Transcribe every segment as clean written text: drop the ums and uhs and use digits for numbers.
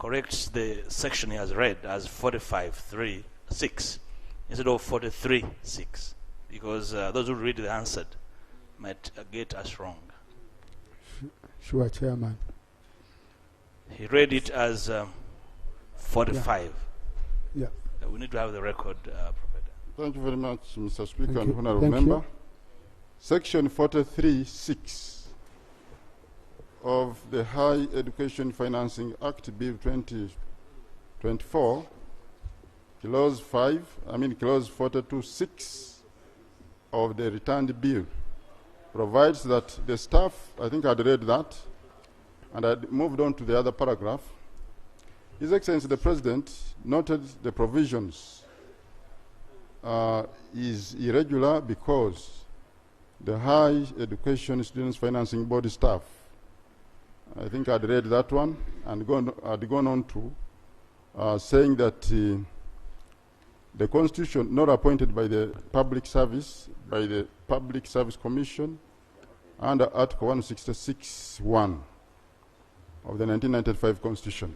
corrects the section he has read as 45.3.6 instead of 43.6, because those who read the answered might get us wrong. Sure, Chairman. He read it as 45. Yeah. We need to have the record provided. Thank you very much, Mr. Speaker and you. Honourable Thank Member. you. Section 43.6 of the Higher Education Financing Act Bill 2024, clause 42.6 of the returned bill provides that the staff, I think I'd read that, and I moved on to the other paragraph. His Excellency the President noted the provisions is irregular because the Higher Education Students Financing Board staff, I think I'd read that one, and I'd gone on to saying that the Constitution not appointed by the Public Service Commission under Article 166(1) of the 1995 Constitution.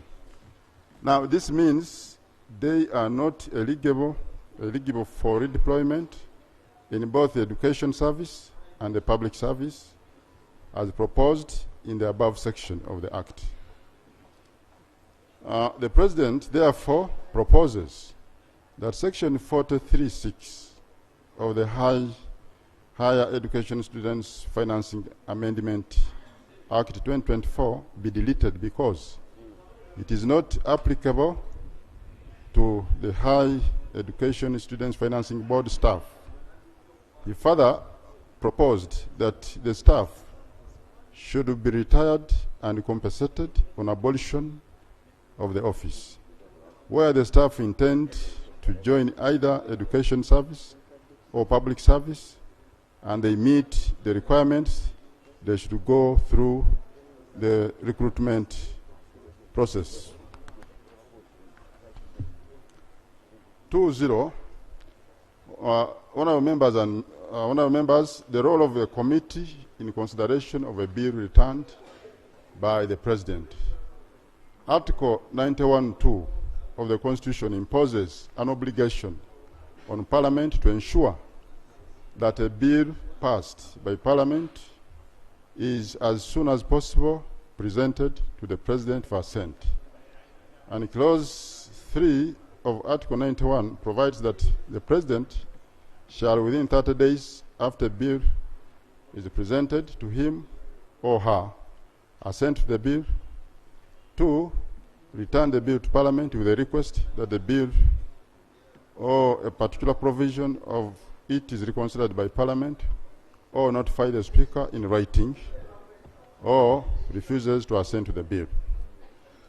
Now, this means they are not eligible for redeployment in both the education service and the public service as proposed in the above section of the Act. The President therefore proposes that Section 43.6 of the Higher Education Students Financing Amendment Act 2024 be deleted because it is not applicable to the Higher Education Students Financing Board staff. He further proposed that the staff should be retired and compensated on abolition of the office. Where the staff intend to join either education service or public service and they meet the requirements, they should go through the recruitment process. 2.0, honourable members, the role of a committee in consideration of a bill returned by the President. Article 91(2) of the Constitution imposes an obligation on Parliament to ensure that a bill passed by Parliament is as soon as possible presented to the President for assent. And Clause 3 of Article 91 provides that the President shall, within 30 days after a bill is presented to him or her, assent to the bill. 2, return the bill to Parliament with a request that the bill or a particular provision of it is reconsidered by Parliament, or notify the Speaker in writing, or refuses to assent to the bill.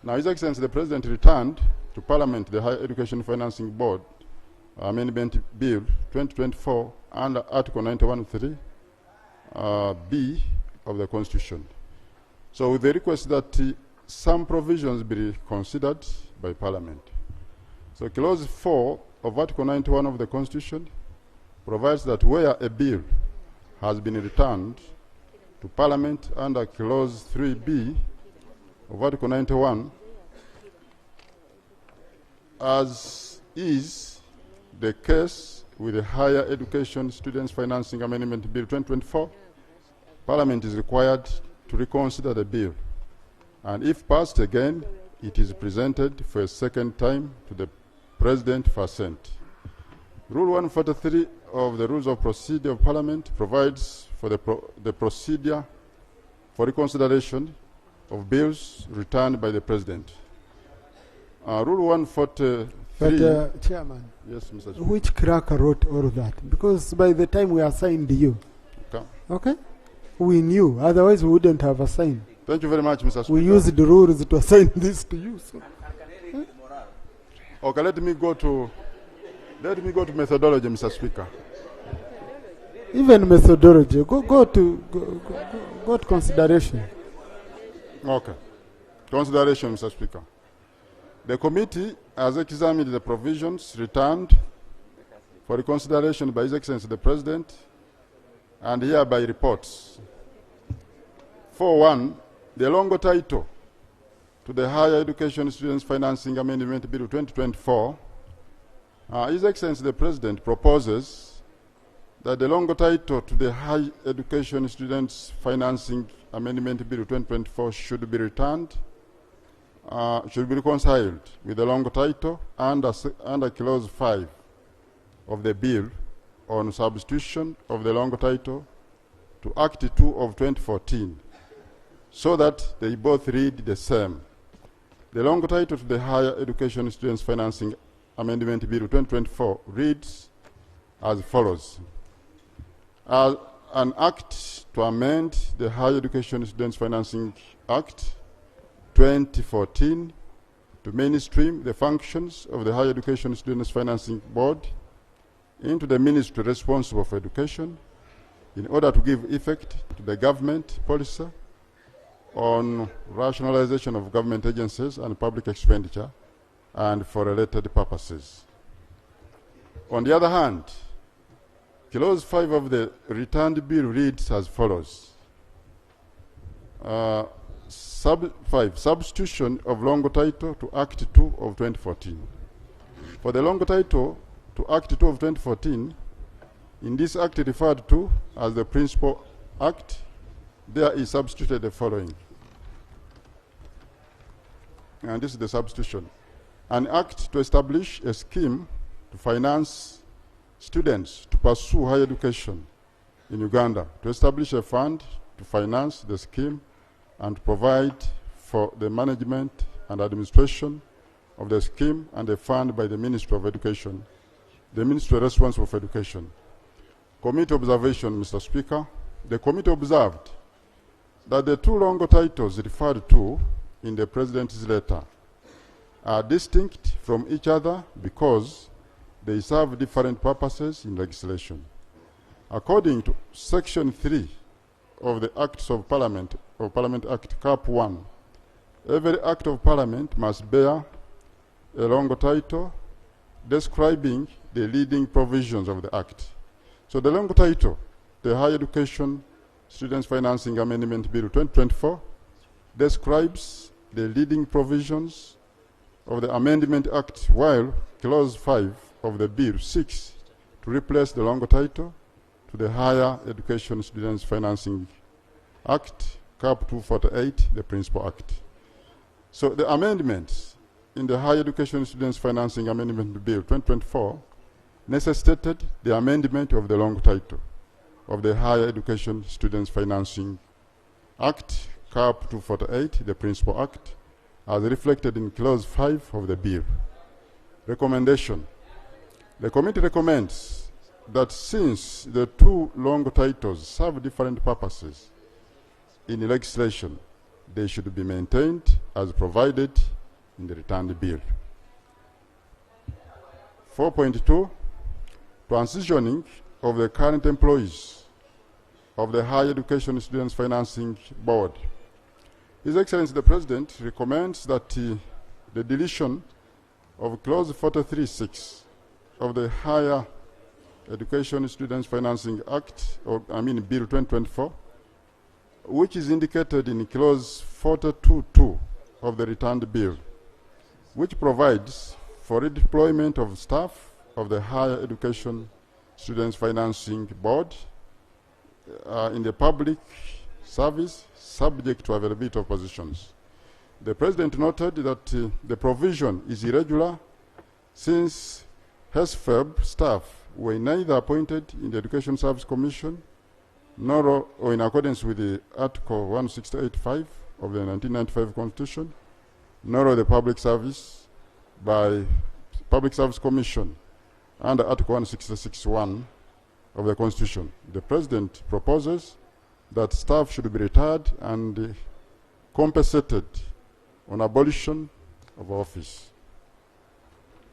Now, His Excellency the President returned to Parliament the Higher Education Financing Board Amendment Bill 2024 under Article 91(3) B of the Constitution. So with the request that some provisions be considered by Parliament. So Clause 4 of Article 91 of the Constitution provides that where a bill has been returned to Parliament under Clause 3B of Article 91, as is the case with the Higher Education Students Financing Amendment Bill 2024, Parliament is required to reconsider the bill. And if passed again, it is presented for a second time to the President for assent. Rule 143 of the Rules of Procedure of Parliament provides for the procedure for reconsideration of bills returned by the President. Rule 143... But, Chairman, yes, Mr. Speaker. Which cracker wrote all that? Because by the time we assigned you, okay, we knew. Otherwise, we wouldn't have assigned. Thank you very much, Mr. Speaker. We used the rules to assign this to you. So. Okay, let me go to methodology, Mr. Speaker. Even methodology, go to consideration. Okay. Consideration, Mr. Speaker. The committee has examined the provisions returned for reconsideration by His Excellency the President and hereby reports. 4.1. The longer title to the Higher Education Students Financing Amendment Bill 2024, His Excellency the President proposes that the longer title to the Higher Education Students Financing Amendment Bill 2024 should be returned, should be reconciled with the longer title under Clause 5 of the bill on substitution of the longer title to Act 2 of 2014, so that they both read the same. The longer title to the Higher Education Students Financing Amendment Bill 2024 reads as follows. An act to amend the Higher Education Students Financing Act 2014 to mainstream the functions of the Higher Education Students Financing Board into the ministry responsible for education in order to give effect to the government policy on rationalization of government agencies and public expenditure and for related purposes. On the other hand, Clause 5 of the returned bill reads as follows. Sub 5, substitution of longer title to Act 2 of 2014. For the longer title to Act 2 of 2014, in this act referred to as the Principal Act, there is substituted the following. And this is the substitution. An act to establish a scheme to finance students to pursue higher education in Uganda, to establish a fund to finance the scheme and to provide for the management and administration of the scheme and a fund by the Ministry of Education, the Ministry responsible for education. Committee observation, Mr. Speaker. The committee observed that the two longer titles referred to in the President's letter are distinct from each other because they serve different purposes in legislation. According to Section 3 of the Acts of Parliament Act, Cap 1, every Act of Parliament must bear a longer title describing the leading provisions of the Act. So the longer title, the Higher Education Students Financing Amendment Bill 2024, describes the leading provisions of the Amendment Act, while Clause 5 of the bill seeks to replace the longer title to the Higher Education Students Financing Act, Cap 248, the Principal Act. So the amendments in the Higher Education Students Financing Amendment Bill 2024 necessitated the amendment of the long title of the Higher Education Students Financing Act, Cap 248, the Principal Act, as reflected in Clause 5 of the bill. Recommendation. The committee recommends that since the two long titles serve different purposes in legislation, they should be maintained as provided in the returned bill. 4.2, transitioning of the current employees of the Higher Education Students Financing Board. His Excellency the President recommends that the deletion of Clause 43.6 of the Higher Education Students Financing Act, Bill 2024, which is indicated in Clause 42.2 of the returned bill, which provides for redeployment of staff of the Higher Education Students Financing Board in the public service, subject to availability of positions. The President noted that the provision is irregular since HESFEB staff were neither appointed in the Education Service Commission nor or in accordance with the Article 168.5 of the 1995 Constitution, nor the Public Service Commission under Article 166.1 of the Constitution. The President proposes that staff should be retired and compensated on abolition of office.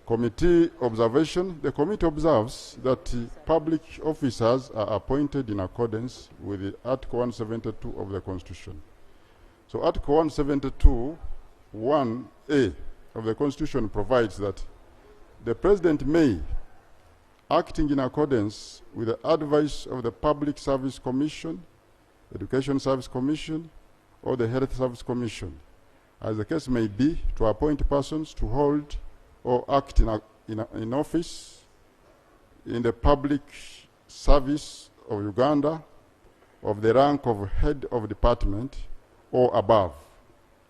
Committee observation. The committee observes that public officers are appointed in accordance with the Article 172 of the Constitution. So Article 172, 1A of the Constitution provides that the President may, acting in accordance with the advice of the Public Service Commission, Education Service Commission, or the Health Service Commission, as the case may be, to appoint persons to hold or act in office in the public service of Uganda of the rank of head of department or above,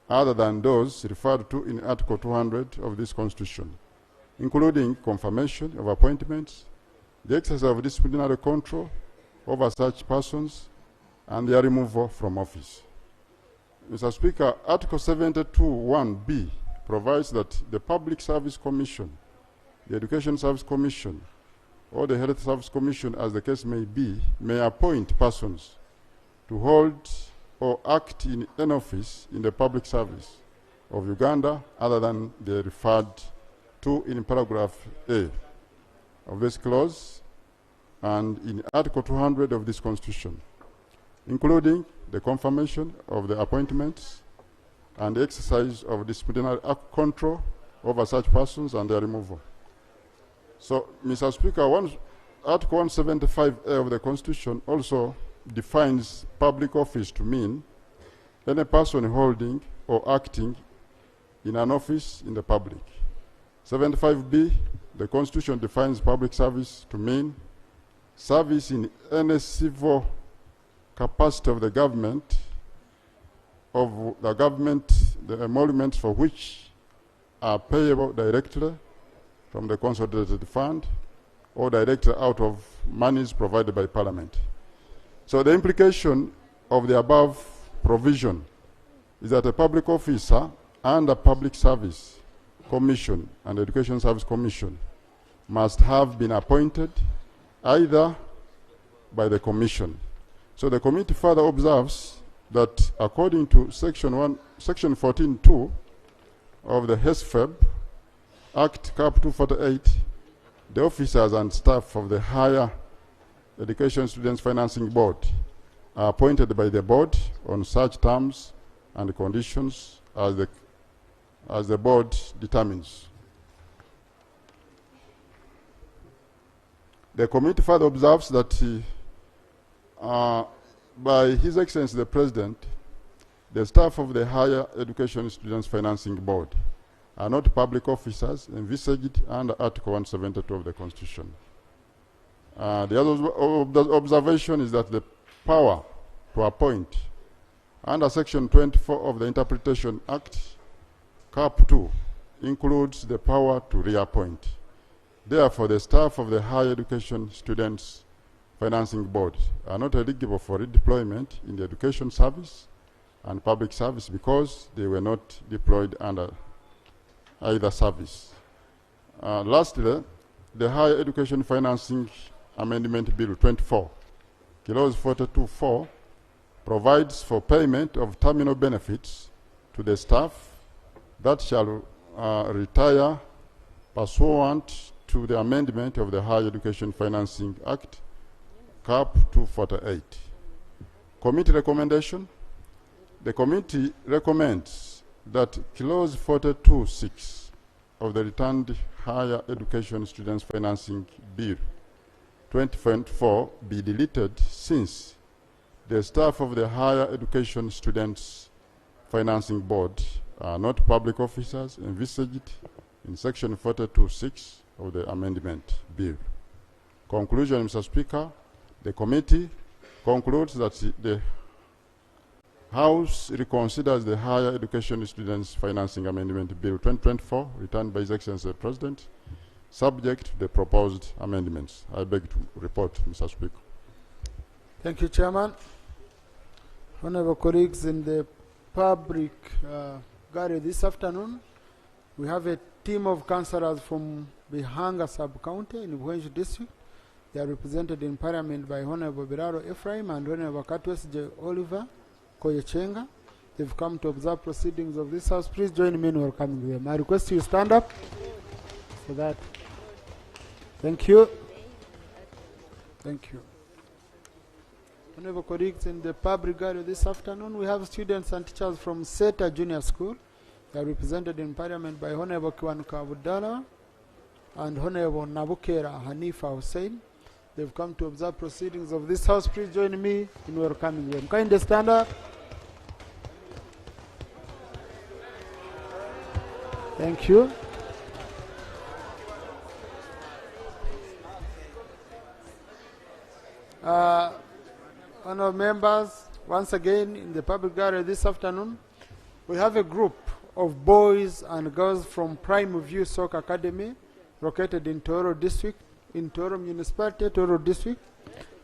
other than those referred to in Article 200 of this Constitution, including confirmation of appointments, the exercise of disciplinary control over such persons, and their removal from office. Mr. Speaker, Article 72(1)(b) provides that the Public Service Commission, the Education Service Commission, or the Health Service Commission, as the case may be, may appoint persons to hold or act in an office in the public service of Uganda other than the referred to in paragraph A of this clause and in Article 200 of this Constitution, including the confirmation of the appointments and the exercise of disciplinary control over such persons and their removal. So, Mr. Speaker, Article 175A of the Constitution also defines public office to mean any person holding or acting in an office in the public. 75B, the Constitution defines public service to mean service in any civil capacity of the government, the emoluments for which are payable directly from the consolidated fund or directly out of monies provided by Parliament. So the implication of the above provision is that a public officer and a Public Service Commission and Education Service Commission must have been appointed either by the Commission. So the committee further observes that according to Section 14(2) of the HESFEB Act Cap 248, the officers and staff of the Higher Education Students Financing Board are appointed by the board on such terms and conditions as the board determines. The committee further observes that by His Excellency the President, the staff of the Higher Education Students Financing Board are not public officers envisaged under Article 172 of the Constitution. The other observation is that the power to appoint under Section 24 of the Interpretation Act, Cap 2, includes the power to reappoint. Therefore, the staff of the Higher Education Students Financing Board are not eligible for redeployment in the education service and public service because they were not deployed under either service. Lastly, the Higher Education Financing Amendment Bill 24, Clause 42(4), provides for payment of terminal benefits to the staff that shall retire pursuant to the amendment of the Higher Education Financing Act, Cap 248. Committee recommendation. The committee recommends that Clause 42(6) of the returned Higher Education Students Financing Bill 2024 be deleted, since the staff of the Higher Education Students Financing Board are not public officers envisaged in Section 42(6) of the amendment bill. Conclusion, Mr. Speaker, the committee concludes that the House reconsiders the Higher Education Students Financing Amendment Bill 2024, returned by His Excellency the President, subject to the proposed amendments. I beg to report, Mr. Speaker. Thank you, Chairman. Honorable colleagues, in the public gallery this afternoon, we have a team of councillors from Bihanga Sub-County in Bwenju District. They are represented in Parliament by Honorable Biraro Ephraim and Honorable Katwes J. Oliver Koyechenga. They've come to observe proceedings of this House. Please join me in welcoming them. I request you stand up for that. Thank you. Thank you. Honorable colleagues, in the public gallery this afternoon, we have students and teachers from Seta Junior School. They are represented in Parliament by Honorable Kiwanuka Abdallah and Honorable Nabukera Hanifa Hussein. They've come to observe proceedings of this House. Please join me in welcoming them. Kindly stand up. Thank you. Honourable members, once again in the public gallery this afternoon, we have a group of boys and girls from Prime View Soccer Academy located in Toro District, in Toro Municipality, Toro District.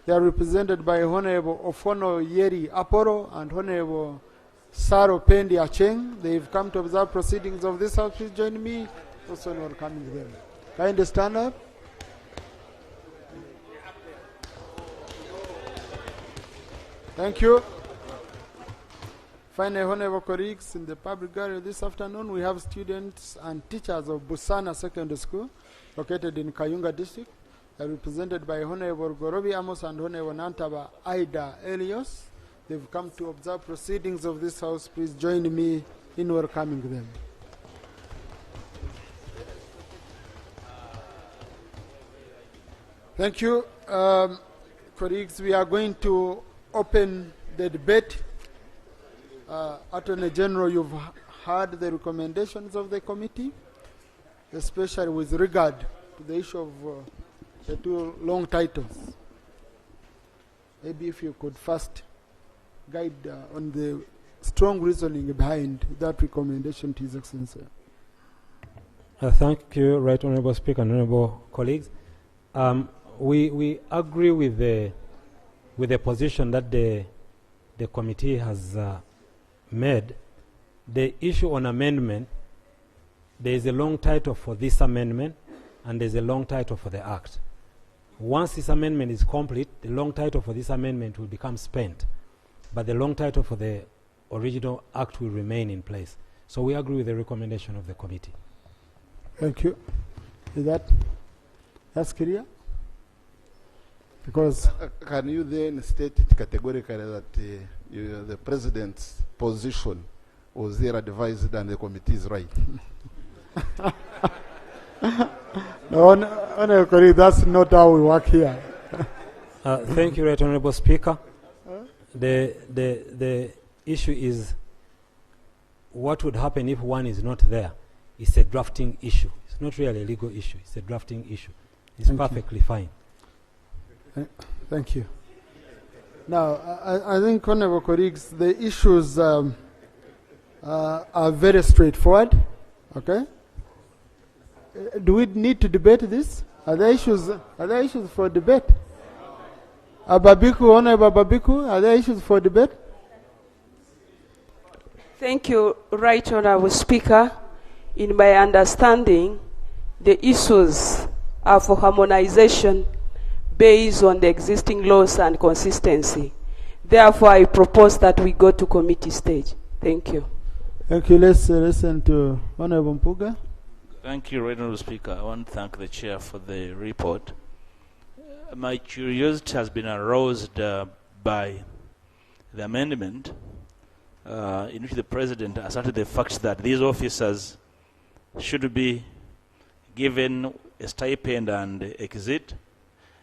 They are represented by Honorable Ofono Yeri Aporo and Honorable Saro Pendi Acheng. They've come to observe proceedings of this house. Please join me also in welcoming them. Kindly stand up. Thank you. Finally, honorable colleagues, in the public gallery this afternoon, we have students and teachers of Busana Secondary School, located in Kayunga District. They are represented by Honorable Gorobi Amos and Honorable Nantaba Aida Elios. They've come to observe proceedings of this house. Please join me in welcoming them. Thank you. Colleagues, we are going to open the debate. Attorney General, you've heard the recommendations of the committee, especially with regard to the issue of the two long titles. Maybe if you could first guide on the strong reasoning behind that recommendation to His Excellency. Thank you, Right Honourable Speaker and Honourable colleagues. We agree with the position that the committee has made. The issue on amendment, there is a long title for this amendment and there is a long title for the act. Once this amendment is complete, the long title for this amendment will become spent, but the long title for the original act will remain in place. So we agree with the recommendation of the committee. Thank you. Is that's clear? Because can you then state it categorically that the president's position was there advised and the committee is right? No, colleague, that's not how we work here. Thank you, Right Honourable Speaker. The issue is what would happen if one is not there. It's a drafting issue. It's not really a legal issue. It's a drafting issue. It's perfectly fine. Thank you. Now, I think, honourable colleagues, the issues are very straightforward. Okay. Do we need to debate this? Are there issues for debate? Ababiku, Honourable Ababiku, are there issues for debate? Thank you, Right Honourable Speaker. In my understanding, the issues are for harmonization based on the existing laws and consistency. Therefore, I propose that we go to committee stage. Thank you. Thank you. Let's listen to Honourable Mpuga. Thank you, Honourable Speaker. I want to thank the Chair for the report. My curiosity has been aroused by the amendment in which the President asserted the fact that these officers should be given a stipend and exit.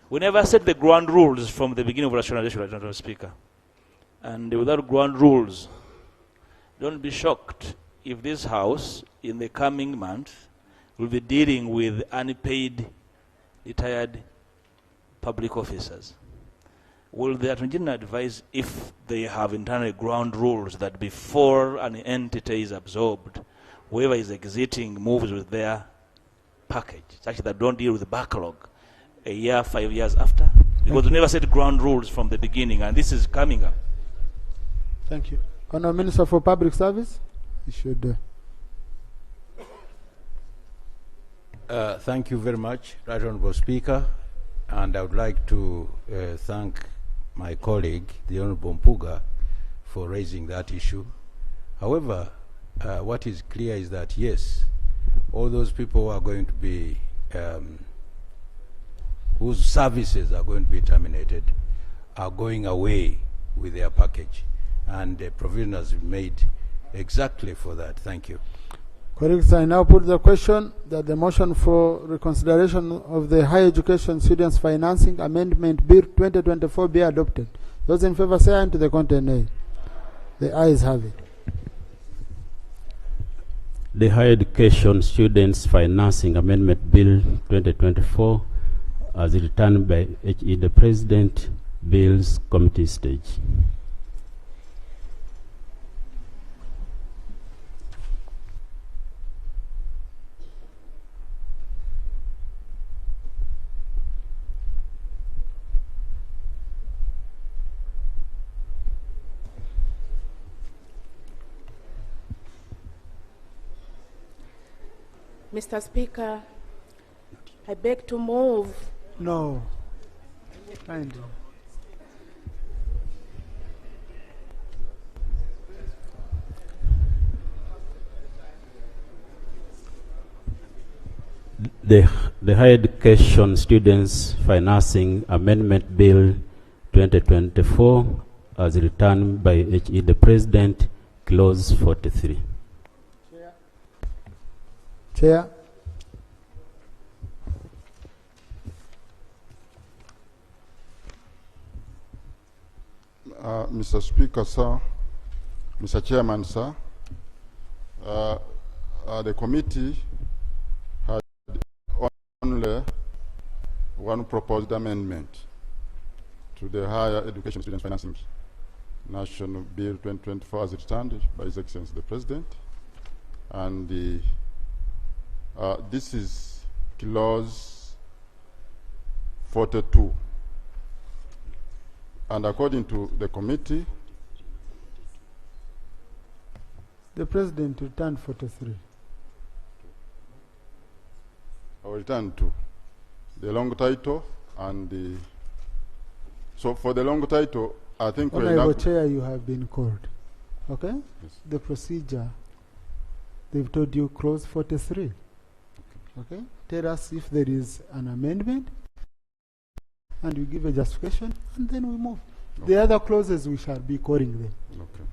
We never set the ground rules from the beginning of rationalization, Honourable Speaker. And without ground rules, don't be shocked if this House, in the coming month, will be dealing with unpaid, retired public officers. Will the Attorney General advise if they have internal ground rules that before an entity is absorbed, whoever is exiting moves with their package, such that don't deal with the backlog a year, 5 years after? Because we never set ground rules from the beginning, and this is coming up. Thank you. Honourable Minister for Public Service, you should. Thank you very much, Right Honourable Speaker, and I would like to thank my colleague, the Honourable Mpuga, for raising that issue. However, what is clear is that yes, all those people who are going to be whose services are going to be terminated are going away with their package, and the provision has been made exactly for that. Thank you. Colleagues, I now put the question that the motion for reconsideration of the Higher Education Students Financing Amendment Bill 2024 be adopted. Those in favor say aye, and to the contrary nay. The ayes have it. the Higher Education Students Financing Amendment Bill 2024 as returned by HE the President, Bills Committee stage. Mr. Speaker, I beg to move. No. Kindly. The Higher Education Students Financing Amendment Bill 2024 as returned by HE the President, Clause 43. Chair. Mr. Speaker, sir, Mr. Chairman, sir, the committee had only one proposed amendment to the Higher Education Students Financing National Bill 2024 as returned by His Excellency the President, and this is clause 42. And according to the committee, the President returned 43. I will return to the long title and the. So for the long title, I think we're Honorable not. Chair, you have been called. Okay? Yes. The procedure, they've told you clause 43. Okay? Tell us if there is an amendment, and you give a justification, and then we move. Okay. The other clauses, we shall be calling them. Okay.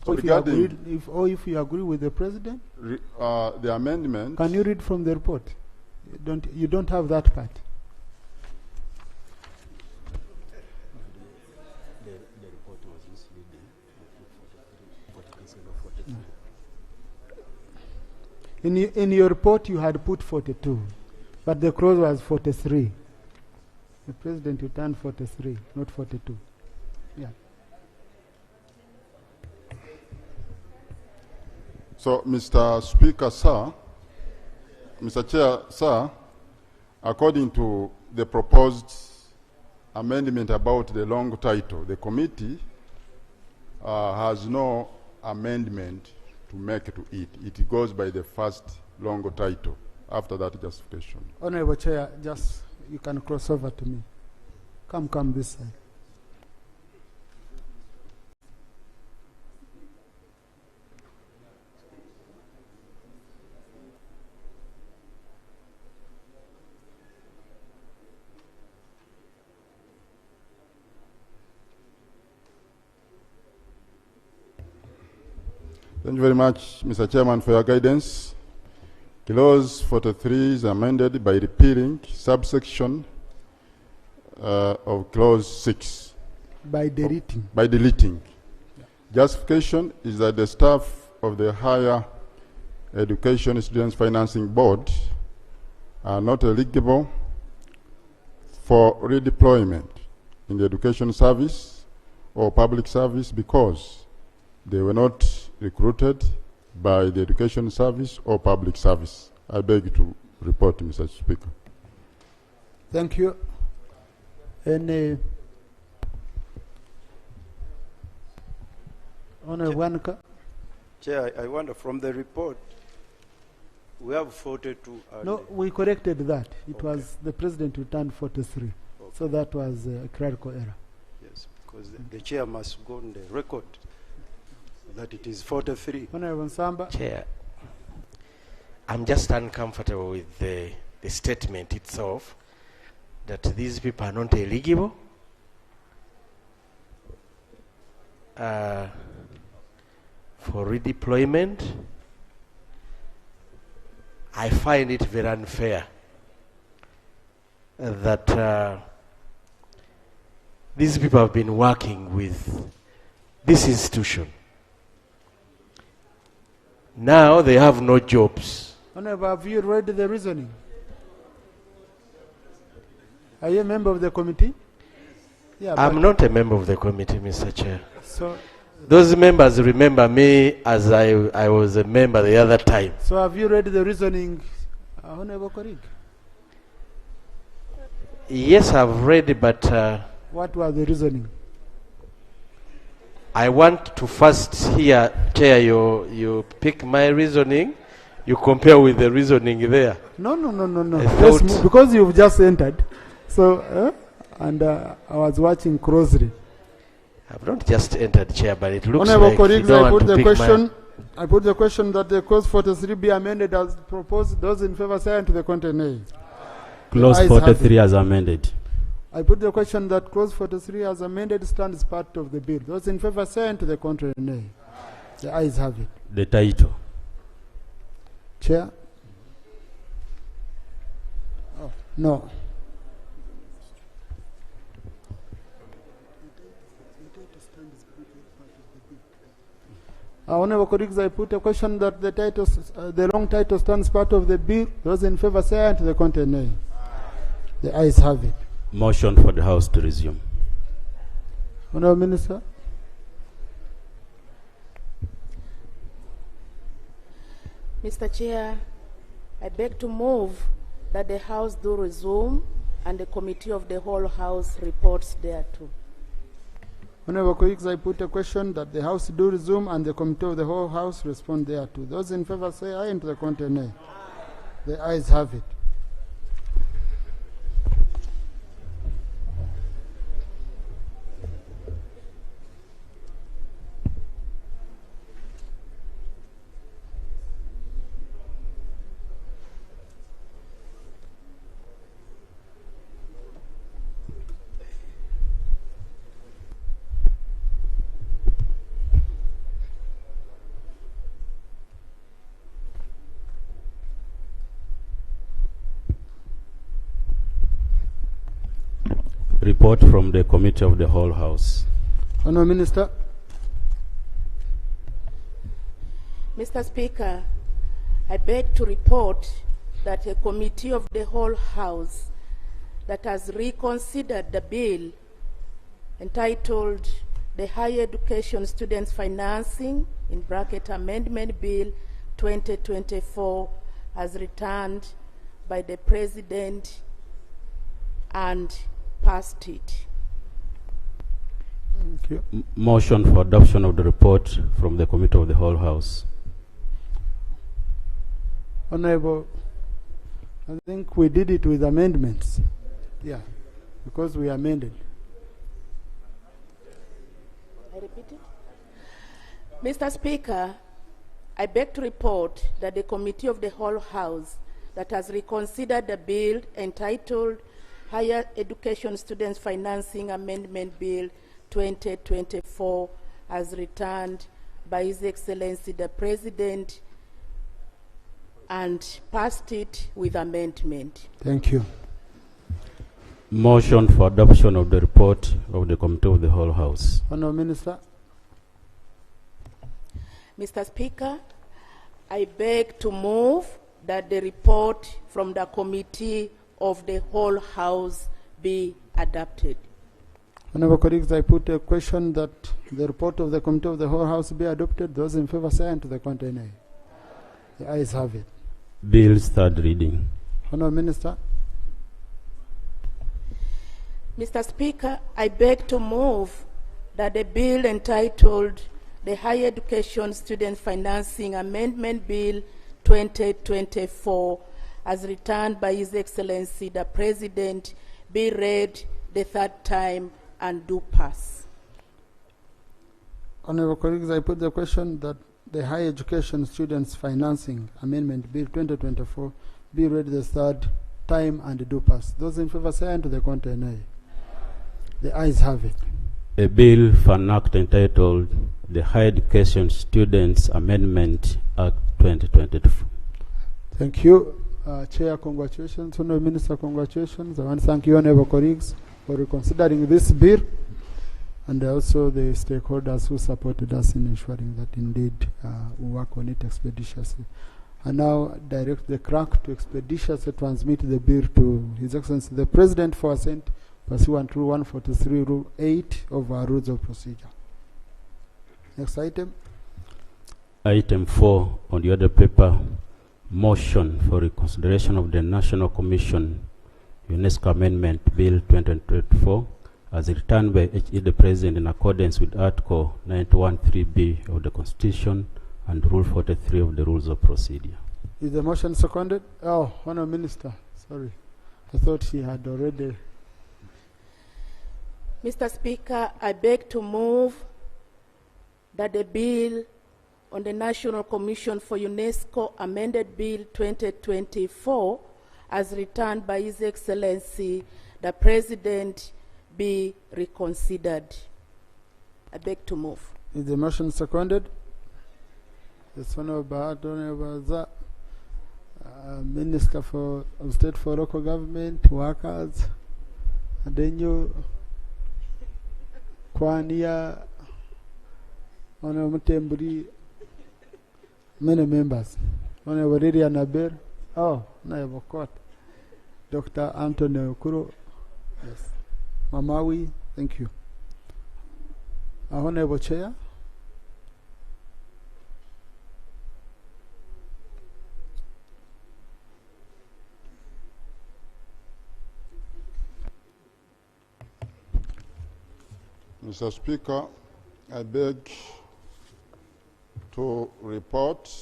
So So if you, agree, regarding if you agree with the President, the amendment, can you read from the report? You don't have that part. The report was misleading. In your report, you had put 42, but the clause was 43. The President returned 43, not 42. Yeah. So, Mr. Speaker, sir, Mr. Chair, sir, according to the proposed amendment about the long title, the committee has no amendment to make to it. It goes by the first long title. After that, justification. Honorable Chair, just you can cross over to me. Come this side. Thank you very much, Mr. Chairman, for your guidance. Clause 43 is amended by repealing subsection of clause 6. By deleting. By deleting. Yeah. Justification is that the staff of the Higher Education Students Financing Board are not eligible for redeployment in the education service or public service because they were not recruited by the education service or public service. I beg to report, Mr. Speaker. Thank you. Any Honorable Wanka? Chair, I wonder from the report, we have 42. No, we corrected that. It was the President returned 43. Okay. So that was a clerical error. Yes, because the chair must go on the record that it is 43. Honorable Samba. Chair, I'm just uncomfortable with the statement itself that these people are not eligible for redeployment. I find it very unfair that these people have been working with this institution. Now they have no jobs. Honorable, have you read the reasoning? Are you a member of the committee? Yeah, I'm not a member of the committee, Mr. Chair. So, those members remember me as I was a member the other time. so have you read the reasoning, Honorable colleague? Yes, I've read it, but What was the reasoning? I want to first hear, Chair, you pick my reasoning, you compare with the reasoning there. No. I Let's thought- move, because you've just entered. So, and I was watching closely. I've not just entered, Chair, but it looks Honorable like you colleagues, don't I want put to the pick question. my... I put the question that the clause 43 be amended as proposed. Those in favor say aye, to the contrary nay. Clause ayes have 43 as amended. I put the question that clause 43 as amended stands part of the bill. Those in favor say aye, to the contrary nay. The ayes have it. The title. Chair? Oh, no. Honorable colleagues, I put a question that the title, the long title stands part of the bill. Those in favor say aye, to the contrary nay. The ayes have it. Motion for the House to resume. Honorable Minister? Mr. Chair, I beg to move that the House do resume and the Committee of the Whole House reports thereto. Honorable colleagues, I put a question that the House do resume and the Committee of the Whole House respond thereto. Those in favor say aye, and to the contrary nay. The ayes have it. Report from the Committee of the Whole House. Honorable Minister? Mr. Speaker, I beg to report that a Committee of the Whole House that has reconsidered the bill entitled the Higher Education Students Financing in bracket Amendment Bill 2024 has returned by the President and passed it. Thank you. Motion for adoption of the report from the Committee of the Whole House. Honorable, I think we did it with amendments. Yeah, because we amended. I repeat it. Mr. Speaker, I beg to report that the Committee of the Whole House that has reconsidered the bill entitled Higher Education Students Financing Amendment Bill 2024 has returned by His Excellency the President and passed it with amendment. Thank you. Motion for adoption of the report of the Committee of the Whole House. Honorable Minister? Mr. Speaker, I beg to move that the report from the Committee of the Whole House be adopted. Honorable colleagues, I put a question that the report of the Committee of the Whole House be adopted. Those in favor say aye, and to the contrary nay. The ayes have it. Bill's third reading. Honorable Minister? Mr. Speaker, I beg to move that the bill entitled the Higher Education Student Financing Amendment Bill 2024 as returned by His Excellency the President be read the third time and do pass. Honorable colleagues, I put the question that the Higher Education Students Financing Amendment Bill 2024 be read the third time and do pass. Those in favor say aye, and to the contrary nay. The ayes have it. A bill for an act entitled the Higher Education Students Amendment Act 2022. Thank you. Chair, congratulations. Honorable Minister, congratulations. I want to thank you, honorable colleagues, for reconsidering this bill. and also the stakeholders who supported us in ensuring that indeed we work on it expeditiously. I now direct the clerk to expeditiously transmit the bill to His Excellency the President for assent pursuant to 143 Rule 8 of our Rules of Procedure. Next item. Item 4 on the other paper, motion for reconsideration of the National Commission UNESCO Amendment Bill 2024 as returned by H.E. the President in accordance with Article 91(3)(b) of the Constitution and Rule 43 of the Rules of Procedure. Is the motion seconded? Oh, Honourable Minister, sorry. I thought he had already. Mr. Speaker, I beg to move that the bill on the National Commission for UNESCO Amended Bill 2024 as returned by His Excellency the President be reconsidered. I beg to move. Is the motion seconded? Yes, Honourable Minister of State for Local Government, Workers, Adenyo, Kwania, Honourable Mutemburi, many members. Honourable Riri Anaber, oh, Honourable Court, Dr. Anthony Okuro, yes, Mamawi, thank you. Honourable Chair. Mr. Speaker, I beg to report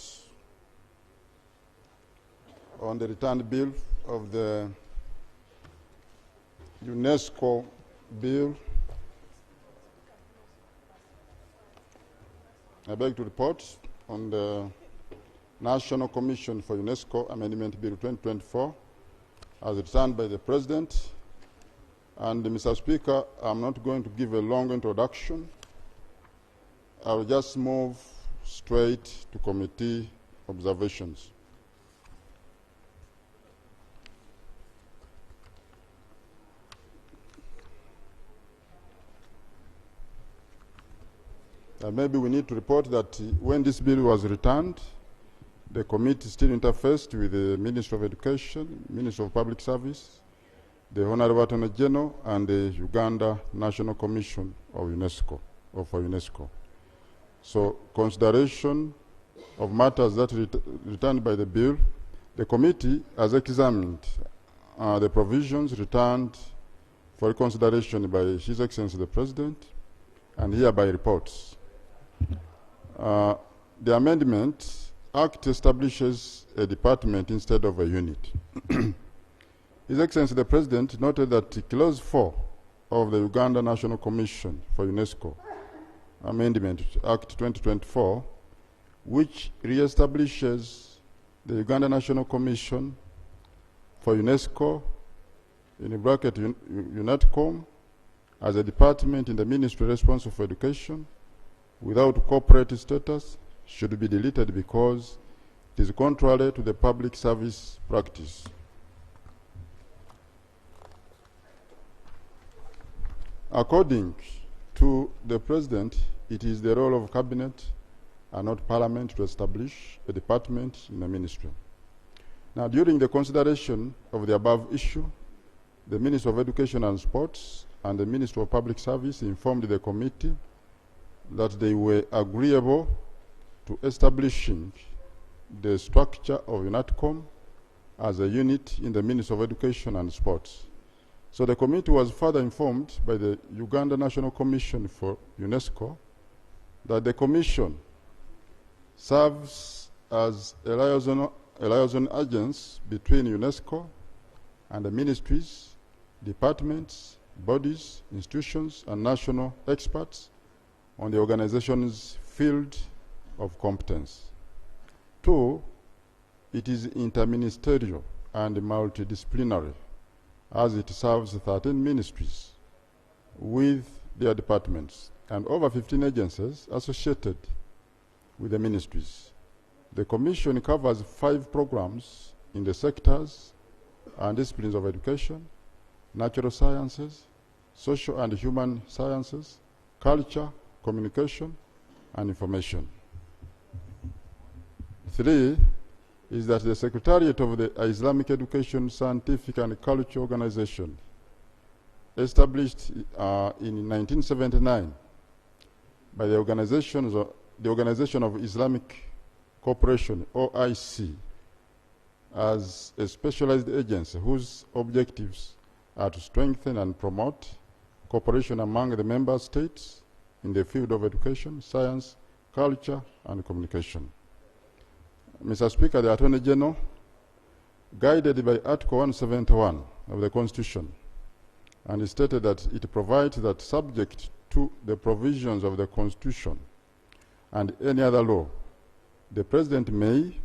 on the returned bill of the UNESCO bill. I beg to report on the National Commission for UNESCO Amendment Bill 2024 as returned by the President. And Mr. Speaker, I'm not going to give a long introduction. I will just move straight to committee observations. Maybe we need to report that when this bill was returned, the committee still interfaced with the Ministry of Education, Ministry of Public Service, the Honorable Attorney General, and the Uganda National Commission of UNESCO, or for UNESCO. So, consideration of matters that returned by the bill, the committee has examined the provisions returned for consideration by His Excellency the President, and hereby reports. The Amendment Act establishes a department instead of a unit. His Excellency the President noted that Clause 4 of the Uganda National Commission for UNESCO Amendment Act 2024, which re-establishes the Uganda National Commission for UNESCO, in bracket UNATCOM, as a department in the Ministry responsible for education, without corporate status, should be deleted because it is contrary to the public service practice. According to the President, it is the role of Cabinet and not Parliament to establish a department in a ministry. Now, during the consideration of the above issue, the Minister of Education and Sports and the Minister of Public Service informed the committee that they were agreeable to establishing the structure of UNATCOM as a unit in the Ministry of Education and Sports. So the committee was further informed by the Uganda National Commission for UNESCO that the commission serves as a liaison agency between UNESCO and the ministries, departments, bodies, institutions, and national experts on the organization's field of competence. 2, it is interministerial and multidisciplinary, as it serves 13 ministries with their departments and over 15 agencies associated with the ministries. The Commission covers 5 programs in the sectors and disciplines of education, natural sciences, social and human sciences, culture, communication, and information. 3 is that the Secretariat of the Islamic Education, Scientific, and Culture Organization, established in 1979 by the Organization of Islamic Cooperation, OIC, as a specialized agency whose objectives are to strengthen and promote cooperation among the member states in the field of education, science, culture, and communication. Mr. Speaker, the Attorney General, guided by Article 171 of the Constitution, and stated that it provides that subject to the provisions of the Constitution and any other law, the President may,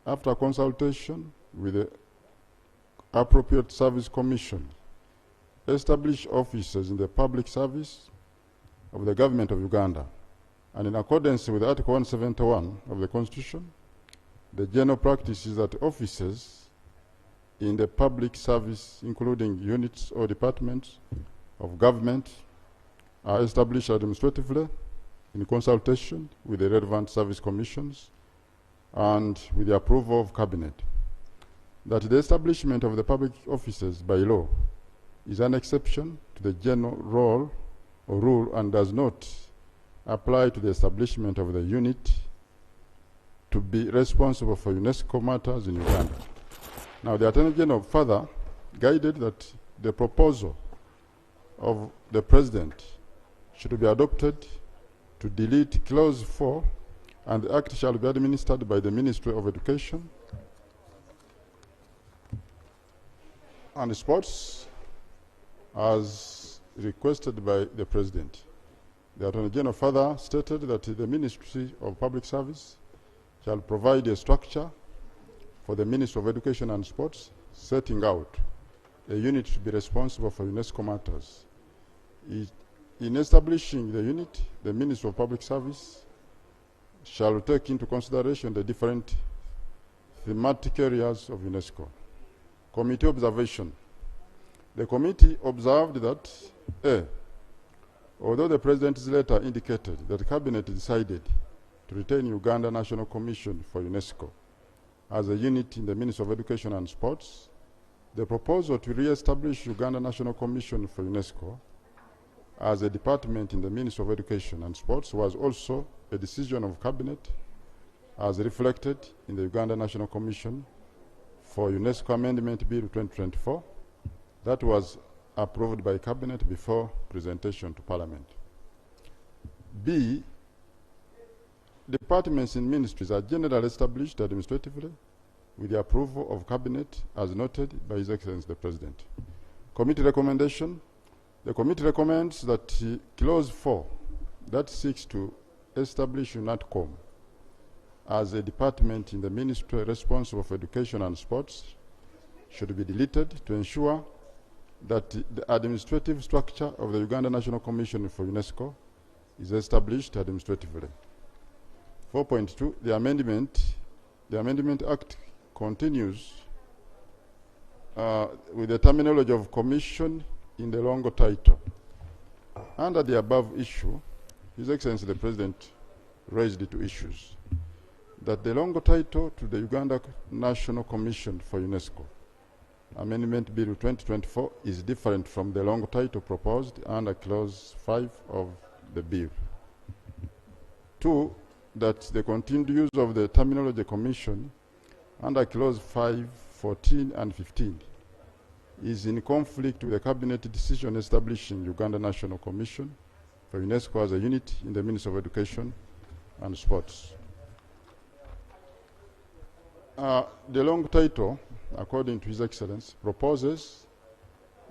after consultation with the appropriate service commission, establish officers in the public service of the government of Uganda. And in accordance with Article 171 of the Constitution, the general practice is that officers in the public service, including units or departments of government, are established administratively in consultation with the relevant service commissions and with the approval of Cabinet. That the establishment of the public officers by law is an exception to the general rule and does not apply to the establishment of the unit to be responsible for UNESCO matters in Uganda. Now, the Attorney General further guided that the proposal of the President should be adopted to delete Clause 4, and the Act shall be administered by the Ministry of Education and Sports as requested by the President. The Attorney General further stated that the Ministry of Public Service shall provide a structure for the Ministry of Education and Sports, setting out a unit to be responsible for UNESCO matters. In establishing the unit, the Ministry of Public Service shall take into consideration the different thematic areas of UNESCO. Committee observation. The committee observed that A, although the President's letter indicated that the Cabinet decided to retain Uganda National Commission for UNESCO as a unit in the Ministry of Education and Sports, the proposal to re-establish Uganda National Commission for UNESCO as a department in the Ministry of Education and Sports was also a decision of Cabinet as reflected in the Uganda National Commission for UNESCO Amendment Bill 2024 that was approved by Cabinet before presentation to Parliament. B, departments in ministries are generally established administratively with the approval of Cabinet as noted by His Excellency the President. Committee recommendation. The committee recommends that Clause 4 that seeks to establish UNATCOM as a department in the ministry responsible for education and sports should be deleted to ensure that the administrative structure of the Uganda National Commission for UNESCO is established administratively. 4.2, the Amendment Act continues with the terminology of commission in the longer title. Under the above issue, His Excellency the President raised 2 issues. That the longer title to the Uganda National Commission for UNESCO, Amendment Bill 2024, is different from the long title proposed under Clause 5 of the bill. 2, that the continued use of the terminology commission under Clause 5, 14, and 15 is in conflict with the Cabinet decision establishing Uganda National Commission for UNESCO as a unit in the Ministry of Education and Sports. The long title, according to His Excellency, proposes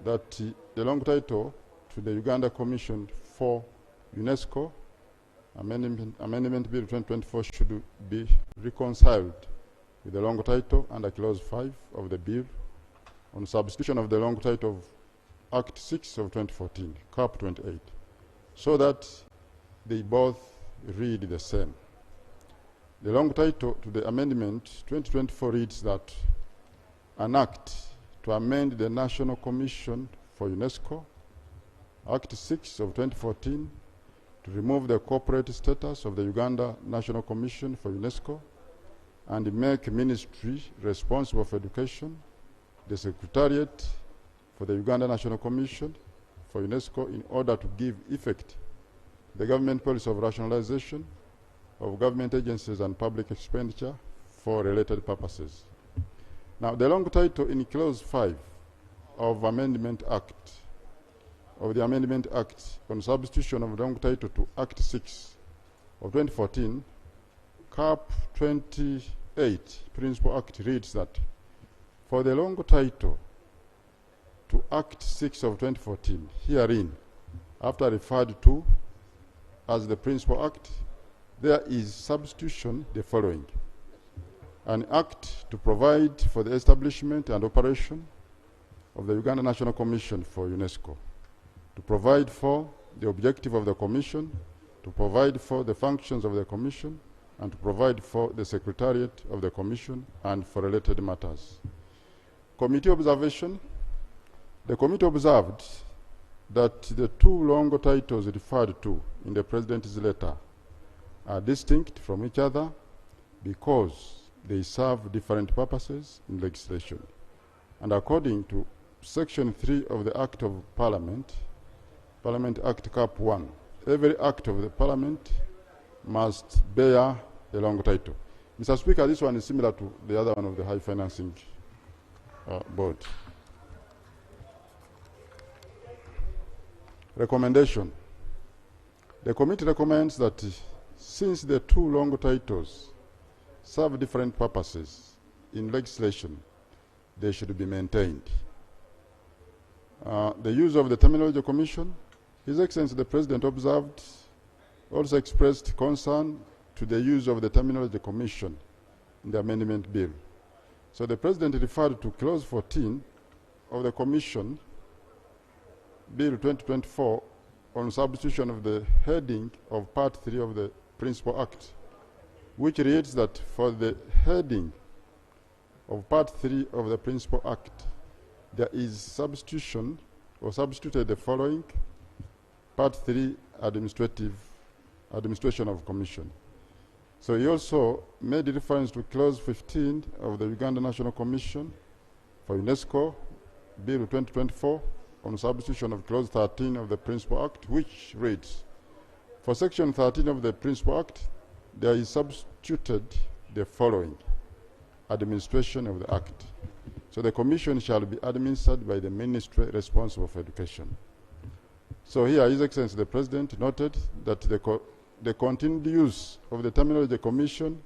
that the long title to the Uganda Commission for UNESCO, Amendment Bill 2024, should be reconciled with the long title under Clause 5 of the bill on substitution of the long title of Act 6 of 2014, Cap 28, so that they both read the same. The long title to the amendment 2024 reads that an act to amend the National Commission for UNESCO, Act 6 of 2014, to remove the corporate status of the Uganda National Commission for UNESCO and make ministry responsible for education, the Secretariat for the Uganda National Commission for UNESCO, in order to give effect to the government policy of rationalization of government agencies and public expenditure for related purposes. Now, the long title in Clause 5 of the Amendment Act on substitution of the long title to Act 6 of 2014, Cap 28 Principal Act reads that for the long title to Act 6 of 2014, herein, after referred to as the Principal Act, there is substitution the following: an act to provide for the establishment and operation of the Uganda National Commission for UNESCO, to provide for the objective of the Commission, to provide for the functions of the Commission, and to provide for the Secretariat of the Commission and for related matters. Committee observation. The committee observed that the two long titles referred to in the President's letter are distinct from each other because they serve different purposes in legislation. And according to Section 3 of the Act of Parliament, Parliament Act Cap 1, every act of the Parliament must bear a long title. Mr. Speaker, this one is similar to the other one of the High Financing Board. Recommendation. The committee recommends that since the two long titles serve different purposes in legislation, they should be maintained. The use of the terminology commission, His Excellency the President observed, also expressed concern to the use of the terminology commission in the amendment bill. So the President referred to Clause 14 of the Commission Bill 2024 on substitution of the heading of Part 3 of the Principal Act, which reads that for the heading of Part 3 of the Principal Act, there is substitution or substituted the following: Part 3, administration of Commission. So he also made reference to Clause 15 of the Uganda National Commission for UNESCO, Bill 2024, on substitution of Clause 13 of the Principal Act, which reads, for Section 13 of the Principal Act, there is substituted the following: administration of the Act. So the Commission shall be administered by the Ministry responsible for education. So here, His Excellency the President noted that the continued use of the terminology commission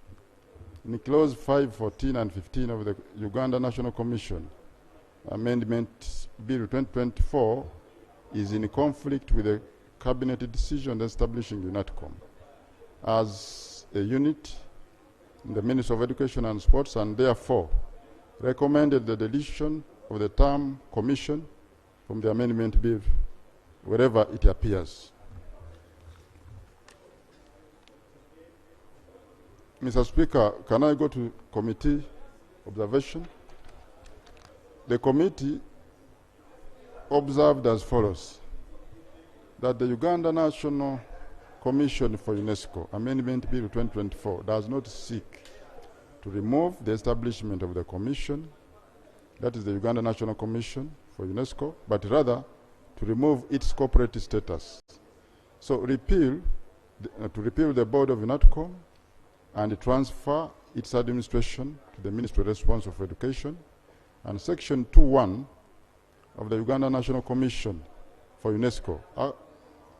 in Clause 5, 14, and 15 of the Uganda National Commission Amendment Bill 2024 is in conflict with the Cabinet decision establishing UNATCOM as a unit in the Ministry of Education and Sports, and therefore recommended the deletion of the term commission from the amendment bill wherever it appears. Mr. Speaker, can I go to committee observation? The committee observed as follows: that the Uganda National Commission for UNESCO Amendment Bill 2024 does not seek to remove the establishment of the commission, that is the Uganda National Commission for UNESCO, but rather to remove its corporate status. So to repeal the board of UNATCOM and transfer its administration to the Ministry responsible for education. And Section 2.1 of the Uganda National Commission for UNESCO,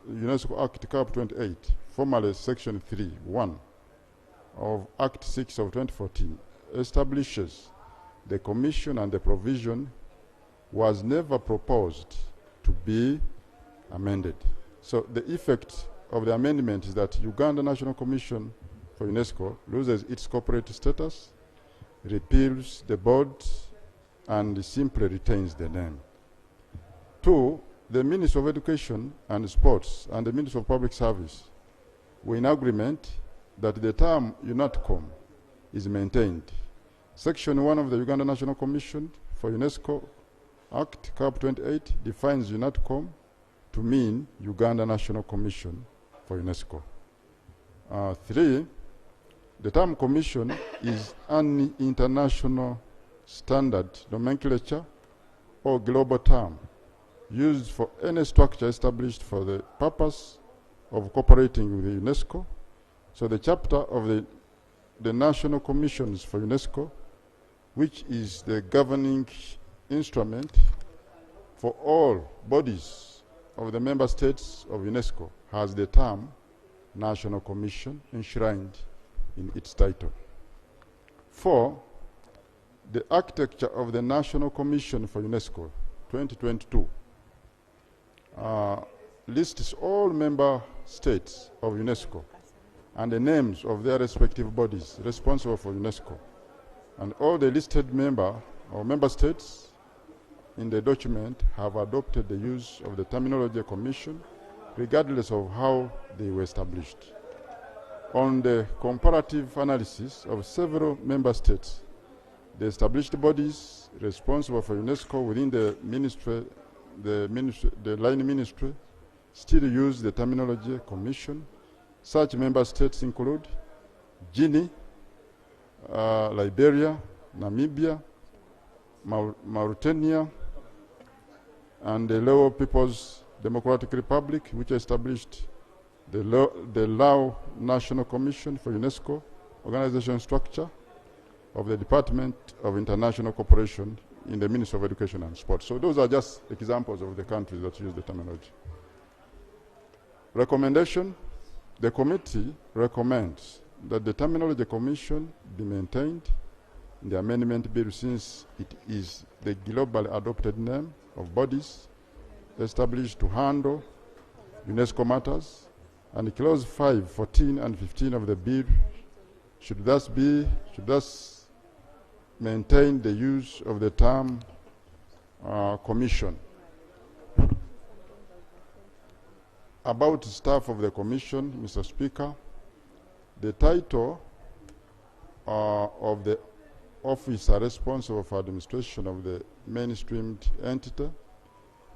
UNESCO Act Cap 28, formerly Section 3.1 of Act 6 of 2014, establishes the commission, and the provision was never proposed to be amended. So the effect of the amendment is that Uganda National Commission for UNESCO loses its corporate status, repeals the board, and simply retains the name. 2, the Ministry of Education and Sports and the Ministry of Public Service were in agreement that the term UNATCOM is maintained. Section 1 of the Uganda National Commission for UNESCO Act Cap 28 defines UNATCOM to mean Uganda National Commission for for UNESCO. 3, the term commission is an international standard nomenclature or global term used for any structure established for the purpose of cooperating with the UNESCO. So the chapter of the National Commissions for UNESCO, which is the governing instrument for all bodies of the member states of UNESCO, has the term National Commission enshrined in its title. 4, the architecture of the National Commission for UNESCO 2022 lists all member states of UNESCO and the names of their respective bodies responsible for UNESCO. And all the listed member states in the document have adopted the use of the terminology commission regardless of how they were established. On the comparative analysis of several member states, the established bodies responsible for UNESCO within the ministry, the line ministry, still use the terminology commission. Such member states include Guinea, Liberia, Namibia, Mauritania, and the Lao People's Democratic Republic, which established the Lao National Commission for UNESCO organization structure of the Department of International Cooperation in the Ministry of Education and Sport. So those are just examples of the countries that use the terminology. Recommendation: the committee recommends that the terminology commission be maintained in the amendment bill, since it is the globally adopted name of bodies established to handle UNESCO matters, and clause 5, 14, and 15 of the bill should thus maintain the use of the term commission. About staff of the commission, Mr. Speaker, the title of the officer responsible for administration of the mainstreamed entity,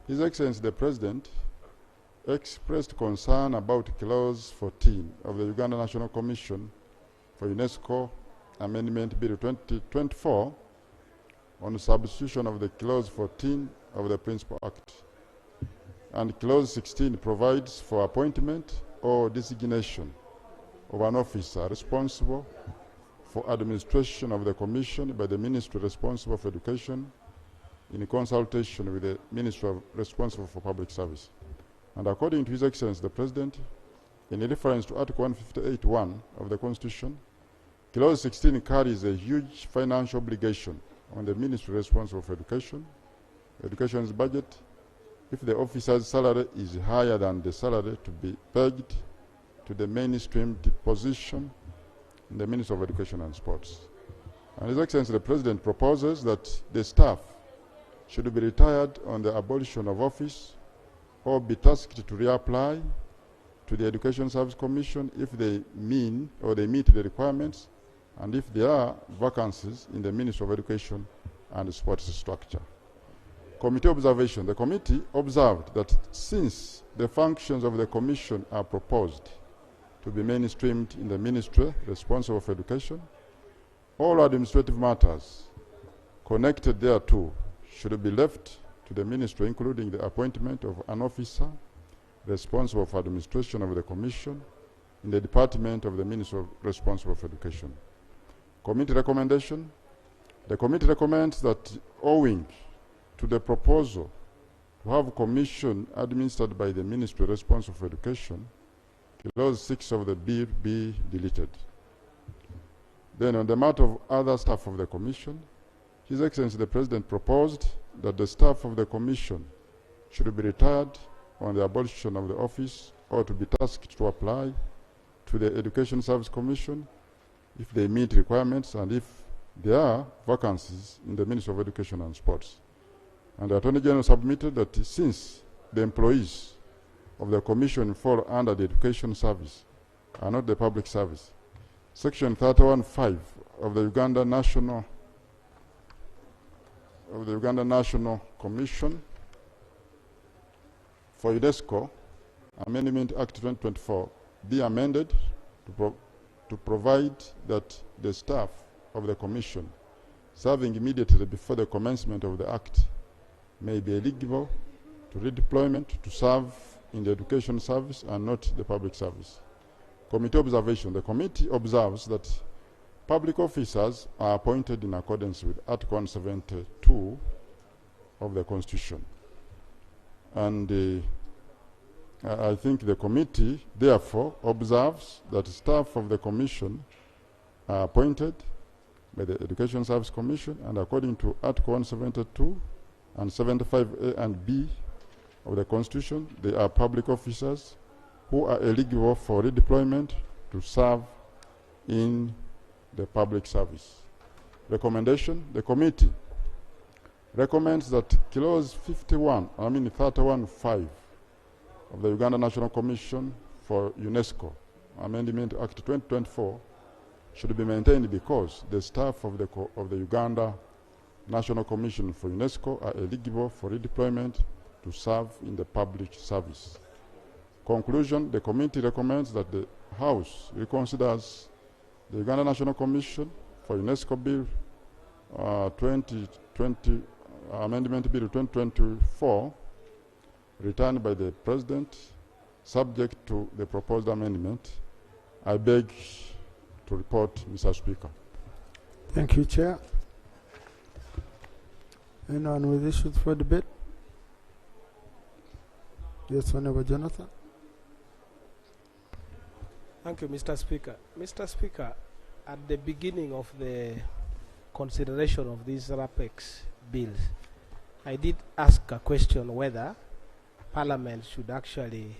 His Excellency the President expressed concern about clause 14 of the Uganda National Commission for UNESCO Amendment Bill 2024 on the substitution of the clause 14 of the Principal Act. And clause 16 provides for appointment or designation of an officer responsible for administration of the commission by the ministry responsible for education in consultation with the ministry responsible for public service. And according to His Excellency the President, in reference to Article 158(1) of the Constitution, clause 16 carries a huge financial obligation on the ministry responsible for education's budget, if the officer's salary is higher than the salary to be paid to the mainstreamed position in the Ministry of Education and Sports. And His Excellency the President proposes that the staff should be retired on the abolition of office or be tasked to reapply to the Education Service Commission if they meet the requirements and if there are vacancies in the Ministry of Education and Sports structure. Committee observation. The committee observed that since the functions of the commission are proposed to be mainstreamed in the ministry responsible for education, all administrative matters connected thereto should be left to the ministry, including the appointment of an officer responsible for administration of the commission in the department of the ministry responsible for education. Committee recommendation. The committee recommends that, owing to the proposal to have commission administered by the ministry responsible for education, clause 6 of the bill be deleted. Then on the matter of other staff of the commission, His Excellency the President proposed that the staff of the commission should be retired on the abolition of the office or to be tasked to apply to the Education Service Commission if they meet requirements and if there are vacancies in the Ministry of Education and Sports. And the Attorney General submitted that since the employees of the Commission fall under the Education Service are not the public service, Section 31(5) of the Uganda National Commission for UNESCO Amendment Act 2024 be amended to provide that the staff of the Commission serving immediately before the commencement of the Act may be eligible to redeployment to serve in the education service and not the public service. Committee observation. The committee observes that public officers are appointed in accordance with Article 172 of the Constitution. And I think the committee, therefore, observes that staff of the Commission are appointed by the Education Service Commission, and according to Article 172 and 75A and B of the Constitution, they are public officers who are eligible for redeployment to serve in the public service. Recommendation: the committee recommends that Clause 31(5) of the Uganda National Commission for UNESCO Amendment Act 2024 should be maintained because the staff of the Uganda National Commission for UNESCO are eligible for redeployment to serve in the public service. Conclusion: the committee recommends that the House reconsiders the Uganda National Commission for UNESCO Bill 2020, Amendment Bill 2024, returned by the President, subject to the proposed amendment. I beg to report, Mr. Speaker. Thank you, Chair. Anyone with issues for debate? Yes, Honorable Jonathan. Thank you, Mr. Speaker. Mr. Speaker, at the beginning of the consideration of these RAPEX bills, I did ask a question whether Parliament should actually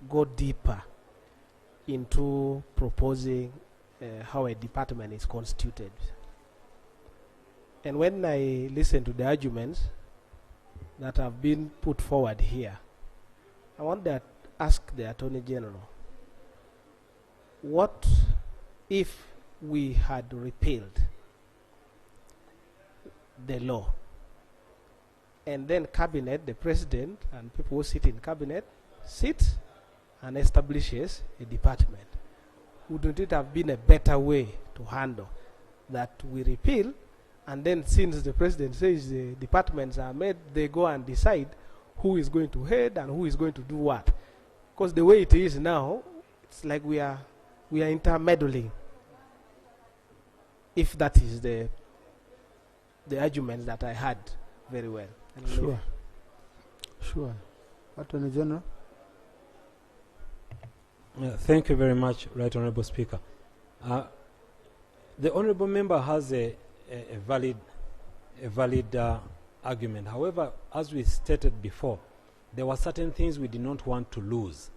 go deeper into proposing how a department is constituted. And when I listen to the arguments that have been put forward here, I want to ask the Attorney General, what if we had repealed the law, and then Cabinet, the President and people who sit in Cabinet, sit and establishes a department? Wouldn't it have been a better way to handle that? We repeal, and then since the President says the departments are made, they go and decide who is going to head and who is going to do what. Because the way it is now, it's like we are intermeddling, if that is the argument that I had very well. Sure. Attorney General. Thank you very much, Right Honourable Speaker. The Honourable Member has a valid argument. However, as we stated before, there were certain things we did not want to lose.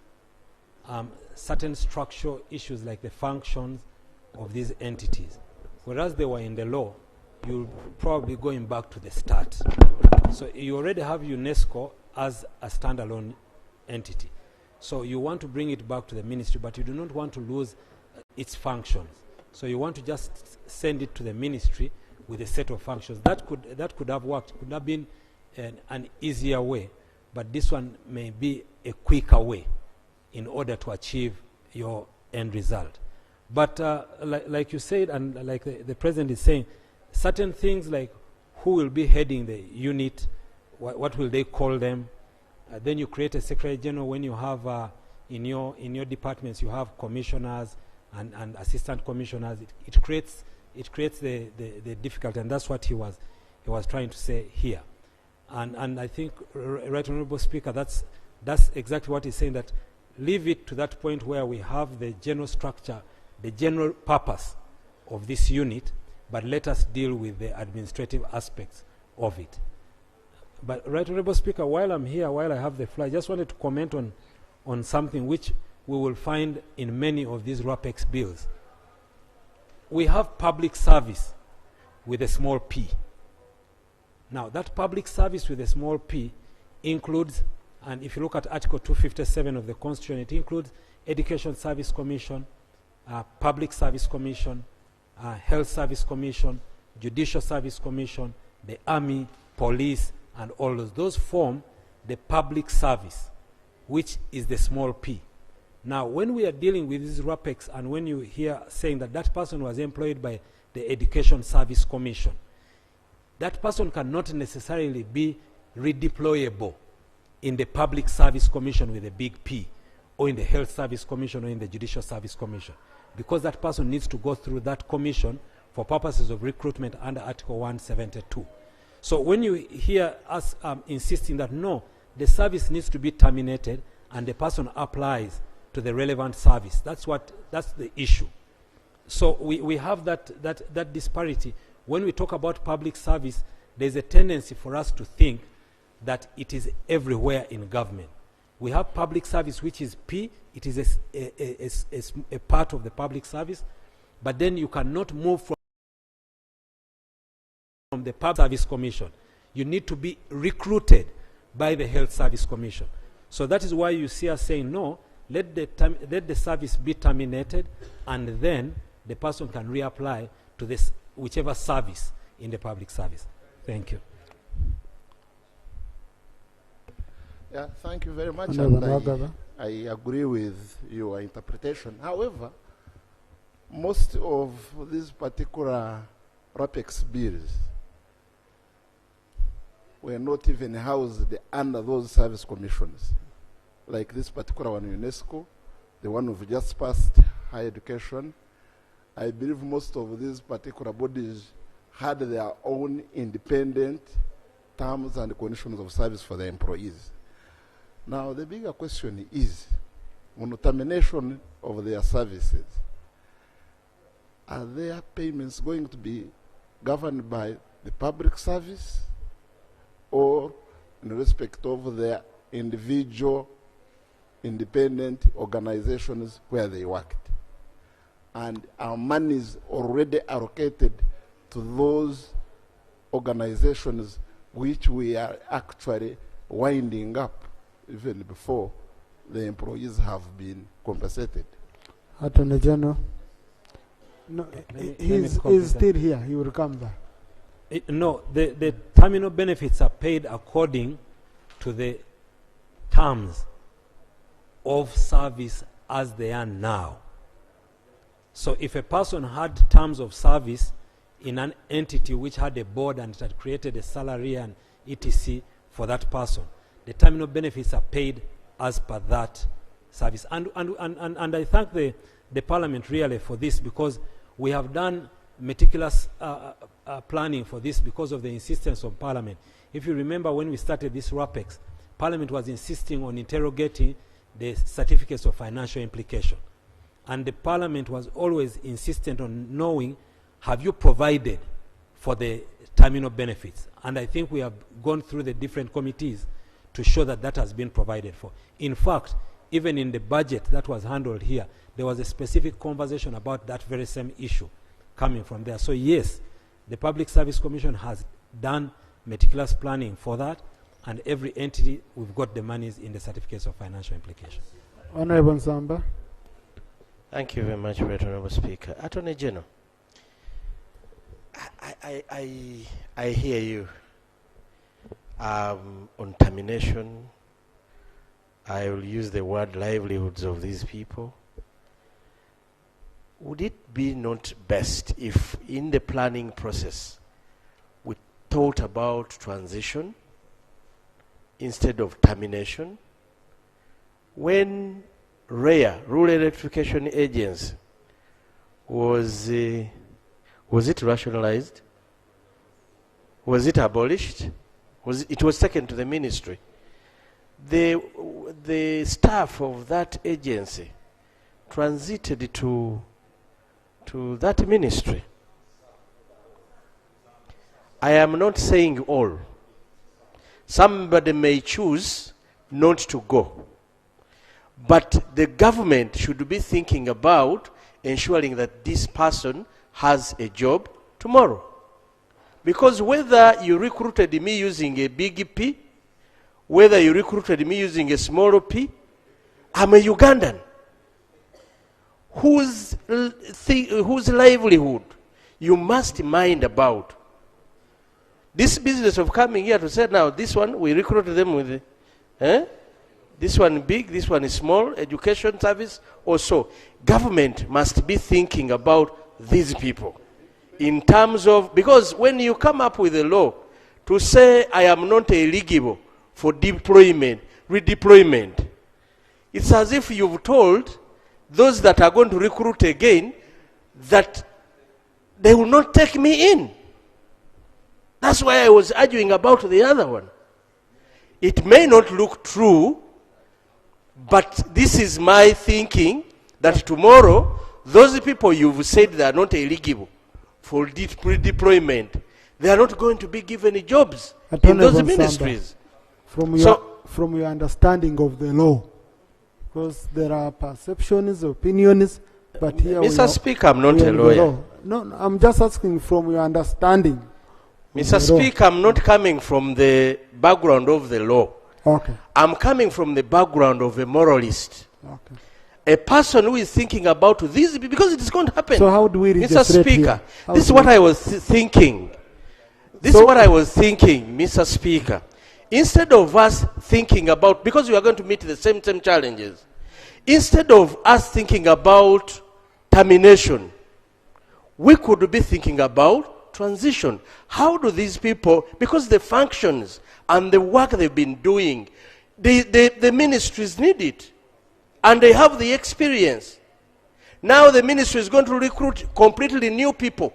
Certain structural issues like the functions of these entities. Whereas they were in the law, you'll probably going back to the start. So you already have UNESCO as a standalone entity. So you want to bring it back to the ministry, but you do not want to lose its functions. So you want to just send it to the ministry with a set of functions. That could have worked, could have been an easier way, but this one may be a quicker way in order to achieve your end result. But like you said, and like the President is saying, certain things like who will be heading the unit, what will they call them, then you create a Secretary General. When you have in your departments you have commissioners and assistant commissioners, it creates the difficulty, and that's what he was trying to say here. And I think, Right Honourable Speaker, that's exactly what he's saying, that leave it to that point where we have the general structure, the general purpose of this unit, but let us deal with the administrative aspects of it. But, Right Honourable Speaker, while I'm here, while I have the floor, I just wanted to comment on something which we will find in many of these RAPEX bills. We have public service with a small p. Now, that public service with a small p includes, and if you look at Article 257 of the Constitution, it includes Education Service Commission, Public Service Commission, Health Service Commission, Judicial Service Commission, the Army, Police, and all those. Those form the public service, which is the small p. Now, when we are dealing with these RAPEX, and when you hear saying that that person was employed by the Education Service Commission, that person cannot necessarily be redeployable in the Public Service Commission with a big P, or in the Health Service Commission, or in the Judicial Service Commission, because that person needs to go through that commission for purposes of recruitment under Article 172. So when you hear us insisting that no, the service needs to be terminated and the person applies to the relevant service, that's the issue. So we have that disparity. When we talk about public service, there's a tendency for us to think that it is everywhere in government. We have public service, which is P, it is a part of the public service, but then you cannot move from the Public Service Commission. You need to be recruited by the Health Service Commission. So that is why you see us saying, no, let the service be terminated, and then the person can reapply to this whichever service in the public service. Thank you. Yeah, thank you very much. Honorable And I agree with your interpretation. However, most of these particular RAPEX bills were not even housed under those service commissions. Like this particular one, UNESCO, the one we've just passed, higher education. I believe most of these particular bodies had their own independent terms and conditions of service for their employees. Now, the bigger question is, on termination of their services, are their payments going to be governed by the public service or in respect of their individual independent organizations where they worked? And our money is already allocated to those organizations which we are actually winding up even before the employees have been compensated. Attorney General. No, he's still here. He will come back. No, the terminal benefits are paid according to the terms of service as they are now. So if a person had terms of service in an entity which had a board and it had created a salary and etc. for that person, the terminal benefits are paid as per that service. And I thank the Parliament really for this, because we have done meticulous planning for this because of the insistence of Parliament. If you remember, when we started this RAPEX, Parliament was insisting on interrogating the certificates of financial implication. And the Parliament was always insistent on knowing, have you provided for the terminal benefits? And I think we have gone through the different committees to show that that has been provided for. In fact, even in the budget that was handled here, there was a specific conversation about that very same issue coming from there. So yes, the Public Service Commission has done meticulous planning for that, and every entity, we've got the monies in the certificates of financial implication. Honorable Samba. Thank you very much, Honorable Speaker. Attorney General, I hear you. On termination, I will use the word livelihoods of these people. Would it be not best if in the planning process we thought about transition instead of termination? When REA, Rural Electrification Agency, was it rationalized? Was it abolished? It was taken to the ministry. The staff of that agency transited to that ministry. I am not saying all. Somebody may choose not to go. But the government should be thinking about ensuring that this person has a job tomorrow. Because whether you recruited me using a big P, whether you recruited me using a small P, I'm a Ugandan whose livelihood you must mind about. This business of coming here to say, now this one, we recruited them with this one big, this one is small, education service also. Government must be thinking about these people in terms of, because when you come up with a law to say I am not eligible for deployment, redeployment, it's as if you've told those that are going to recruit again that they will not take me in. That's why I was arguing about the other one. It may not look true, but this is my thinking, that tomorrow, those people you've said they are not eligible for redeployment, they are not going to be given jobs in those ministries. From your understanding of the law, because there are perceptions, opinions, but here Mr. Speaker, I'm not a lawyer. No, I'm just asking from your understanding. Mr. Speaker, I'm not coming from the background of the law. Okay. I'm coming from the background of a moralist. Okay. A person who is thinking about this, because it is going to happen. So how do we read Mr. Speaker, this is what I was thinking. This is what I was thinking, Mr. Speaker. Instead of us thinking about, because we are going to meet the same challenges, instead of us thinking about termination, we could be thinking about transition. How do these people, because the functions and the work they've been doing, the ministries need it. And they have the experience. Now the ministry is going to recruit completely new people.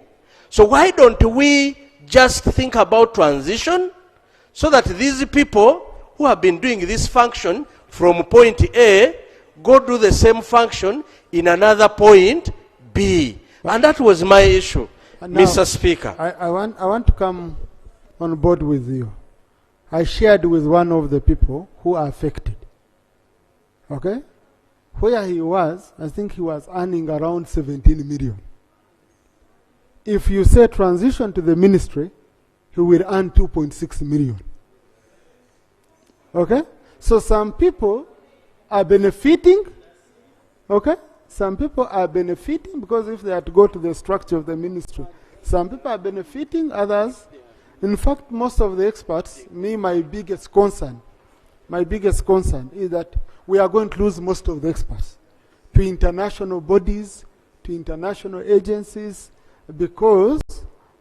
So why don't we just think about transition so that these people who have been doing this function from point A go do the same function in another point B. And that was my issue, Mr. Speaker. I want to come on board with you. I shared with one of the people who are affected. Okay? Where he was, I think he was earning around 17 million. If you say transition to the ministry, he will earn 2.6 million. Okay? So some people are benefiting. Okay? Some people are benefiting because if they had to go to the structure of the ministry, some people are benefiting, others. In fact, most of the experts, my biggest concern is that we are going to lose most of the experts to international bodies, to international agencies, because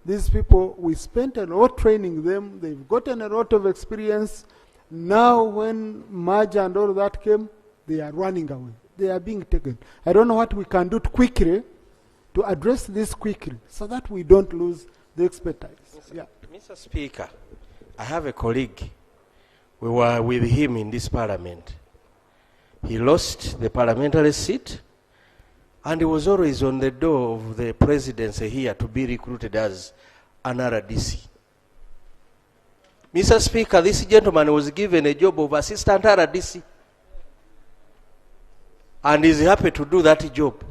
these people, we spent a lot training them, they've gotten a lot of experience. Now when merger and all that came, they are running away. They are being taken. I don't know what we can do quickly to address this quickly so that we don't lose the expertise. Yeah. Mr. Speaker, I have a colleague. We were with him in this parliament. He lost the parliamentary seat, and he was always on the door of the presidency here to be recruited as an RDC. Mr. Speaker, this gentleman was given a job of assistant RDC, and is happy to do that job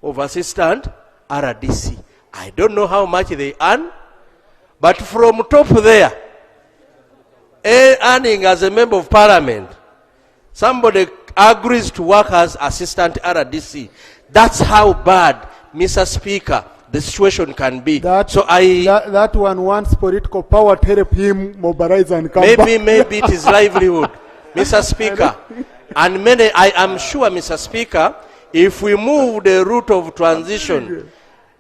of assistant RDC. I don't know how much they earn, but from top there, earning as a member of parliament, somebody agrees to work as assistant RDC. That's how bad, Mr. Speaker, the situation can be. That one wants political power to help him mobilize and come back. Maybe it is livelihood, Mr. Speaker. And I am sure, Mr. Speaker, if we move the route of transition,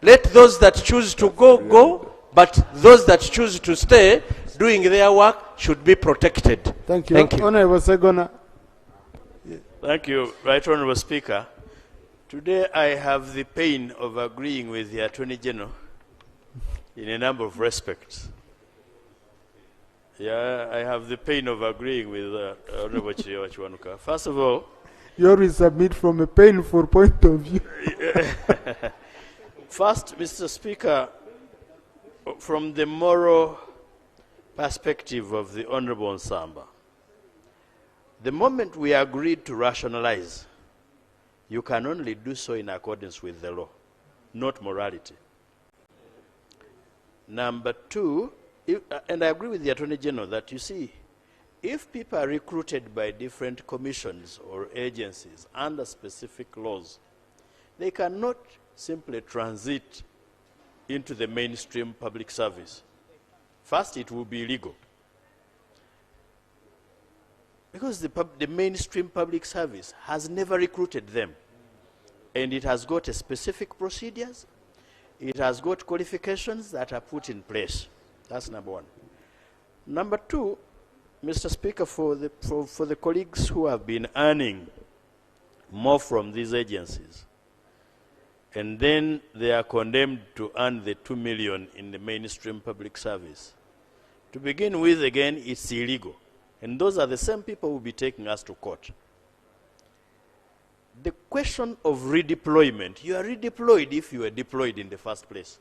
let those that choose to go, but those that choose to stay doing their work should be protected. Thank you. Thank you. Honorable Segona. Thank you, Right Honorable Speaker. Today I have the pain of agreeing with the Attorney General in a number of respects. Yeah, I have the pain of agreeing with Honorable Chiwanuka. First of all, you always submit from a painful point of view. First, Mr. Speaker, from the moral perspective of the Honorable Nsamba, the moment we agreed to rationalize, you can only do so in accordance with the law, not morality. Number two, and I agree with the Attorney General that, you see, if people are recruited by different commissions or agencies under specific laws, they cannot simply transit into the mainstream public service. First, it will be illegal. Because the mainstream public service has never recruited them. And it has got a specific procedures. It has got qualifications that are put in place. That's number one. Number two, Mr. Speaker, for the colleagues who have been earning more from these agencies, and then they are condemned to earn the 2 million in the mainstream public service. To begin with, again, it's illegal. And those are the same people who will be taking us to court. The question of redeployment, you are redeployed if you were deployed in the first place.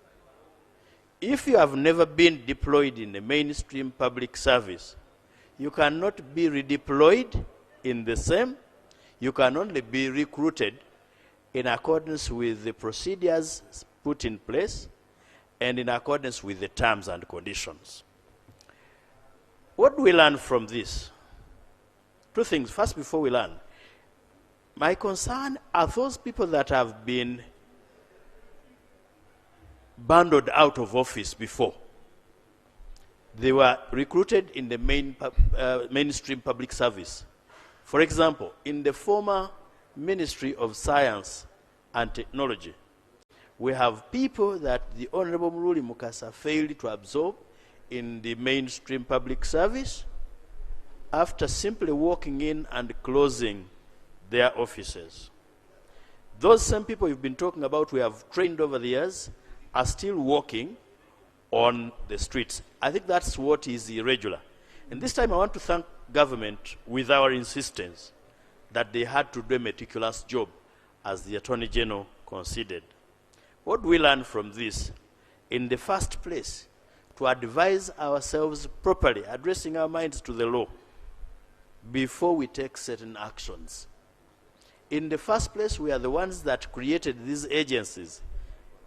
If you have never been deployed in the mainstream public service, you cannot be redeployed in the same. You can only be recruited in accordance with the procedures put in place and in accordance with the terms and conditions. What do we learn from this? Two things. First, before we learn, my concern are those people that have been bundled out of office before. They were recruited in the mainstream public service. For example, in the former Ministry of Science and Technology, we have people that the Honorable Muruli Mukasa failed to absorb in the mainstream public service after simply walking in and closing their offices. Those same people you've been talking about, we have trained over the years, are still walking on the streets. I think that's what is irregular. And this time I want to thank government with our insistence that they had to do a meticulous job, as the Attorney General considered. What do we learn from this? In the first place, to advise ourselves properly, addressing our minds to the law, before we take certain actions. In the first place, we are the ones that created these agencies.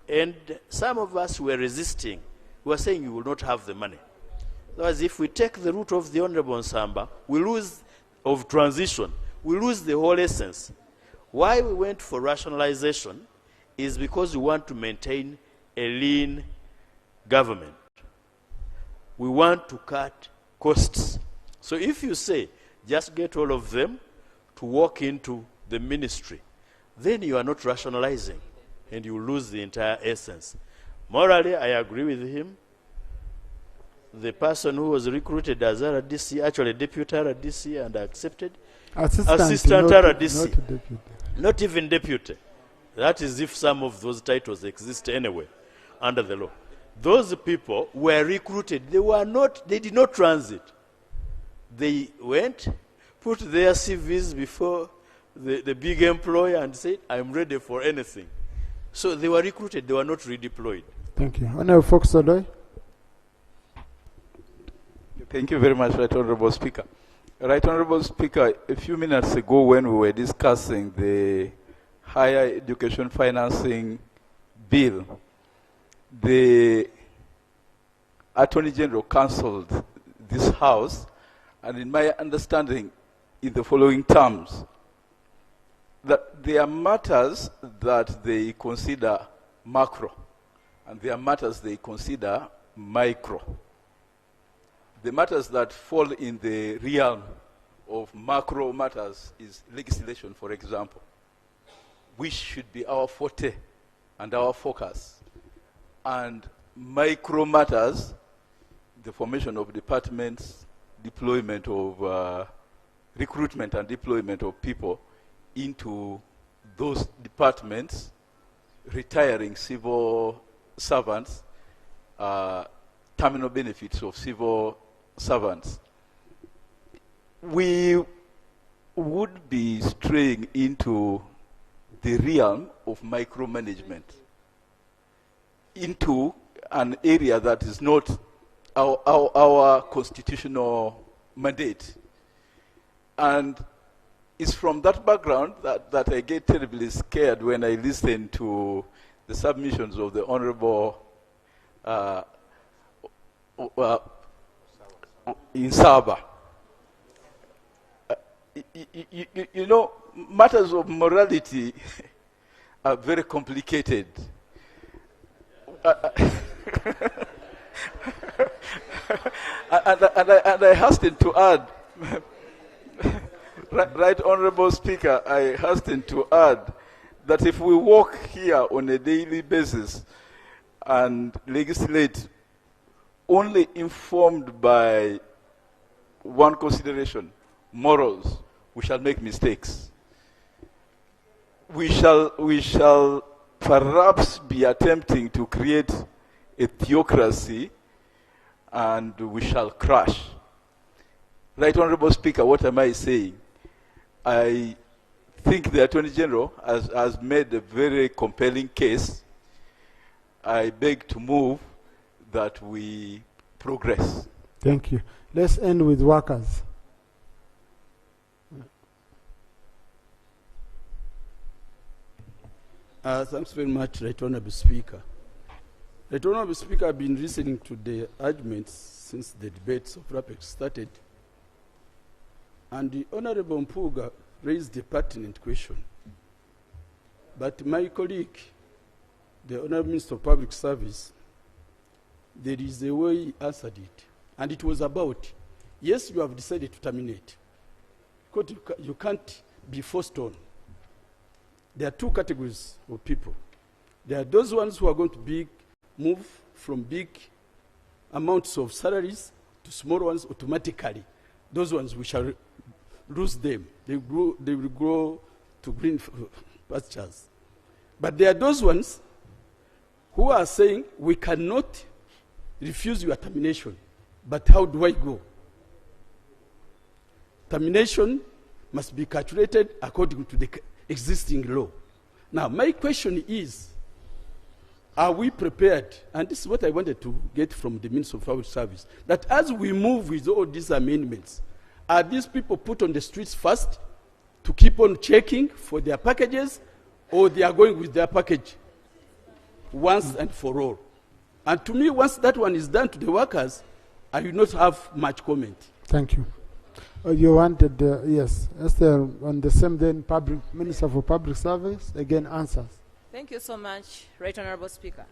And some of us were resisting. We were saying you will not have the money. Otherwise, if we take the route of the Honorable Nsamba, we lose of transition. We lose the whole essence. Why we went for rationalization is because we want to maintain a lean government. We want to cut costs. So if you say, just get all of them to walk into the ministry, then you are not rationalizing and you lose the entire essence. Morally, I agree with him. The person who was recruited as RDC, actually deputy RDC, and accepted, assistant RDC, not even deputy. That is if some of those titles exist anyway under the law. Those people were recruited. They did not transit. They went, put their CVs before the big employer and said, I'm ready for anything. So they were recruited, they were not redeployed. Thank you. Honorable Fox Odoi. Thank you very much, Right Honorable Speaker. Right Honorable Speaker, a few minutes ago when we were discussing the higher education financing bill, the Attorney General cancelled this House, and in my understanding, in the following terms, that there are matters that they consider macro, and there are matters they consider micro. The matters that fall in the realm of macro matters is legislation, for example, which should be our forte and our focus. And micro matters, the formation of departments, deployment of recruitment and deployment of people into those departments, retiring civil servants, terminal benefits of civil servants. We would be straying into the realm of micromanagement, into an area that is not our constitutional mandate. And it's from that background that I get terribly scared when I listen to the submissions of the Honorable Insaba. You know, matters of morality are very complicated. And I hasten to add, Right Honorable Speaker, I hasten to add that if we work here on a daily basis and legislate only informed by one consideration, morals, we shall make mistakes. We shall perhaps be attempting to create a theocracy, and we shall crash. Right Honorable Speaker, what am I saying? I think the Attorney General has made a very compelling case. I beg to move that we progress. Thank you. Let's end with workers. Thanks very much, Right Honorable Speaker. Right Honorable Speaker, I've been listening to the arguments since the debates of RAPEX started. And the Honorable Mpuga raised a pertinent question. But my colleague, the Honorable Minister of Public Service, there is a way he answered it. And it was about, yes, you have decided to terminate. Because you can't be forced on. There are two categories of people. There are those ones who are going to move from big amounts of salaries to small ones automatically. Those ones we shall lose them. They will grow to green pastures. But there are those ones who are saying we cannot refuse your termination. But how do I go? Termination must be calculated according to the existing law. Now, my question is, are we prepared? And this is what I wanted to get from the Minister of Public Service, that as we move with all these amendments, are these people put on the streets first to keep on checking for their packages, or they are going with their package once and for all? And to me, once that one is done to the workers, I will not have much comment. Thank you. You wanted, yes, Esther, on the same day, Minister for Public Service, again answers. Thank you so much, Right Honorable Speaker.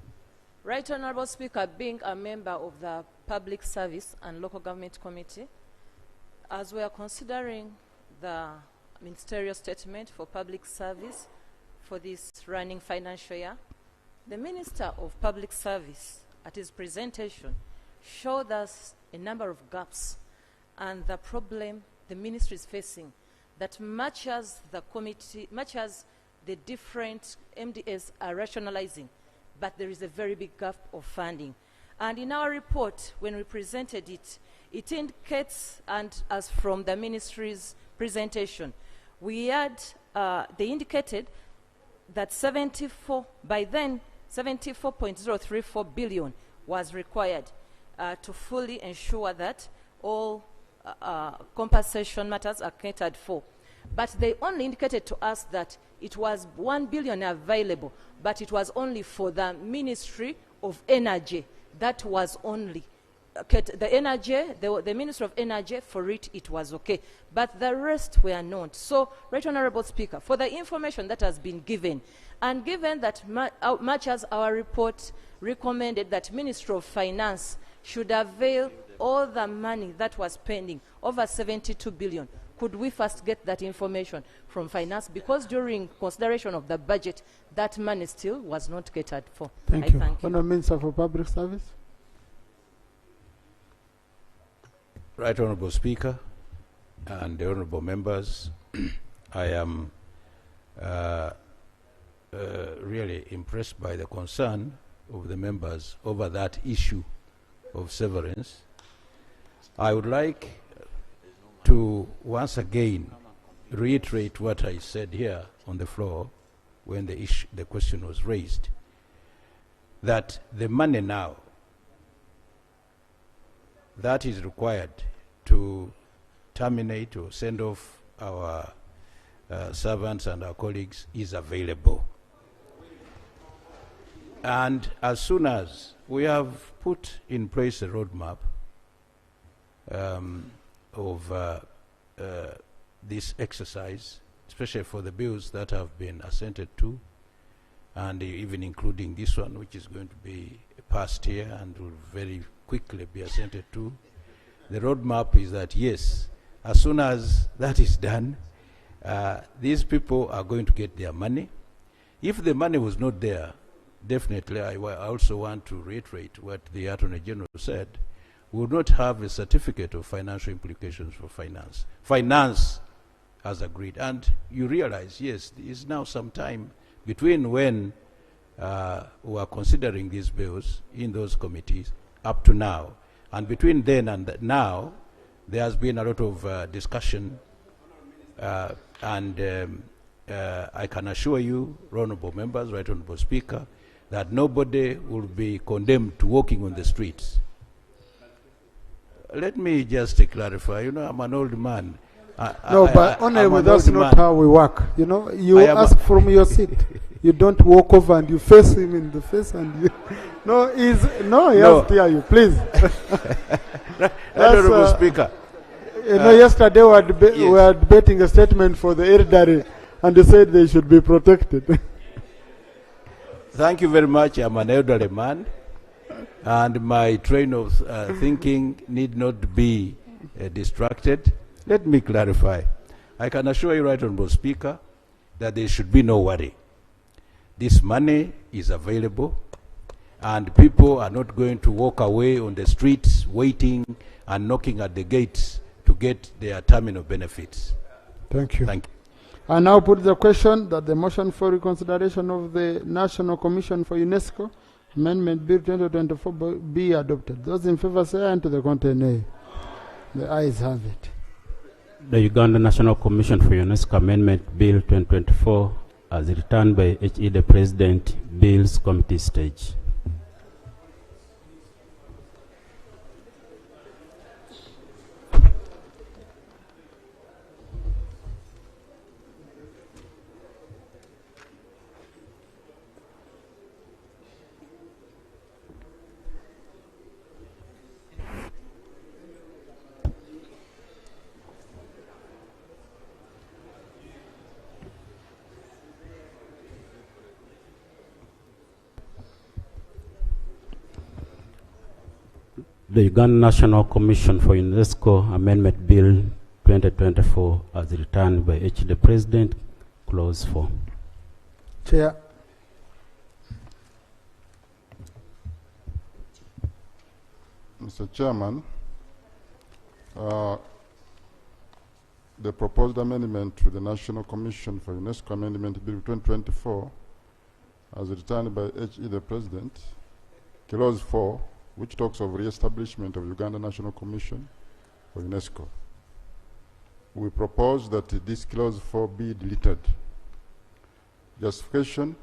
Right Honorable Speaker, being a member of the Public Service and Local Government Committee, as we are considering the ministerial statement for public service for this running financial year, the Minister of Public Service, at his presentation, showed us a number of gaps and the problem the ministry is facing, that much as the different MDS are rationalizing, but there is a very big gap of funding. And in our report, when we presented it, it indicates, and as from the ministry's presentation, we had, they indicated that by then, 74.034 billion was required to fully ensure that all compensation matters are catered for. But they only indicated to us that it was 1 billion available, but it was only for the Ministry of Energy. That was only the energy, the Ministry of Energy, for it was okay. But the rest were not. So, Right Honorable Speaker, for the information that has been given, and given that much as our report recommended that Ministry of Finance should avail all the money that was pending, over 72 billion, could we first get that information from Finance? Because during consideration of the budget, that money still was not catered for. Thank you. Honourable Minister for Public Service. Right Honourable Speaker and the Honourable Members, I am really impressed by the concern of the members over that issue of severance. I would like to once again reiterate what I said here on the floor when the question was raised, that the money now that is required to terminate or send off our servants and our colleagues is available. And as soon as we have put in place a roadmap of this exercise, especially for the bills that have been assented to, and even including this one, which is going to be passed here and will very quickly be assented to. The roadmap is that, yes, as soon as that is done, these people are going to get their money. If the money was not there, definitely I also want to reiterate what the Attorney General said. We would not have a certificate of financial implications for finance. Finance has agreed. And you realize, yes, there is now some time between when we are considering these bills in those committees up to now. And between then and now, there has been a lot of discussion. I can assure you, honorable members, right honorable speaker, that nobody will be condemned to walking on the streets. Let me just clarify, you know, I'm an old man. But honorable, that's not how we work. You know, you ask from your seat. You don't walk over and you face him in the face and you... he has to hear you, please. Honorable Speaker. You know, yesterday we were debating a statement for the elderly and they said they should be protected. Thank you very much. I'm an elderly man and my train of thinking need not be distracted. Let me clarify. I can assure you, right honorable speaker, that there should be no worry. This money is available and people are not going to walk away on the streets waiting and knocking at the gates to get their terminal benefits. Thank you. Thank you. I now put the question that the motion for reconsideration of the National Commission for UNESCO Amendment Bill 2024 be adopted. Those in favor say aye and to the contrary nay. The ayes have it. The Uganda National Commission for UNESCO Amendment Bill 2024 as returned by HE the President, Bills Committee stage. The Uganda National Commission for UNESCO Amendment Bill 2024 as returned by H. the President, Clause 4. Chair. Mr. Chairman, the proposed amendment to the National Commission for UNESCO Amendment Bill 2024 as returned by H.E. the President, Clause 4, which talks of re-establishment of Uganda National Commission for UNESCO. We propose that this Clause 4 be deleted. Justification: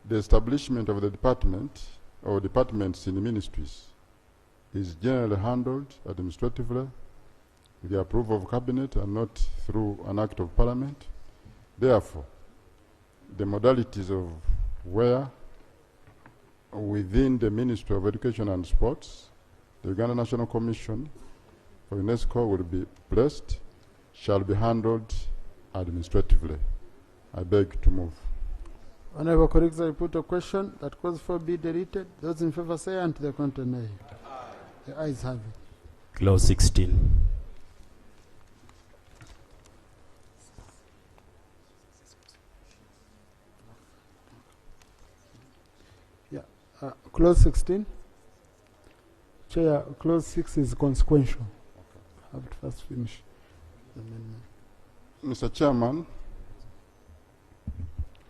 the establishment of the department or departments in the ministries is generally handled administratively with the approval of Cabinet and not through an Act of Parliament. Therefore, the modalities of where within the Ministry of Education and Sports, the Uganda National Commission for UNESCO will be placed, shall be handled administratively. I beg to move. Honorable colleagues, I put a question that Clause 4 be deleted. Those in favor say aye and to the contrary nay. The ayes have it. Clause 16. Clause 16. Chair, Clause 6 is consequential. I have to first finish the amendment. Mr. Chairman,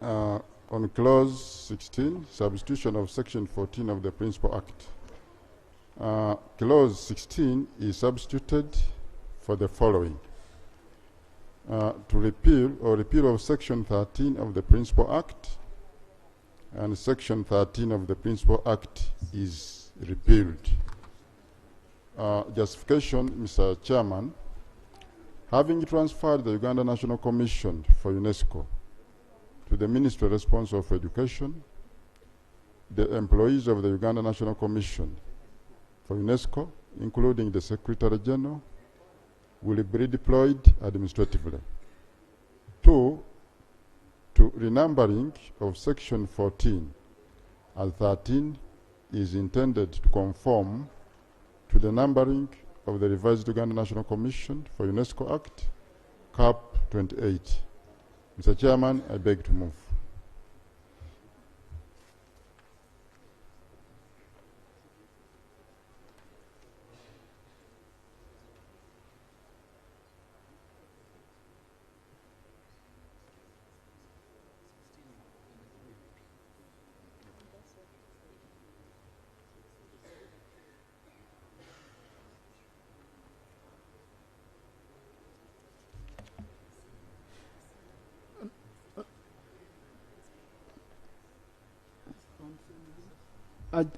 on Clause 16, substitution of Section 14 of the Principal Act. Clause 16 is substituted for the following. To repeal of Section 13 of the Principal Act, and Section 13 of the Principal Act is repealed. Justification, Mr. Chairman, having transferred the Uganda National Commission for UNESCO to the Ministry responsible for education, the employees of the Uganda National Commission for UNESCO, including the Secretary General, will be redeployed administratively. 2, to renumbering of Section 14 as 13 is intended to conform to the numbering of the revised Uganda National Commission for UNESCO Act, CAP 28. Mr. Chairman, I beg to move.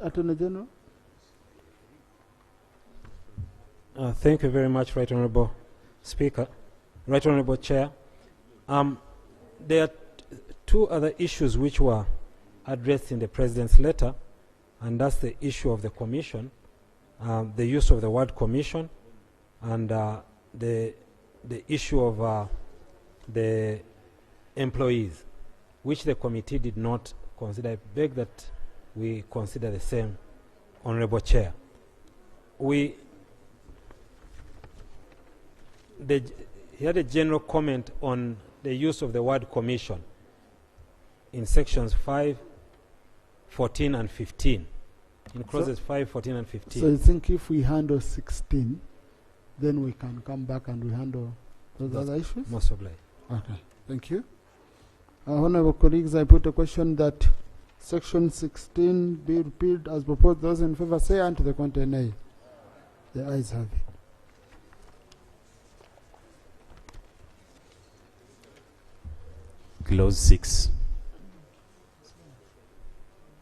Attorney General. Thank you very much, Right Honourable Speaker. Right Honourable Chair. There are two other issues which were addressed in the President's letter, and that's the issue of the Commission, the use of the word Commission, and the issue of the employees, which the committee did not consider. I beg that we consider the same, Honourable Chair. He had a general comment on the use of the word Commission in sections 5, 14 and 15. In clauses 5, 14 and 15. So you think if we handle 16, then we can come back and we handle those other issues? Most obliged. Okay, thank you. Honourable colleagues, I put a question that Section 16 be repealed as proposed. Those in favour say aye, and to the contrary nay. The ayes have it. Clause 6.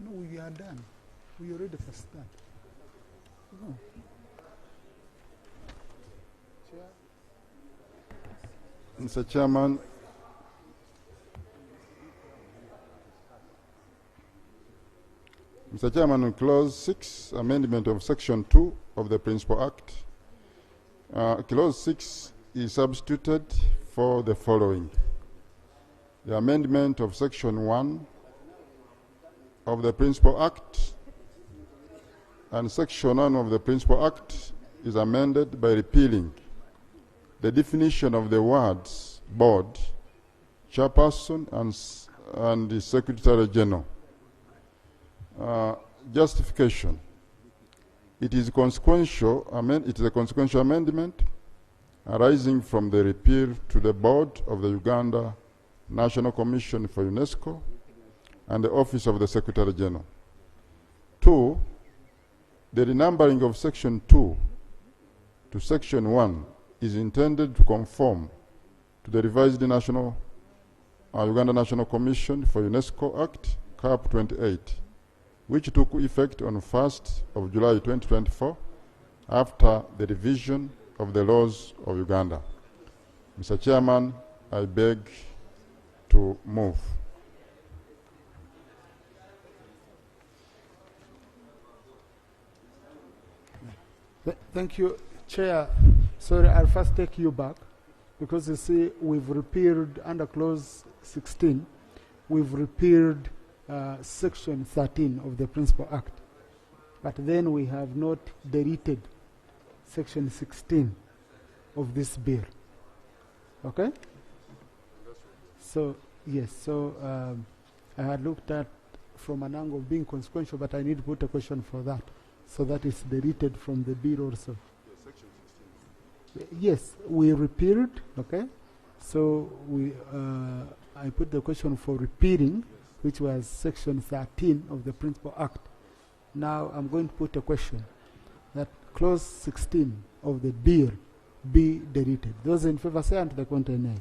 No, we are done. We already first done. No. Mr. Chairman, on Clause 6, amendment of Section 2 of the Principal Act, Clause 6 is substituted for the following. The amendment of Section 1 of the Principal Act and Section 1 of the Principal Act is amended by repealing the definition of the words board, chairperson, and the Secretary General. Justification. It is a consequential amendment arising from the repeal to the board of the Uganda National Commission for UNESCO and the Office of the Secretary General. 2. The renumbering of Section 2 to Section 1 is intended to conform to the revised Uganda National Commission for UNESCO Act, CAP 28, which took effect on 1st of July 2024 after the revision of the laws of Uganda. Mr. Chairman, I beg to move. Thank you, Chair. Sorry, I'll first take you back, because you see we've repealed under Clause 16, we've repealed Section 13 of the Principal Act, but then we have not deleted Section 16 of this bill. Okay? So, yes, so I had looked at from an angle of being consequential, but I need to put a question for that. So that is deleted from the bill also. Yes, we repealed, okay? So I put the question for repealing, which was Section 13 of the Principal Act. Now I'm going to put a question that Clause 16 of the bill be deleted. Those in favor say unto the contrary nay.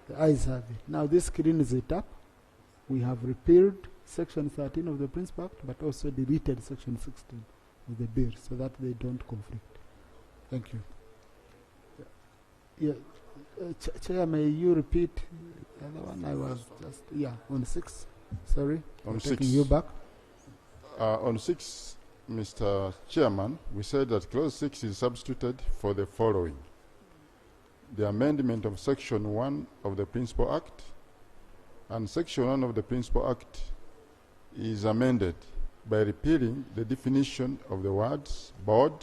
The ayes have it. Now this cleans it up. We have repealed Section 13 of the Principal Act, but also deleted Section 16 of the bill so that they don't conflict. Thank you. Yeah, Chair, may you repeat the other one? I was just, on 6. Sorry, on 6. Taking you back. On 6, Mr. Chairman, we said that Clause 6 is substituted for the following. The amendment of Section 1 of the Principal Act, and Section 1 of the Principal Act is amended by repealing the definition of the words board,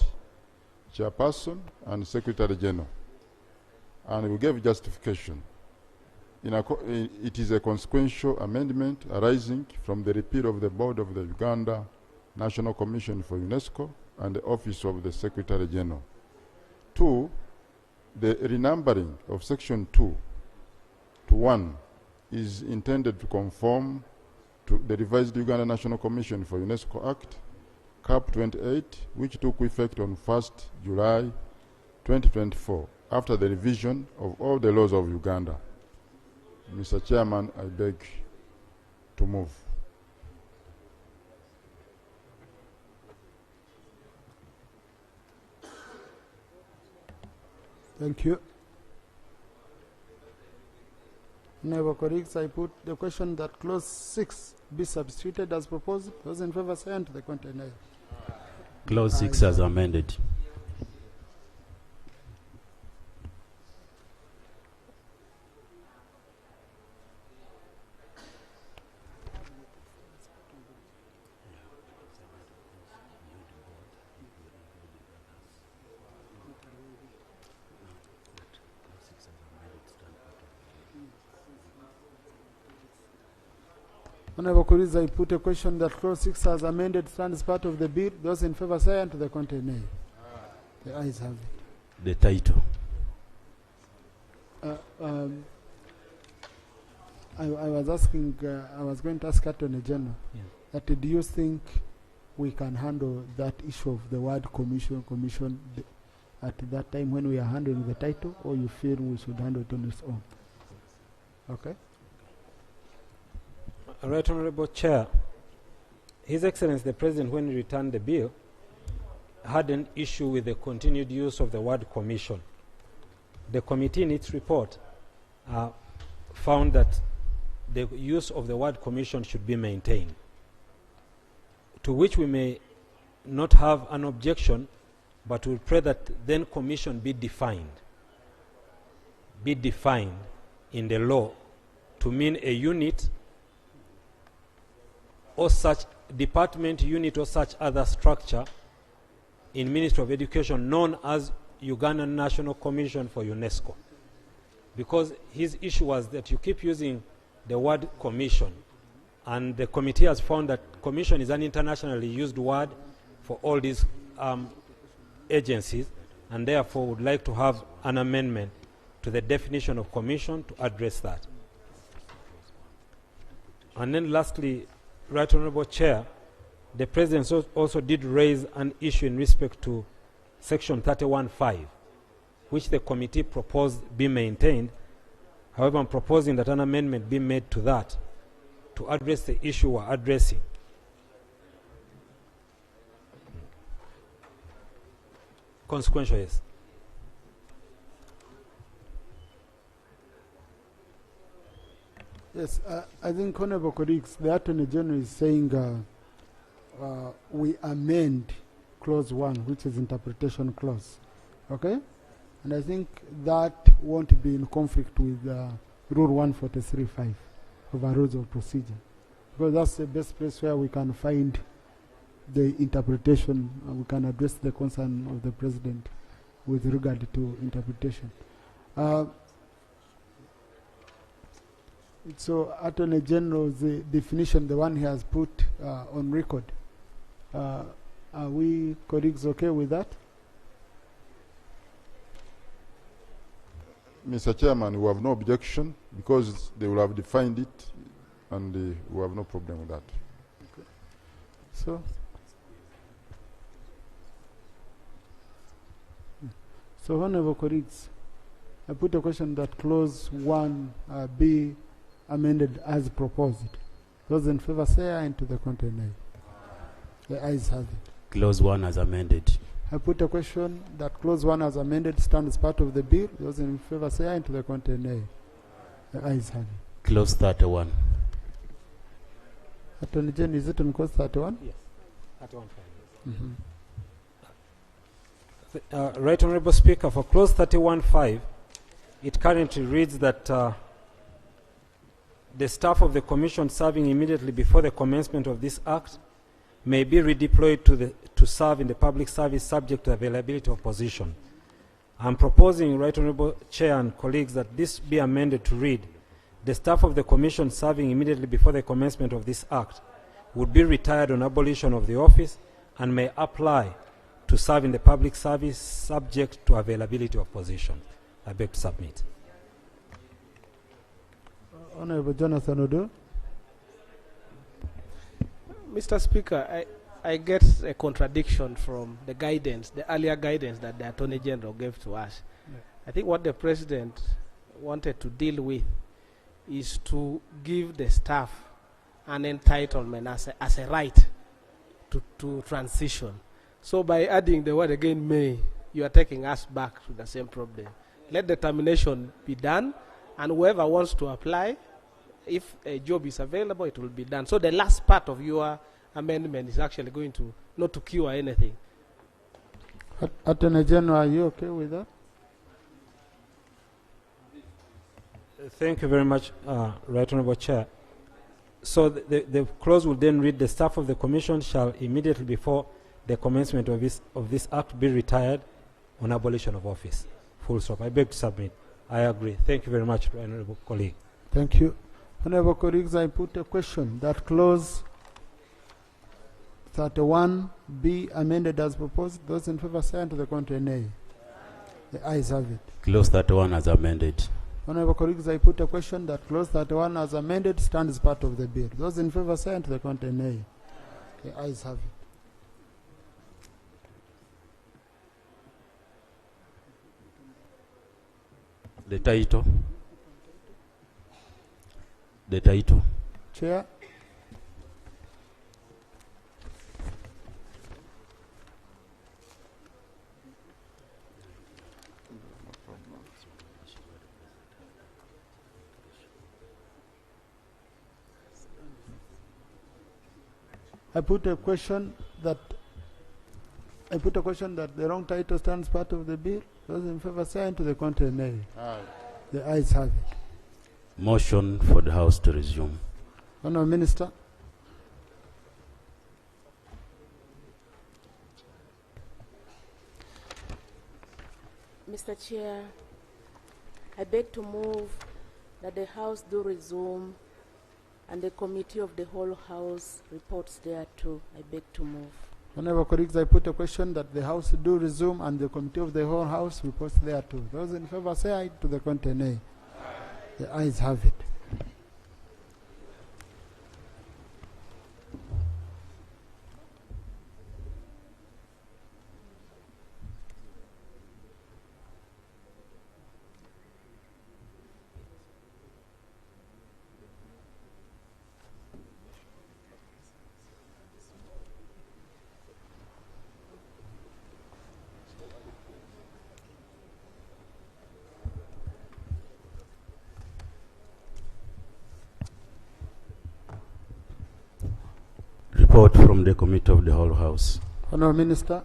chairperson, and secretary general. And we gave justification. It is a consequential amendment arising from the repeal of the board of the Uganda National Commission for UNESCO and the office of the secretary general. 2, the renumbering of section 2 to 1 is intended to conform to the revised Uganda National Commission for UNESCO Act, CAP 28, which took effect on 1st July 2024, after the revision of all the laws of Uganda. Mr. Chairman, I beg to move. Thank you. Honourable colleagues, I put the question that clause 6 be substituted as proposed. Those in favour say aye to the content aye. Clause 6 as amended. Honourable colleagues, I put a question that clause 6 as amended stands part of the bill. Those in favour say aye to the content aye. The ayes have it. The title. I was asking, I was going to ask Attorney General, that do you think we can handle that issue of the word commission at that time when we are handling the title, or you feel we should handle it on its own? Okay. Right, Honourable Chair. His Excellency the President, when he returned the bill, had an issue with the continued use of the word commission. The committee in its report found that the use of the word commission should be maintained, to which we may not have an objection, but we pray that then commission be defined in the law to mean a unit or such department, unit, or such other structure in Ministry of Education known as Ugandan National Commission for UNESCO. Because his issue was that you keep using the word commission, and the committee has found that commission is an internationally used word for all these agencies, and therefore would like to have an amendment to the definition of commission to address that. And then lastly, Right Honourable Chair, the President also did raise an issue in respect to Section 31(5), which the committee proposed be maintained. However, I'm proposing that an amendment be made to that to address the issue we're addressing. Consequential, yes. Yes, I think, Honourable colleagues, the Attorney General is saying we amend clause 1, which is interpretation clause. Okay? And I think that won't be in conflict with Rule 143.5 of our rules of procedure, because that's the best place where we can find the interpretation, we can address the concern of the President with regard to interpretation. So, Attorney General's definition, the one he has put on record, are we colleagues okay with that? Mr. Chairman, we have no objection because they will have defined it, and we have no problem with that. Okay. So, honourable colleagues, I put a question that clause 1 be amended as proposed. Those in favour say aye, and to the content aye. The ayes have it. Clause 1 as amended. I put a question that clause 1 as amended stands part of the bill. Those in favour say aye, and to the content aye. The ayes have it. Clause 31. Attorney General, is it on clause 31? Yes. 31.5. Right Honourable Speaker, for clause 31.5, it currently reads that the staff of the Commission serving immediately before the commencement of this Act may be redeployed to serve in the public service subject to availability of position. I'm proposing, Right Honourable Chair and colleagues, that this be amended to read: the staff of the Commission serving immediately before the commencement of this Act would be retired on abolition of the office and may apply to serve in the public service subject to availability of position. I beg to submit. Honourable Jonathan Odo. Mr. Speaker, I get a contradiction from the guidance, the earlier guidance that the Attorney General gave to us. Yeah. I think what the President wanted to deal with is to give the staff an entitlement as a right to transition. So by adding the word again, may, you are taking us back to the same problem. Let the termination be done, and whoever wants to apply, if a job is available, it will be done. So the last part of your amendment is actually going to, not to cure anything. Attorney General, are you okay with that? Thank you very much, Right Honourable Chair. So the clause will then read: the staff of the Commission shall immediately before the commencement of this Act be retired on abolition of office. Full stop. I beg to submit. I agree. Thank you very much, Honourable colleague. Thank you. Honourable colleagues, I put a question that clause 31 be amended as proposed. Those in favour say aye, to the contrary nay. The ayes have it. Clause 31 as amended. Honourable colleagues, I put a question that clause 31 as amended stands part of the bill. Those in favour say aye, to the contrary nay. The ayes have it. The title. The title. Chair. I put a question that the wrong title stands part of the bill. Those in favour say aye, to the contrary nay. Aye. The ayes have it. Motion for the House to resume. Honourable Minister. Mr. Chair, I beg to move that the House do resume and the Committee of the Whole House reports thereto. I beg to move. Honourable colleagues, I put a question that the House do resume and the Committee of the Whole House reports thereto. Those in favour say aye, to the contrary nay. The ayes have it. Report from the Committee of the Whole House. Honourable Minister.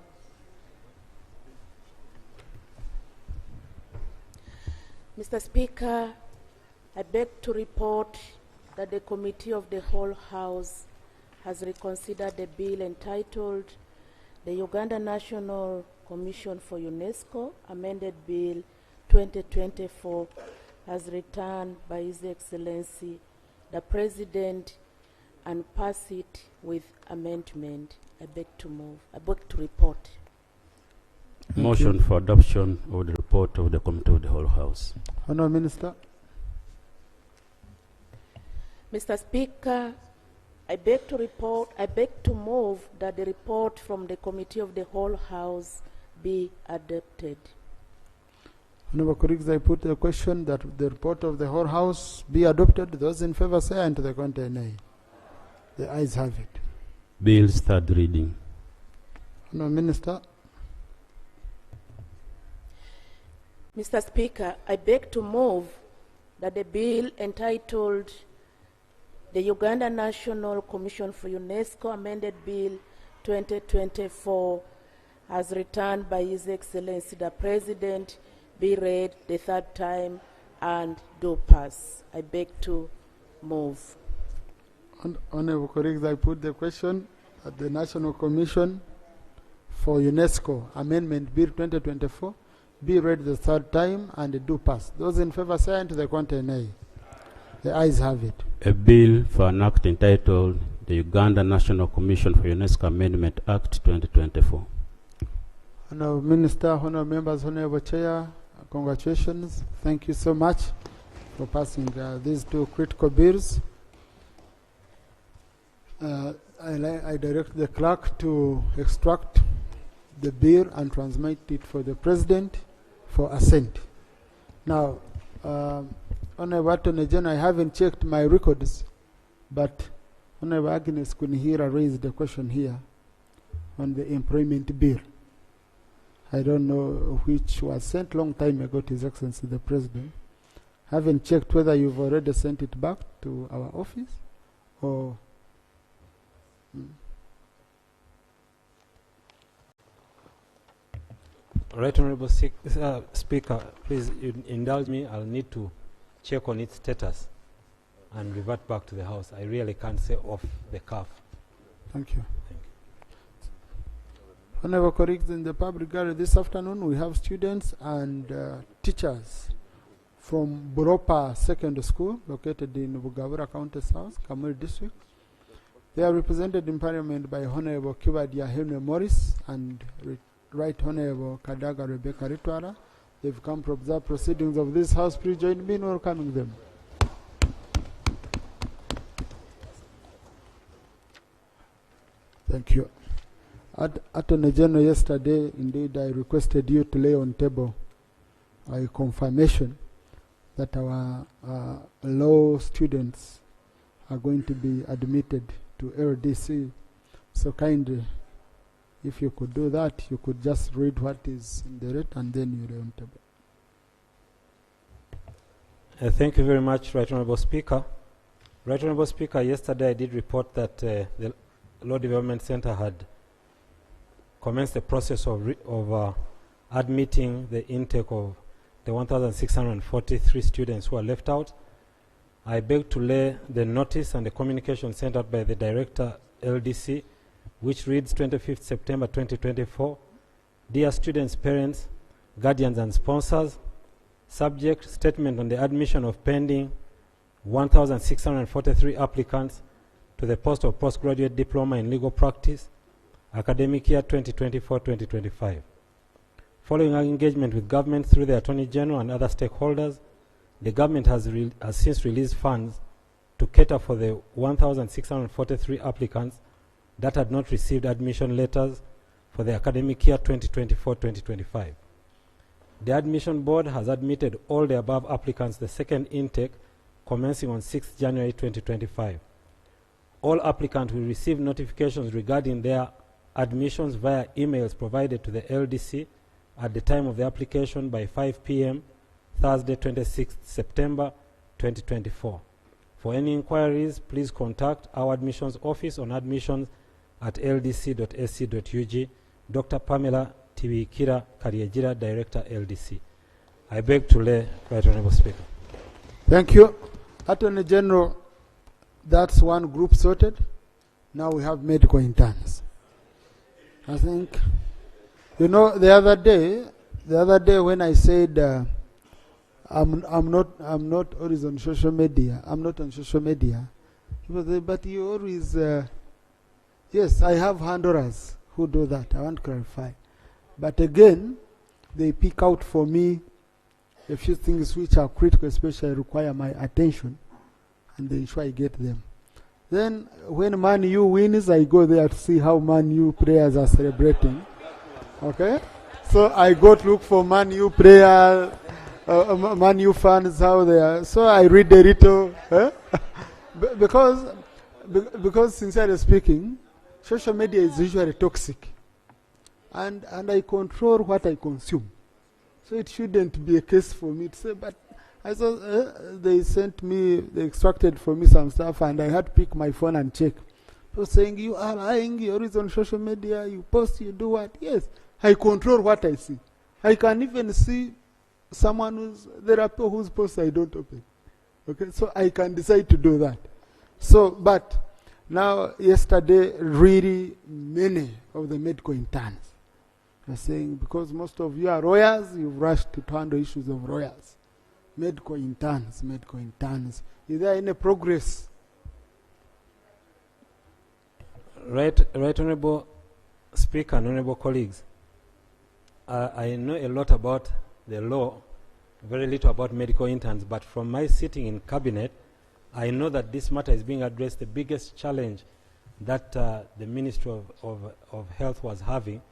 Mr. Speaker, I beg to report that the Committee of the Whole House has reconsidered the bill entitled the Uganda National Commission for UNESCO Amended Bill 2024 as returned by His Excellency the President and pass it with amendment. I beg to move. I beg to report. Motion for adoption of the report of the Committee of the Whole House. Honourable Minister. Mr. Speaker, I beg to move that the report from the Committee of the Whole House be adopted. Honourable colleagues, I put a question that the report of the Whole House be adopted. Those in favour say aye, and to the contrary nay. The ayes have it. Bill's third reading. Honourable Minister. Mr. Speaker, I beg to move that the bill entitled the Uganda National Commission for UNESCO Amended Bill 2024 as returned by His Excellency the President be read the third time and do pass. I beg to move. Honourable colleagues, I put the question the National Commission for UNESCO Amendment Bill 2024 be read the third time and do pass. Those in favor say aye, to the contrary nay. The ayes have it. A bill for an act entitled the Uganda National Commission for UNESCO Amendment Act 2024. Honourable Minister, honourable members, honourable Chair, congratulations. Thank you so much for passing these two critical bills. I direct the clerk to extract the bill and transmit it for the President for assent. Now, Honourable Attorney General, I haven't checked my records, but Honourable Agnes Kunihira raised a question here on the employment bill. I don't know which was sent long time ago to His Excellency the President. Haven't checked whether you've already sent it back to our office or... Right Honourable Speaker, please indulge me. I'll need to check on its status and revert back to the House. I really can't say off the cuff. Thank you. Honourable colleagues, in the public gallery this afternoon, we have students and teachers from Buropa Secondary School, located in Bugabura County South, Kamuri District. They are represented in Parliament by Honourable Kibadia Henry Morris and Right Honourable Kadaga Rebecca Ritwara. They've come to observe proceedings of this House. Please join me in welcoming them. Thank you. Attorney General, yesterday, indeed, I requested you to lay on table a confirmation that our law students are going to be admitted to LDC. So kindly, if you could do that, you could just read what is in the rate and then you lay on table. Thank you very much, Right Honourable Speaker. Right Honourable Speaker, yesterday I did report that the Law Development Centre had commenced the process of admitting the intake of the 1,643 students who are left out. I beg to lay the notice and the communication sent out by the Director LDC, which reads 25th September 2024. Dear students, parents, guardians and sponsors, subject statement on the admission of pending 1,643 applicants to the post of postgraduate diploma in legal practice, academic year 2024-2025. Following our engagement with government through the Attorney General and other stakeholders, the government has since released funds to cater for the 1,643 applicants that had not received admission letters for the academic year 2024-2025. The Admission Board has admitted all the above applicants the second intake commencing on 6 January 2025. All applicants will receive notifications regarding their admissions via emails provided to the LDC at the time of the application by 5 p.m. Thursday, 26th September 2024. For any inquiries, please contact our admissions office on admissions@ldc.ac.ug. Dr. Pamela Tibikira Kariejira, Director, LDC. I beg to lay, Right Honourable Speaker. Thank you. Attorney General, that's one group sorted. Now we have medical interns. I think, you know, the other day when I said I'm not always on social media. I'm not on social media. People say, but you always, yes, I have handlers who do that. I want to clarify. But again, they pick out for me a few things which are critical, especially require my attention, and they ensure I get them. Then when Man U wins, I go there to see how Man U players are celebrating. Okay? So I go to look for Man U players, Man U fans, how they are. So I read a little. Because sincerely speaking, social media is usually toxic. And I control what I consume. So it shouldn't be a case for me to say, but I saw they extracted for me some stuff, and I had to pick my phone and check. So saying, you are lying, you're always on social media, you post, you do what? Yes, I control what I see. I can even see someone there are people whose posts I don't open. Okay, so I can decide to do that. So, but Now, yesterday, really many of the medical interns are saying, because most of you are lawyers, you've rushed to handle issues of lawyers. Medical interns, medical interns. Is there any progress? Right Honorable Speaker and Honorable colleagues, I know a lot about the law, very little about medical interns, but from my sitting in cabinet, I know that this matter is being addressed. The biggest challenge that the Ministry of Health was having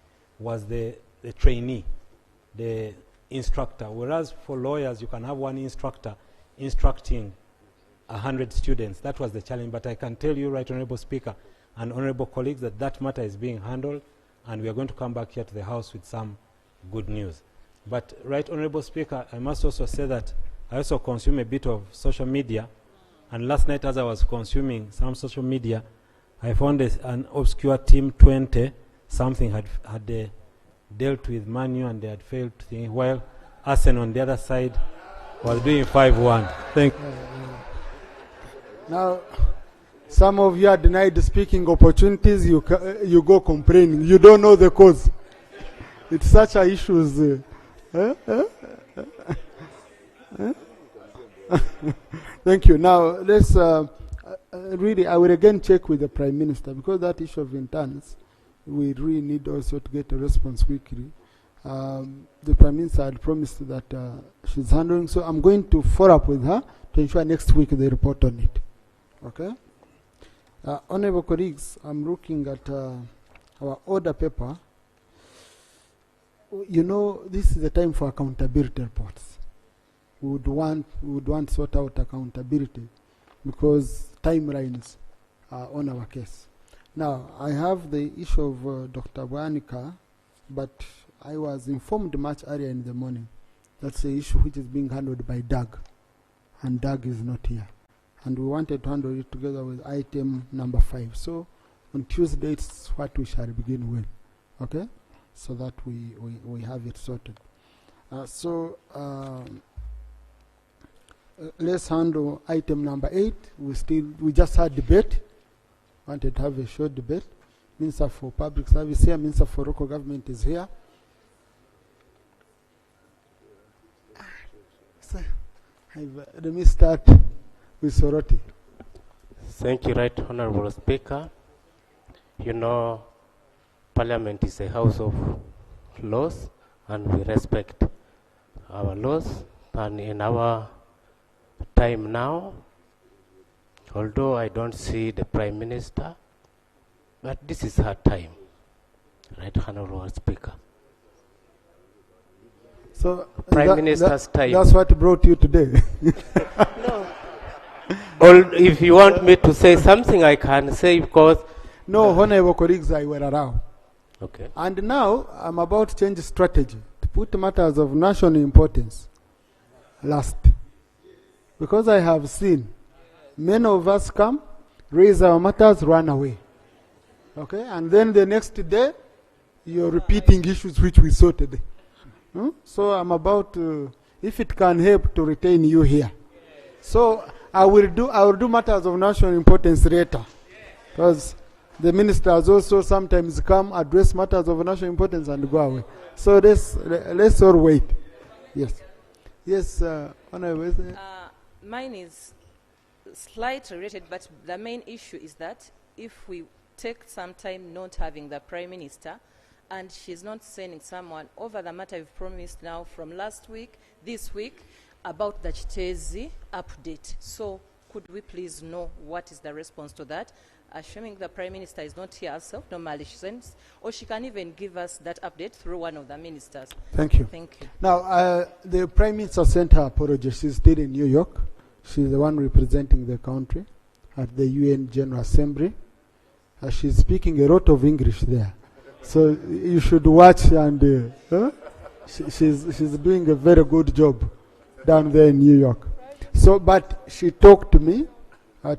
was the trainee, the instructor. Whereas for lawyers, you can have one instructor instructing 100 students. That was the challenge. But I can tell you, Right Honorable Speaker and Honorable colleagues, that that matter is being handled, and we are going to come back here to the House with some good news. But Right Honorable Speaker, I must also say that I also consume a bit of social media. And last night, as I was consuming some social media, I found an obscure Team 20, something had dealt with Manu and they had failed to think, while Arsenal on the other side was doing 5-1. Thank you. Now, some of you are denied speaking opportunities, you go complaining. You don't know the cause. It's such a issues. Thank you. Now, let's really, I will again check with the Prime Minister, because that issue of interns, we really need also to get a response quickly. The Prime Minister had promised that she's handling, so I'm going to follow up with her to ensure next week they report on it. Okay? Honorable colleagues, I'm looking at our order paper. You know, this is the time for accountability reports. We would want to sort out accountability, because timelines are on our case. Now, I have the issue of Dr. Bwanika, but I was informed much earlier in the morning. That's the issue which is being handled by Doug, and Doug is not here. And we wanted to handle it together with item number 5. So on Tuesday, it's what we shall begin with, okay? So that we have it sorted. Let's handle item number 8. We just had debate. Wanted to have a short debate. Minister for Public Service here, Minister for Local Government is here. Let me start with Soroti. Thank you, Right Honorable Speaker. You know, Parliament is a house of laws, and we respect our laws. And in our time now, although I don't see the Prime Minister, but this is her time, Right Honorable Speaker. So Prime Minister's time. That's what brought you today. No. Or if you want me to say something, I can say, because... No, honorable colleagues, I were around. Okay. And now I'm about to change strategy to put matters of national importance last. Because I have seen many of us come, raise our matters, run away. Okay? And then the next day, you're repeating issues which we saw today. So I'm about to, if it can help, to retain you here. So I will do matters of national importance later. Because the ministers also sometimes come, address matters of national importance and go away. So let's all wait. Yes. Yes, Honorable. Mine is slightly related, but the main issue is that if we take some time not having the Prime Minister, and she's not sending someone over the matter we've promised now from last week, this week, about the Chitezi update. So could we please know what is the response to that? Assuming the Prime Minister is not here herself, normally she sends, or she can even give us that update through one of the ministers. Thank you. Thank you. Now, the Prime Minister sent her apology. She's still in New York. She's the one representing the country at the UN General Assembly. She's speaking a lot of English there. So you should watch, and she's doing a very good job down there in New York. So, but she talked to me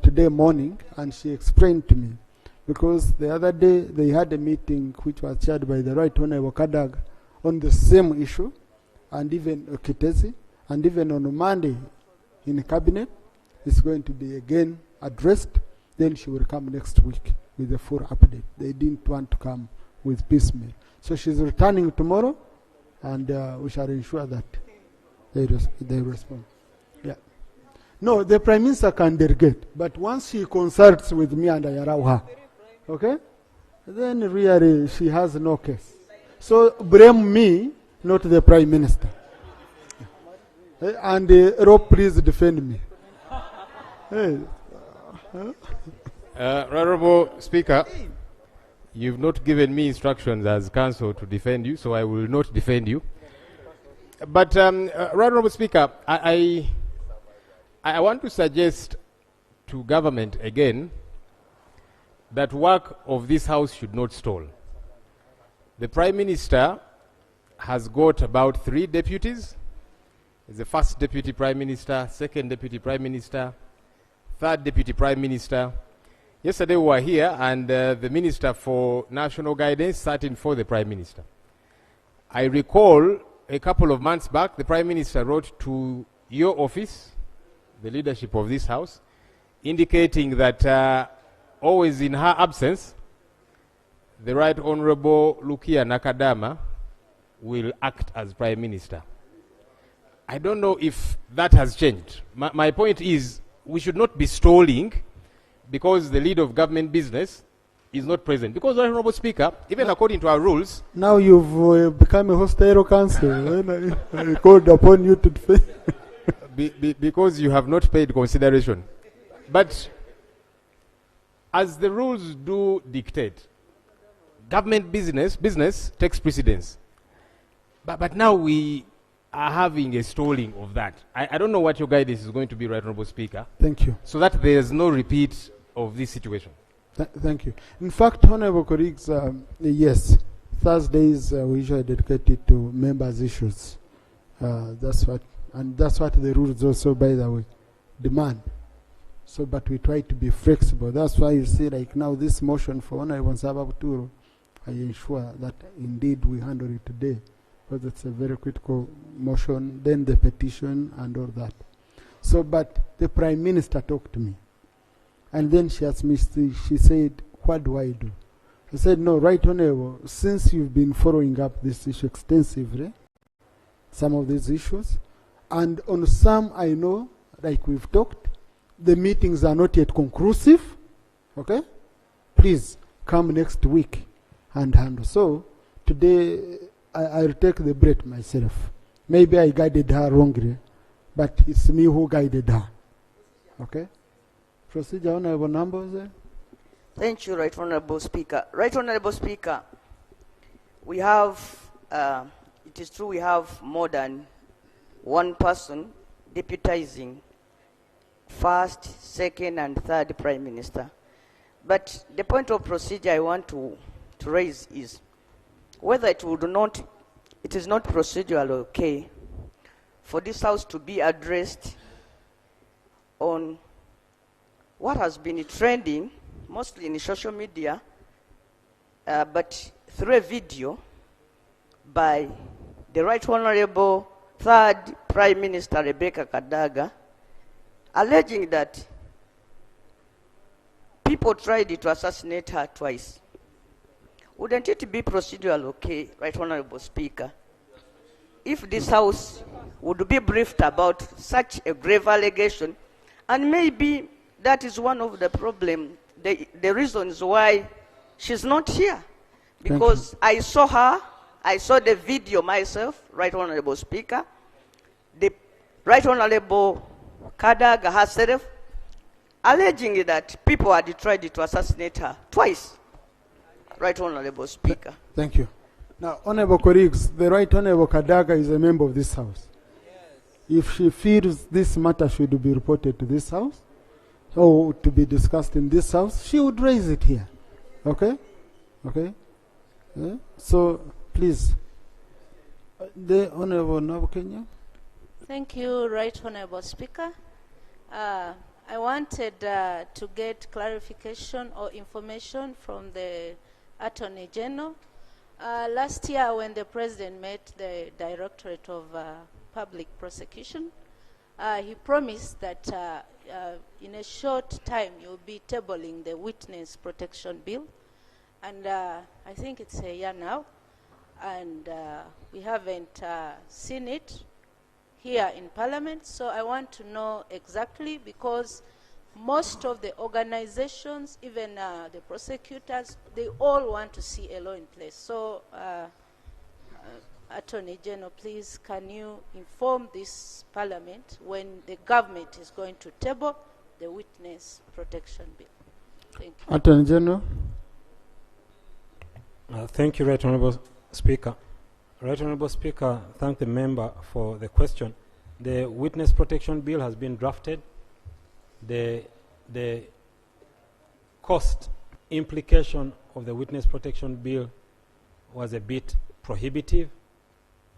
today morning, and she explained to me, because the other day they had a meeting which was chaired by the Right Honorable Kadag on the same issue, and even Kitezi, and even on Monday in the cabinet, it's going to be again addressed, then she will come next week with a full update. They didn't want to come with piecemeal. So she's returning tomorrow, and we shall ensure that they respond. Yeah. No, the Prime Minister can delegate, but once she consults with me and I allow her, okay, then really she has no case. So blame me, not the Prime Minister. And Rob, please defend me. Hey. Honorable Speaker, you've not given me instructions as counsel to defend you, so I will not defend you. But, Honorable Speaker, I want to suggest to government again that work of this House should not stall. The Prime Minister has got about 3 deputies. He's the first Deputy Prime Minister, second Deputy Prime Minister, third Deputy Prime Minister. Yesterday we were here, and the Minister for National Guidance sat in for the Prime Minister. I recall a couple of months back, the Prime Minister wrote to your office, the leadership of this House, indicating that always in her absence, the Right Honorable Lukia Nakadama will act as Prime Minister. I don't know if that has changed. My point is, we should not be stalling because the leader of government business is not present. Because, Honorable Speaker, even according to our rules... Now you've become a hostile counsel when I called upon you to defend. Because you have not paid consideration. But as the rules do dictate, government business takes precedence. But now we are having a stalling of that. I don't know what your guidance is going to be, Right Honorable Speaker. Thank you. So that there is no repeat of this situation. Thank you. In fact, Honorable colleagues, yes, Thursdays we usually dedicate it to members' issues. That's what the rules also, by the way, demand. So, but we try to be flexible. That's why you see, like now, this motion for Honorable Nsababuturo, I ensure that indeed we handle it today, because it's a very critical motion, then the petition and all that. So, but the Prime Minister talked to me, and then she asked me, she said, what do I do? I said, no, Right Honorable, since you've been following up this issue extensively, some of these issues, and on some I know, like we've talked, the meetings are not yet conclusive, okay? Please come next week and handle. So today I'll take the breath myself. Maybe I guided her wrongly, but it's me who guided her. Okay? Procedure, Honorable Numbers. Thank you, Right Honorable Speaker. Right Honorable Speaker, we have, it is true we have more than one person deputizing first, second, and third Prime Minister. But the point of procedure I want to raise is whether it is not procedural okay for this House to be addressed on what has been trending, mostly in social media, but through a video by the Right Honorable Third Prime Minister Rebecca Kadaga, alleging that people tried to assassinate her twice. Wouldn't it be procedural okay, Right Honorable Speaker, if this House would be briefed about such a grave allegation, and maybe that is one of the problems, the reasons why she's not here? Because I saw her, I saw the video myself, Right Honorable Speaker, the Right Honorable Kadaga herself, alleging that people had tried to assassinate her twice. Right Honorable Speaker. Thank you. Now, Honorable colleagues, the Right Honorable Kadaga is a member of this House. Yes. If she feels this matter should be reported to this House, or to be discussed in this House, she would raise it here. Okay? Okay? Yeah? So, please. The Honorable Nabu Kenya. Thank you, Right Honorable Speaker. I wanted to get clarification or information from the Attorney General. Last year when the President met the Directorate of Public Prosecution, he promised that in a short time you'll be tabling the Witness Protection Bill. And I think it's a year now, and we haven't seen it here in Parliament. So I want to know exactly, because most of the organizations, even the prosecutors, they all want to see a law in place. So Attorney General, please, can you inform this Parliament when the government is going to table the Witness Protection Bill? Thank you. Attorney General. Thank you, Right Honourable Speaker. Right Honourable Speaker, thank the member for the question. The Witness Protection Bill has been drafted. The cost implication of the Witness Protection Bill was a bit prohibitive,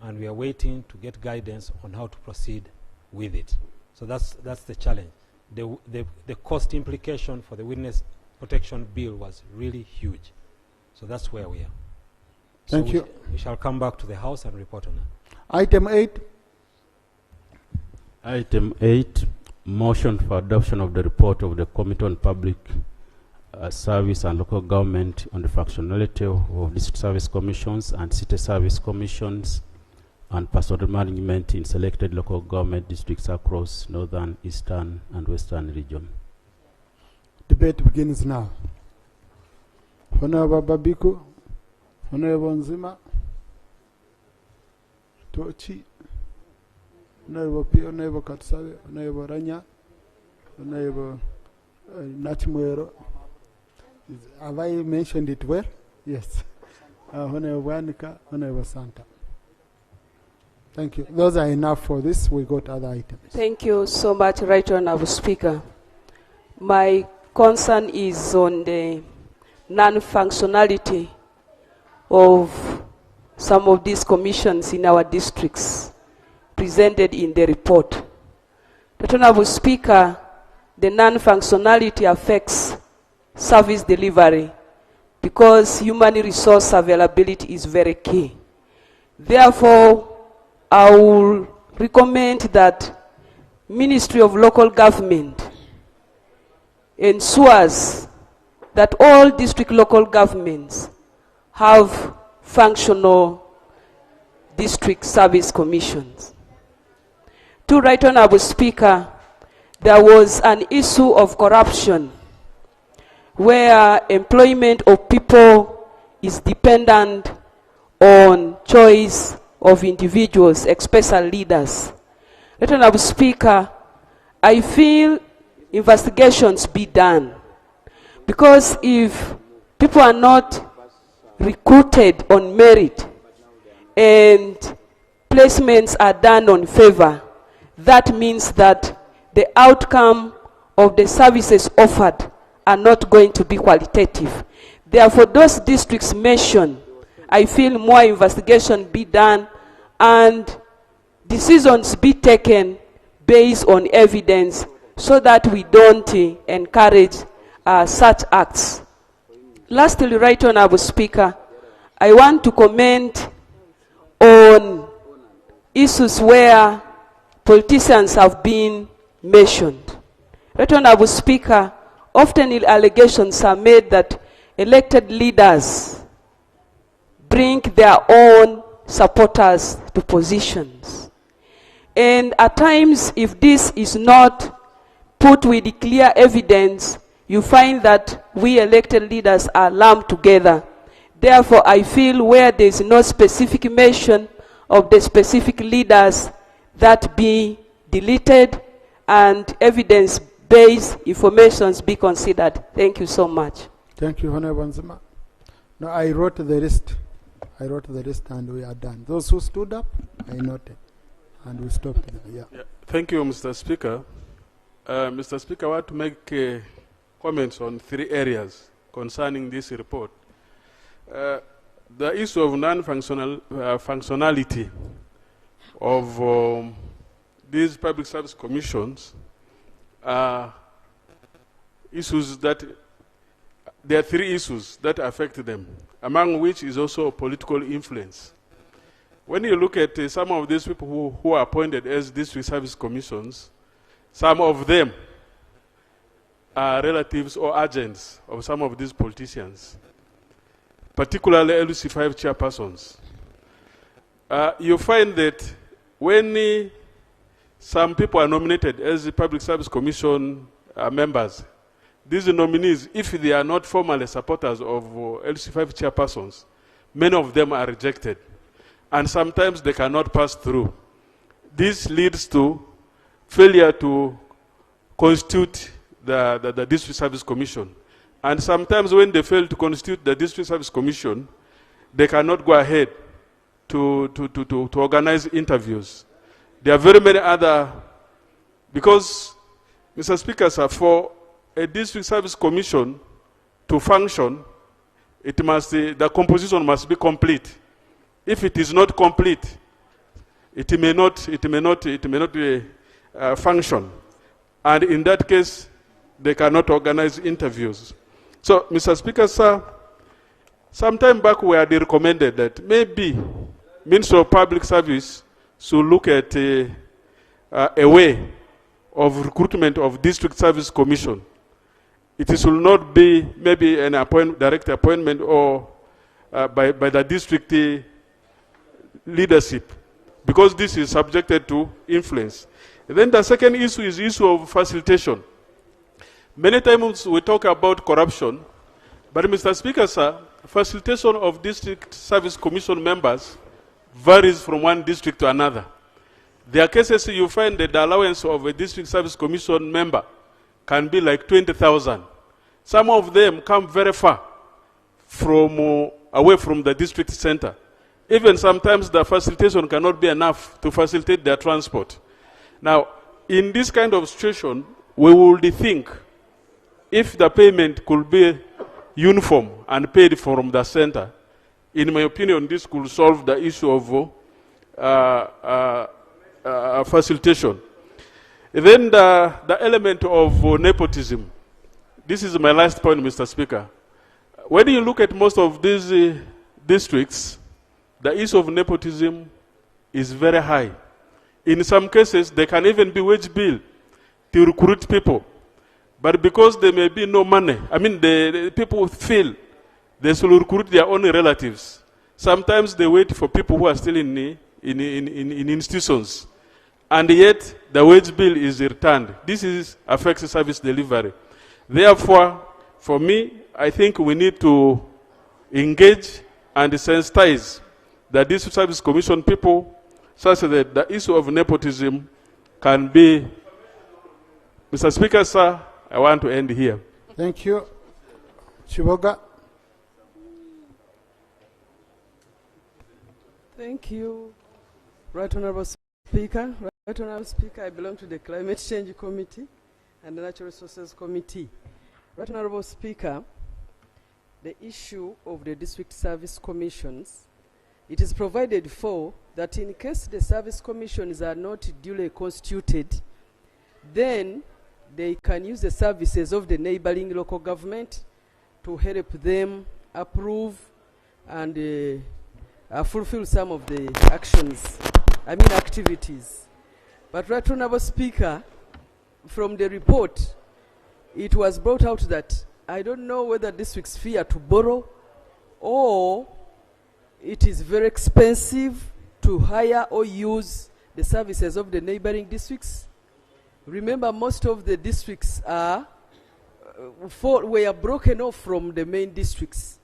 and we are waiting to get guidance on how to proceed with it. So that's the challenge. The cost implication for the Witness Protection Bill was really huge. So that's where we are. Thank you. We shall come back to the House and report on that. Item 8. Item 8, motion for adoption of the report of the Committee on Public Service and Local Government on the functionality of district service commissions and city service commissions and personal management in selected local government districts across northern, eastern, and western region. Debate begins now. Honorable Babiku, Honorable Nzima, Tochi, Honorable P, Honorable Katsawe, Honorable Ranya, Honorable Nachimuero. Have I mentioned it well? Yes. Honorable Wanika, Honorable Santa. Thank you. Those are enough for this. We got other items. Thank you so much, Right Honourable Speaker. My concern is on the non-functionality of some of these commissions in our districts presented in the report. Right Honourable Speaker, the non-functionality affects service delivery because human resource availability is very key. Therefore, I will recommend that Ministry of Local Government ensures that all district local governments have functional district service commissions. To Right Honourable Speaker, there was an issue of corruption where employment of people is dependent on choice of individuals, especially leaders. Right Honourable Speaker, I feel investigations be done, because if people are not recruited on merit and placements are done on favor, that means that the outcome of the services offered are not going to be qualitative. Therefore, those districts mentioned, I feel more investigation be done and decisions be taken based on evidence so that we don't encourage such acts. Lastly, Right Honourable Speaker, I want to comment on issues where politicians have been mentioned. Right Honourable Speaker, often allegations are made that elected leaders bring their own supporters to positions. And at times, if this is not put with the clear evidence, you find that we elected leaders are lumped together. Therefore, I feel where there is no specific mention of the specific leaders, that be deleted and evidence-based information be considered. Thank you so much. Thank you, Honorable Nzima. No, I wrote the list. And we are done. Those who stood up, I noted. And we stopped there. Yeah. Thank you, Mr. Speaker. Mr. Speaker, I want to make comments on 3 areas concerning this report. The issue of non-functional functionality of these public service commissions are issues that there are 3 issues that affect them, among which is also political influence. when you look at some of these people who are appointed as district service commissions, some of them are relatives or agents of some of these politicians, particularly LC5 chairpersons. You find that when some people are nominated as the Public Service Commission members, these nominees, if they are not formally supporters of LC5 chairpersons, many of them are rejected. And sometimes they cannot pass through. This leads to failure to constitute the District Service Commission. And sometimes when they fail to constitute the District Service Commission, they cannot go ahead to organize interviews. There are very many other, because, Mr. Speaker, sir, for a District Service Commission to function, it must, the composition must be complete. If it is not complete, it may not function. And in that case, they cannot organize interviews. So, Mr. Speaker, sir, some time back we had recommended that maybe Ministry of Public Service should look at a way of recruitment of District Service Commission. It should not be maybe an direct appointment or by the district leadership, because this is subjected to influence. And then the second issue is the issue of facilitation. Many times we talk about corruption, but Mr. Speaker, sir, facilitation of District Service Commission members varies from one district to another. There are cases you find that the allowance of a District Service Commission member can be like 20,000. Some of them come very far from away from the district center. Even sometimes the facilitation cannot be enough to facilitate their transport. Now, in this kind of situation, we would think if the payment could be uniform and paid from the center, in my opinion, this could solve the issue of facilitation. And then the element of nepotism. This is my last point, Mr. Speaker. When you look at most of these districts, the issue of nepotism is very high. In some cases, they can even be wage bill to recruit people. But because there may be no money, I mean, the people feel they should recruit their own relatives. Sometimes they wait for people who are still in institutions. And yet, the wage bill is returned. This affects service delivery. Therefore, for me, I think we need to engage and sensitize the District Service Commission people such that the issue of nepotism can be. Mr. Speaker, sir, I want to end here. Thank you. Chiboga. Thank you, Right Honorable Speaker. Right Honorable Speaker, I belong to the Climate Change Committee and the Natural Resources Committee. Right Honorable Speaker, the issue of the District Service Commissions, it is provided for that in case the service commissions are not duly constituted, then they can use the services of the neighboring local government to help them approve and fulfill some of the activities. But Right Honorable Speaker, from the report, it was brought out that I don't know whether districts fear to borrow or it is very expensive to hire or use the services of the neighboring districts. Remember, most of the districts were broken off from the main districts.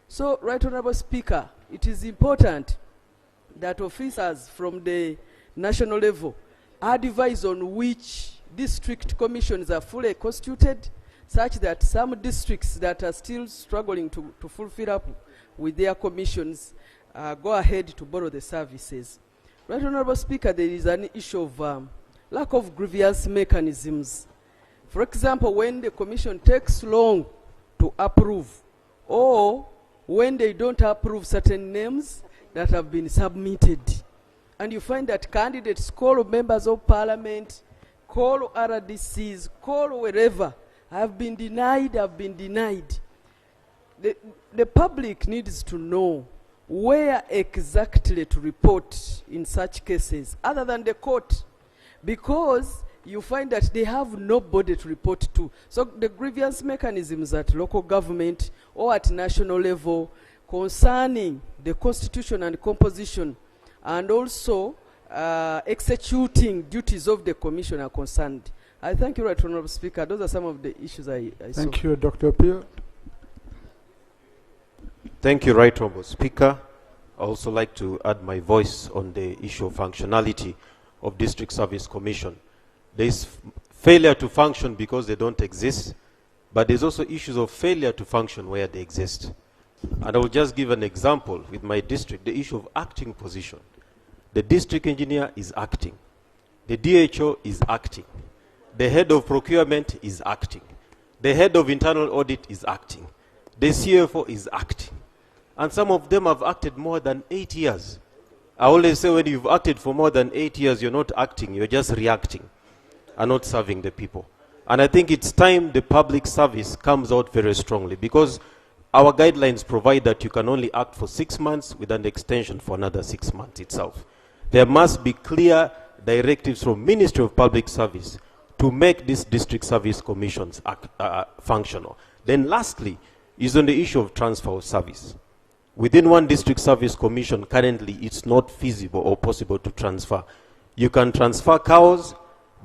So, Right Honorable Speaker, it is important that officers from the national level advise on which district commissions are fully constituted, such that some districts that are still struggling to fulfill up with their commissions go ahead to borrow the services. Right Honorable Speaker, there is an issue of lack of grievance mechanisms. For example, when the commission takes long to approve, or when they don't approve certain names that have been submitted, and you find that candidates call members of parliament, call RDCs, call wherever, have been denied. The public needs to know where exactly to report in such cases, other than the court, because you find that they have nobody to report to. So the grievance mechanisms at local government or at national level concerning the constitution and composition and also executing duties of the commission are concerned. I thank you, Right Honourable Speaker. Those are some of the issues I saw. Thank you, Dr. Pio. Thank you, Right Honourable Speaker. I also like to add my voice on the issue of functionality of District Service Commission. There is failure to function because they don't exist, but there's also issues of failure to function where they exist. And I will just give an example with my district, the issue of acting position. The district engineer is acting. The DHO is acting. The head of procurement is acting. The head of internal audit is acting. The CFO is acting. And some of them have acted more than 8 years. I always say when you've acted for more than 8 years, you're not acting, you're just reacting and not serving the people. And I think it's time the public service comes out very strongly, because our guidelines provide that you can only act for 6 months with an extension for another 6 months itself. There must be clear directives from Ministry of Public Service to make these district service commissions functional. Then lastly is on the issue of transfer of service. Within one district service commission, currently it's not feasible or possible to transfer. You can transfer cows,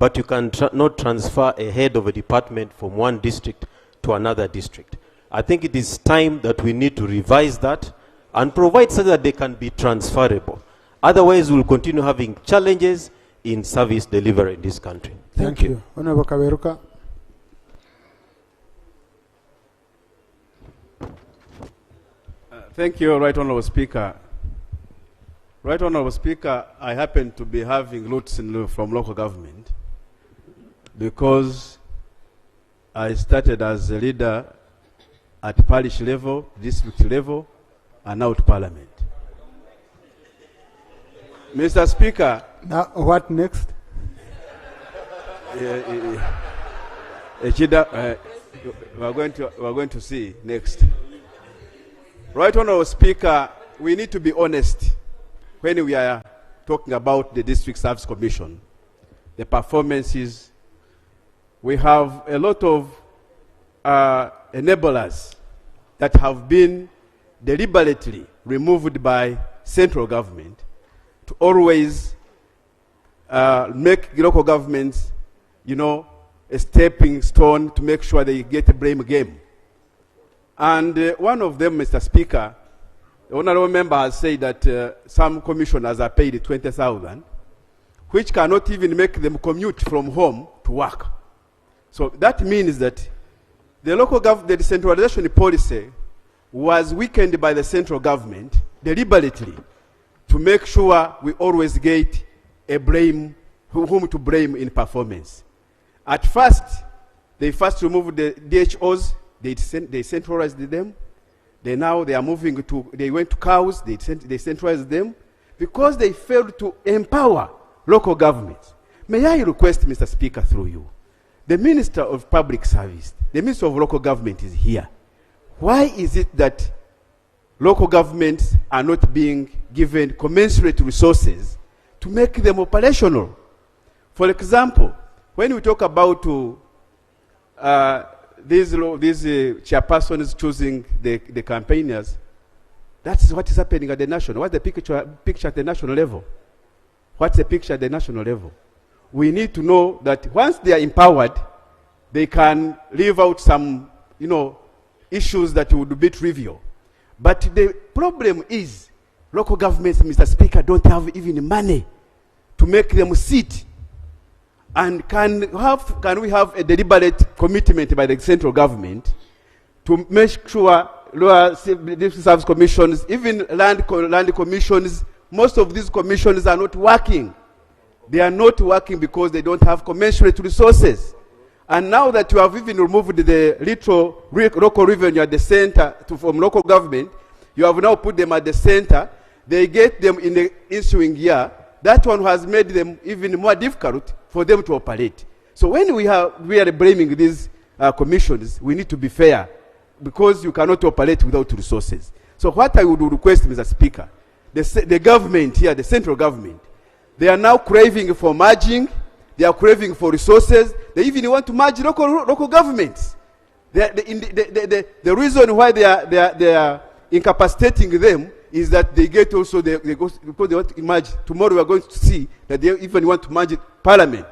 but you can not transfer a head of a department from one district to another district. I think it is time that we need to revise that and provide so that they can be transferable. Otherwise, we'll continue having challenges in service delivery in this country. Thank you. Honorable Kaberuka. Thank you, Right Honourable Speaker. Right Honourable Speaker, I happen to be having roots from local government because I started as a leader at parish level, district level, and now to Parliament. Mr. Speaker. Now, what next? We're going to see next. Right Honourable Speaker, we need to be honest when we are talking about the District Service Commission, the performances. We have a lot of enablers that have been deliberately removed by central government to always make local governments, a stepping stone to make sure they get a blame game. And one of them, Mr. Speaker, the honourable member has said that some commissioners are paid 20,000, which cannot even make them commute from home to work. So that means that the local government, the decentralization policy was weakened by the central government deliberately to make sure we always get a blame, whom to blame in performance. At first, they first removed the DHOs, they centralized them. They are moving to, they went to cows, they centralized them because they failed to empower local governments. May I request, Mr. Speaker, through you, the Minister of Public Service, the Minister of Local Government is here. Why is it that local governments are not being given commensurate resources to make them operational? For example, when we talk about these chairpersons choosing the campaigners, that is what is happening at the national. What's the picture at the national level? What's the picture at the national level? We need to know that once they are empowered, they can leave out some, issues that would be trivial. But the problem is local governments, Mr. Speaker, don't have even money to make them sit. And can we have a deliberate commitment by the central government to make sure lower district service commissions, even land commissions, most of these commissions are not working. They are not working because they don't have commensurate resources. And now that you have even removed the local revenue at the center from local government, you have now put them at the center. They get them in the ensuing year. That one has made them even more difficult for them to operate. So when we are blaming these commissions, we need to be fair, because you cannot operate without resources. So what I would request, Mr. Speaker, the government here, the central government, they are now craving for merging, they are craving for resources, they even want to merge local governments. The reason why they are incapacitating them is that they get also, because they want to merge. Tomorrow we are going to see that they even want to merge Parliament.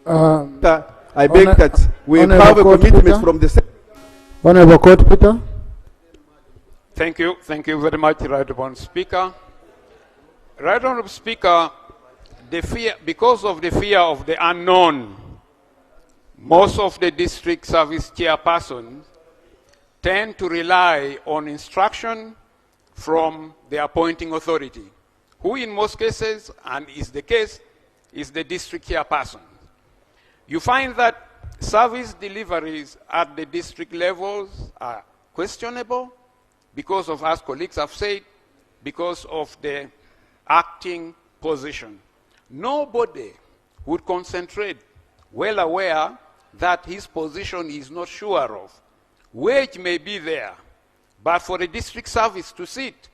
I beg that we have a commitment from the... Honorable Court Peter. Thank you very much, Right Honourable Speaker. Right Honourable Speaker, because of the fear of the unknown, most of the district service chairpersons tend to rely on instruction from the appointing authority, who in most cases, and is the case, is the district chairperson. You find that service deliveries at the district levels are questionable because of, as colleagues have said, because of the acting position. Nobody would concentrate, well aware that his position is not sure of. Wage may be there, but for the district service to sit,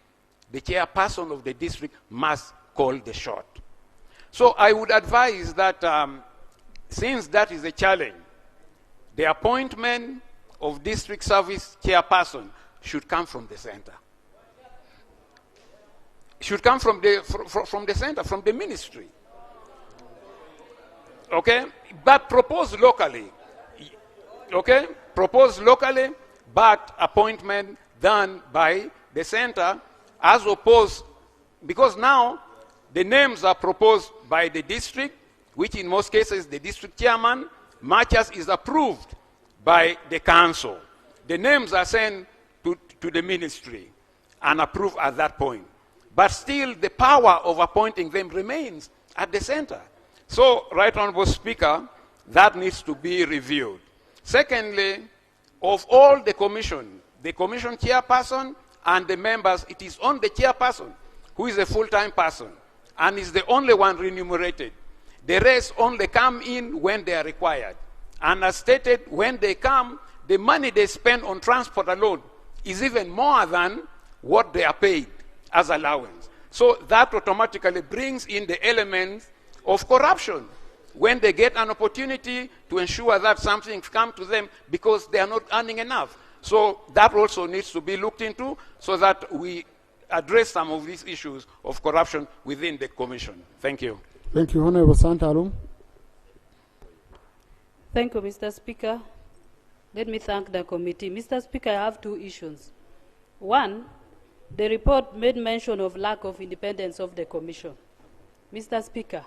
the chairperson of the district must call the shot. So I would advise that since that is a challenge, the appointment of district service chairperson should come from the center. Should come from the center, from the ministry. Okay? But proposed locally. Okay? Proposed locally, but appointment done by the center, as opposed, because now the names are proposed by the district, which in most cases the district chairman, much as is approved by the council. The names are sent to the ministry and approved at that point. But still the power of appointing them remains at the center. So, Right Honourable Speaker, that needs to be reviewed. Secondly, of all the commission chairperson and the members, it is on the chairperson who is a full-time person and is the only one remunerated. The rest only come in when they are required. And as stated, when they come, the money they spend on transport alone is even more than what they are paid as allowance. So that automatically brings in the elements of corruption when they get an opportunity to ensure that something comes to them because they are not earning enough. So that also needs to be looked into so that we address some of these issues of corruption within the commission. Thank you. Thank you, Honorable Santarum. Thank you, Mr. Speaker. Let me thank the committee. Mr. Speaker, I have two issues. One, the report made mention of lack of independence of the commission. Mr. Speaker,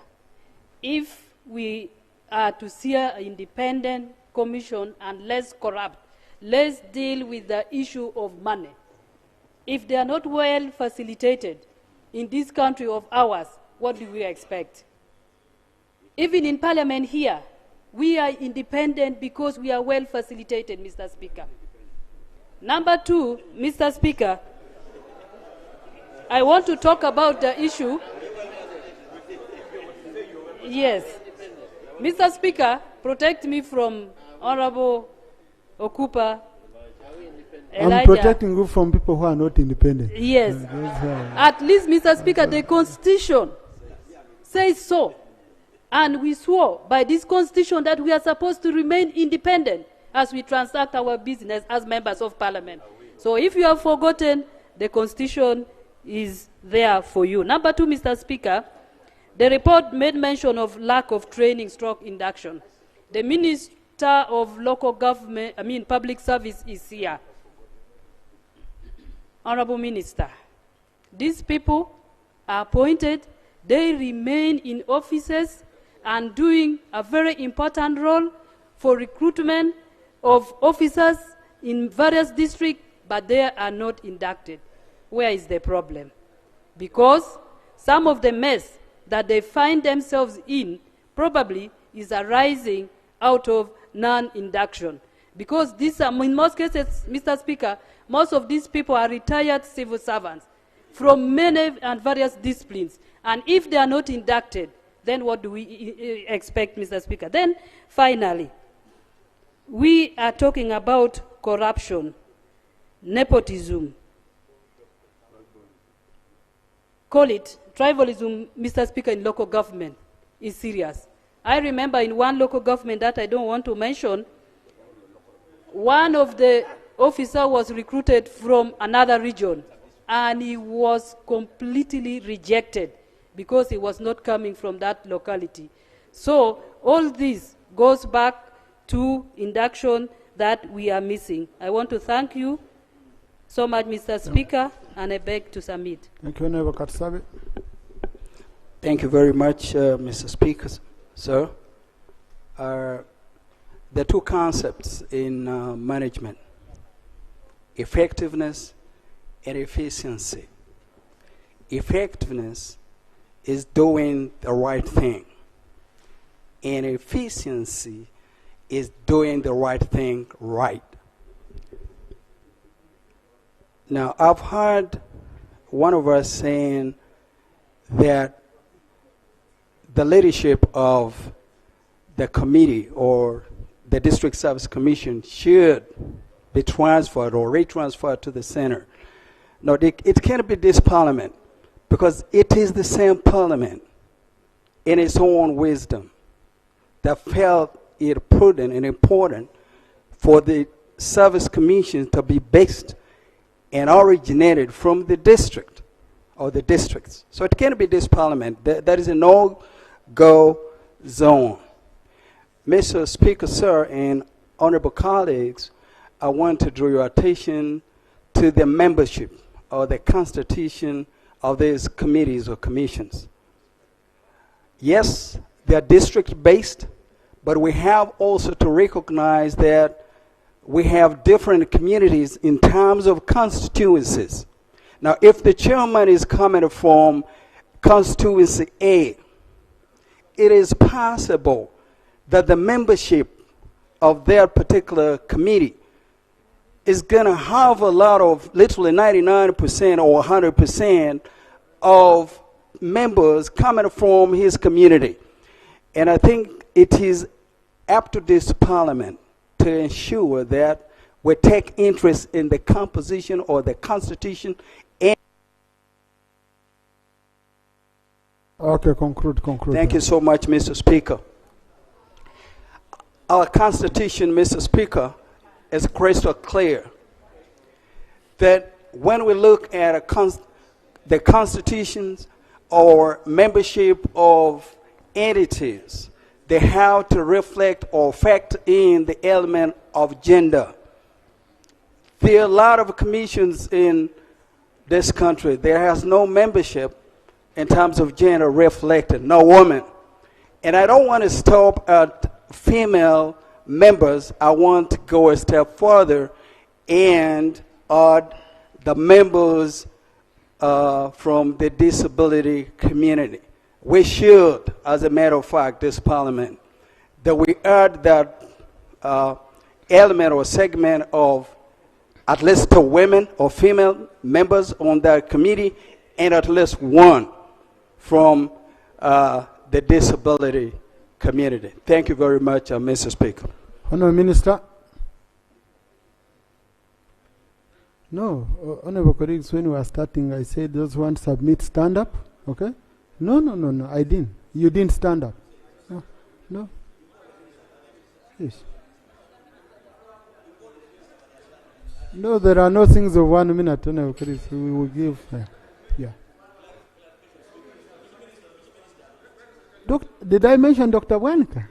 if we are to see an independent commission and less corrupt, let's deal with the issue of money. If they are not well facilitated in this country of ours, what do we expect? Even in Parliament here, we are independent because we are well facilitated, Mr. Speaker. Number two, Mr. Speaker, I want to talk about the issue. Yes. Mr. Speaker, protect me from Honorable Okupa. I'm protecting you from people who are not independent. Yes. At least, Mr. Speaker, the Constitution says so. And we swore by this Constitution that we are supposed to remain independent as we transact our business as members of Parliament. So if you have forgotten, the Constitution is there for you. Number two, Mr. Speaker, the report made mention of lack of training / induction. The Minister of Local Government, Public Service is here. Honorable Minister, these people are appointed, they remain in offices and doing a very important role for recruitment of officers in various districts, but they are not inducted. Where is the problem? Because some of the mess that they find themselves in probably is arising out of non-induction. Because these are, in most cases, Mr. Speaker, most of these people are retired civil servants from many and various disciplines. And if they are not inducted, then what do we expect, Mr. Speaker? Then, finally, we are talking about corruption. nepotism, call it tribalism, Mr. Speaker, in local government is serious. I remember in one local government that I don't want to mention, one of the officers was recruited from another region, and he was completely rejected because he was not coming from that locality. So all this goes back to induction that we are missing. I want to thank you so much, Mr. Speaker, and I beg to submit. Thank you, Honorable Katsabe. Thank you very much, Mr. Speaker, sir. The two concepts in management, effectiveness and efficiency. Effectiveness is doing the right thing, and efficiency is doing the right thing right. Now, I've heard one of us saying that the leadership of the committee or the District Service Commission should be transferred or retransferred to the center. No, it can't be this parliament, because it is the same parliament in its own wisdom that felt it prudent and important for the service commission to be based and originated from the district or the districts. So it can't be this parliament. That is a no-go zone. Mr. Speaker, sir, and honorable colleagues, I want to draw your attention to the membership or the constitution of these committees or commissions. Yes, they are district-based, but we have also to recognize that we have different communities in terms of constituencies. Now, if the chairman is coming from constituency A, it is possible that the membership of their particular committee is going to have a lot of, literally 99% or 100% of members coming from his community. And I think it is up to this parliament to ensure that we take interest in the composition or the constitution. And okay, conclude. Thank you so much, Mr. Speaker. Our constitution, Mr. Speaker, is crystal clear that when we look at the constitutions or membership of entities, they have to reflect or factor in the element of gender. There are a lot of commissions in this country. There has no membership in terms of gender reflected, no woman. And I don't want to stop at female members. I want to go a step further and add the members from the disability community. We should, as a matter of fact, this parliament, that we add that element or segment of at least 2 women or female members on that committee and at least 1 from the disability community. Thank you very much, Mr. Speaker. Honourable Minister. No, honourable colleagues, when we were starting, I said those who want to submit stand up, okay? No, I didn't. You didn't stand up. No. Yes. No, there are no things of 1 minute, honourable colleagues. We will give, yeah. Did I mention Dr. Wanka?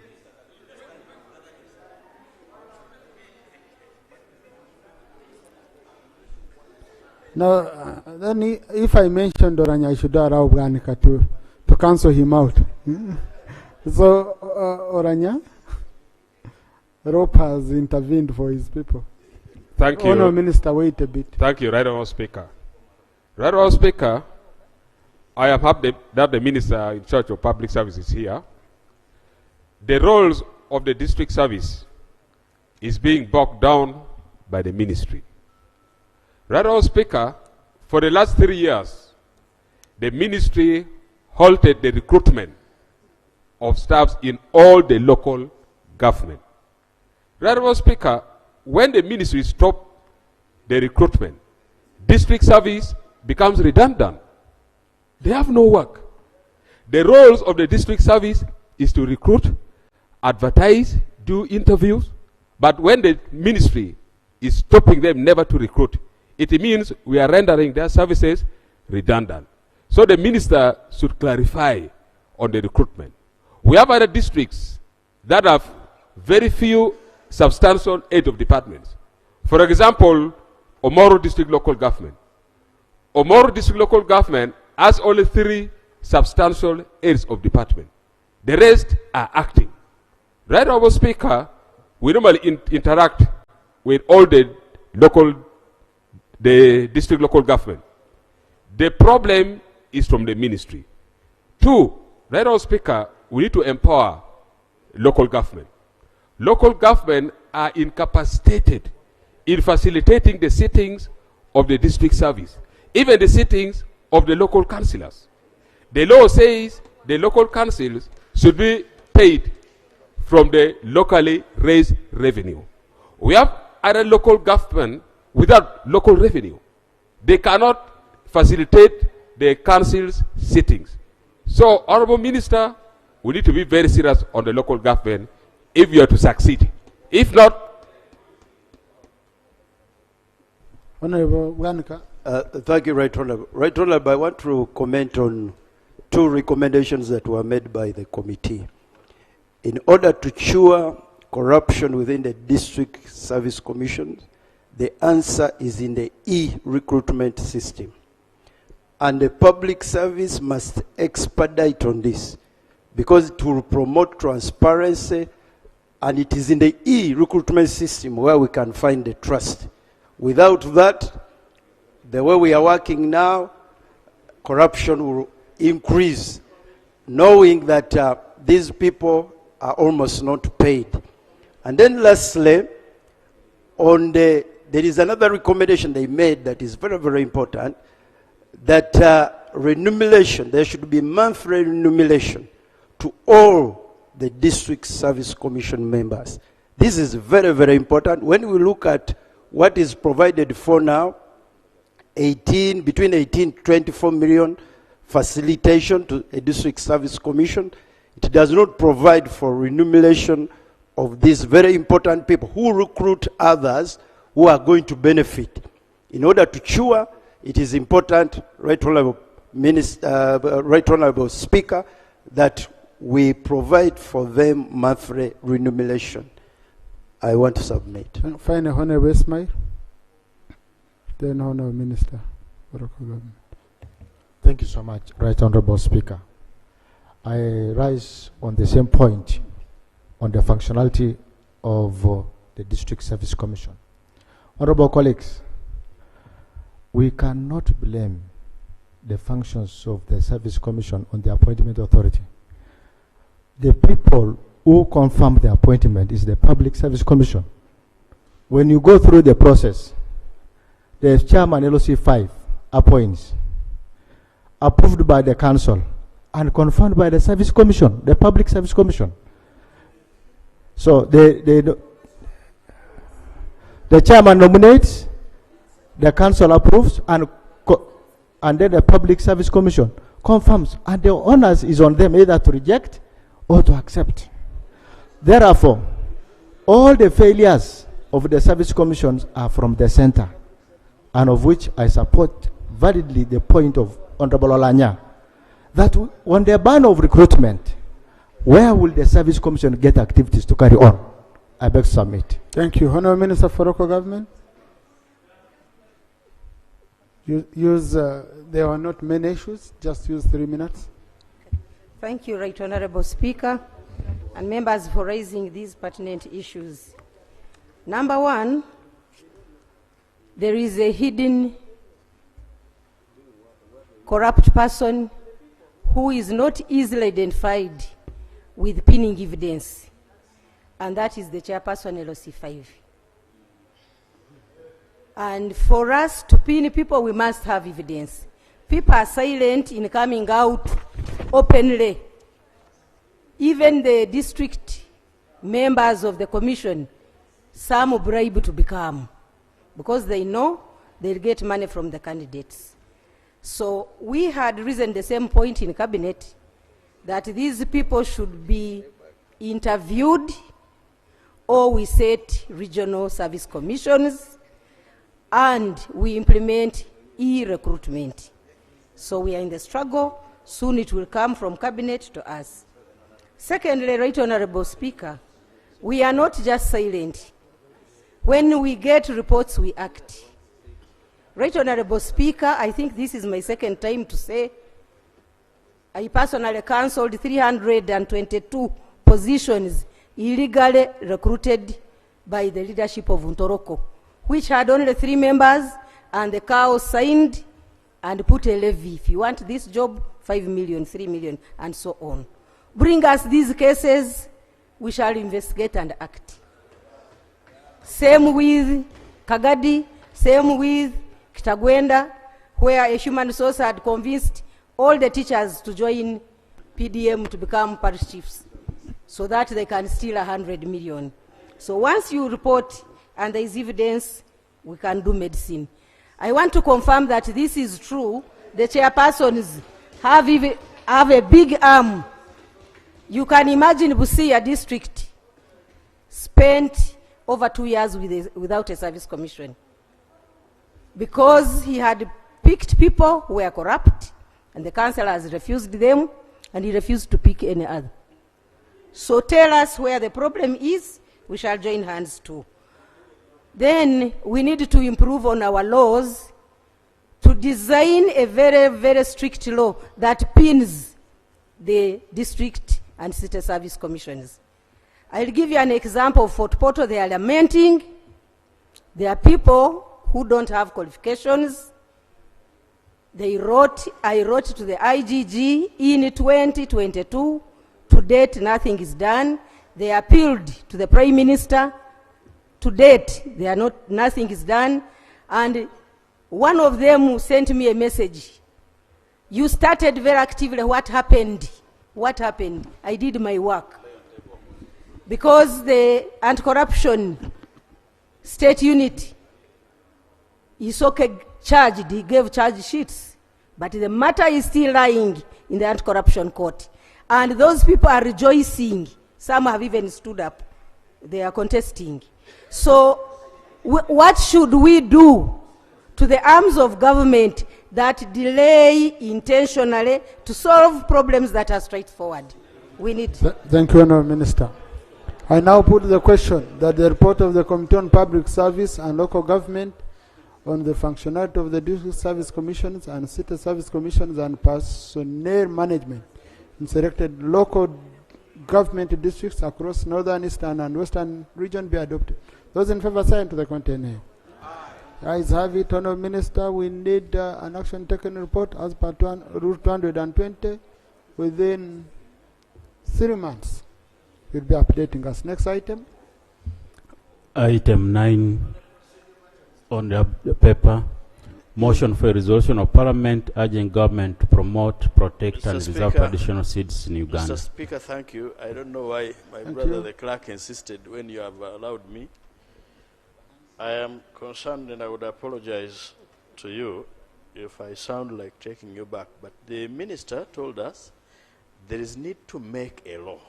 Now, then if I mentioned Oranya, I should allow Bwanika to cancel him out. So, Oranya, Rope has intervened for his people. Thank you. Honourable Minister, wait a bit. Thank you, Right Honourable Speaker. Right Honourable Speaker, I am happy that the Minister in charge of Public Services is here. The roles of the district service is being bogged down by the ministry. Right Honourable Speaker, for the last 3 years, the ministry halted the recruitment of staffs in all the local government. Right Honourable Speaker, when the ministry stopped the recruitment. District service becomes redundant. They have no work. The roles of the district service is to recruit, advertise, do interviews, but when the ministry is stopping them never to recruit, it means we are rendering their services redundant. So the minister should clarify on the recruitment. We have other districts that have very few substantial head of departments. For example, Omoro District Local Government. Omoro District Local Government has only 3 substantial heads of department. The rest are acting. Right, Honorable Speaker, we normally interact with all the district local government. The problem is from the ministry. 2, right, Honorable Speaker, we need to empower local government. Local government are incapacitated in facilitating the sittings of the district service, even the sittings of the local councillors. The law says the local councils should be paid from the locally raised revenue. We have other local government without local revenue. They cannot facilitate the council's sittings. So, Honorable Minister, we need to be very serious on the local government if you are to succeed. If not, Honorable Wanika. Thank you, Right Honorable. Right Honorable, I want to comment on 2 recommendations that were made by the committee. In order to cure corruption within the district service commissions, the answer is in the e-recruitment system. And the public service must expedite on this because it will promote transparency, and it is in the e-recruitment system where we can find the trust. Without that, the way we are working now, corruption will increase, knowing that these people are almost not paid. And then lastly, there is another recommendation they made that is very, very important, that remuneration, there should be monthly remuneration to all the district service commission members. This is very, very important. When we look at what is provided for now, between 18 to 24 million facilitation to a district service commission, it does not provide for remuneration of these very important people who recruit others who are going to benefit. In order to cure, it is important, Right Honorable Minister, Right Honorable Speaker, that we provide for them monthly remuneration. I want to submit. Fine, Honorable Ismail. Then Honorable Minister. Thank you so much, Right Honorable Speaker. I rise on the same point on the functionality of the District Service Commission. Honorable colleagues, we cannot blame the functions of the Service Commission on the appointment authority. The people who confirm the appointment is the Public Service Commission. When you go through the process, the chairman LOC 5 appoints, approved by the council, and confirmed by the Service Commission, the Public Service Commission. So the chairman nominates, the council approves, and then the Public Service Commission confirms, and the onus is on them either to reject or to accept. Therefore, all the failures of the service commissions are from the center, and of which I support validly the point of Honorable Olanya, that on the ban of recruitment, where will the service commission get activities to carry on? I beg to submit. Thank you. Honorable Minister for Local Government. There are not many issues, just use 3 minutes. Thank you, Right Honorable Speaker, and members for raising these pertinent issues. Number 1, there is a hidden corrupt person who is not easily identified with pinning evidence, and that is the chairperson LOC 5. And for us to pin people, we must have evidence. People are silent in coming out openly. Even the district members of the commission, some bribe to become. because they know they'll get money from the candidates. So we had reasoned the same point in cabinet that these people should be interviewed, or we set regional service commissions and we implement e-recruitment. So we are in the struggle. Soon it will come from cabinet to us. Secondly, Right Honorable Speaker, we are not just silent. When we get reports, we act. Right Honorable Speaker, I think this is my second time to say I personally cancelled 322 positions illegally recruited by the leadership of Ntoroko, which had only 3 members, and the cow signed and put a levy. If you want this job, 5 million, 3 million, and so on. Bring us these cases, we shall investigate and act. Same with Kagadi, same with Kitagwenda, where a human resource had convinced all the teachers to join PDM to become parish chiefs so that they can steal 100 million. So once you report and there is evidence, we can do medicine. I want to confirm that this is true. The chairpersons have a big arm. You can imagine Busia district spent over 2 years without a service commission, because he had picked people who were corrupt, and the councillors refused them, and he refused to pick any other. So tell us where the problem is, we shall join hands too. Then we need to improve on our laws to design a very, very strict law that pins the district and city service commissions. I'll give you an example of Fort Portal. They are lamenting. There are people who don't have qualifications. I wrote to the IGG in 2022. To date, nothing is done. They appealed to the Prime Minister. To date, nothing is done. And one of them sent me a message. You started very actively. What happened? What happened? I did my work. Because the anti-corruption state unit is okay charged, he gave charge sheets, but the matter is still lying in the anti-corruption court. And those people are rejoicing. Some have even stood up. They are contesting. So what should we do to the arms of government that delay intentionally to solve problems that are straightforward? We need... Thank you, Honourable Minister. I now put the question that the report of the Committee on Public Service and Local Government on the functionality of the District Service Commissions and City Service Commissions and personnel management in selected local government districts across Northern, Eastern and Western region be adopted. Those in favour sign to the container. Ayes have it, Honourable Minister. We need an action taken report as per Rule 220 within 3 months. We'll be updating us. Next item. Item 9 on the paper. Motion for a resolution of Parliament urging government to promote, protect Mr. and Speaker, reserve traditional seeds in Uganda. Mr. Speaker, thank you. I don't know why my Thank brother you. the clerk insisted when you have allowed me. I am concerned and I would apologize to you if I sound like taking you back, but the minister told us there is need to make a law.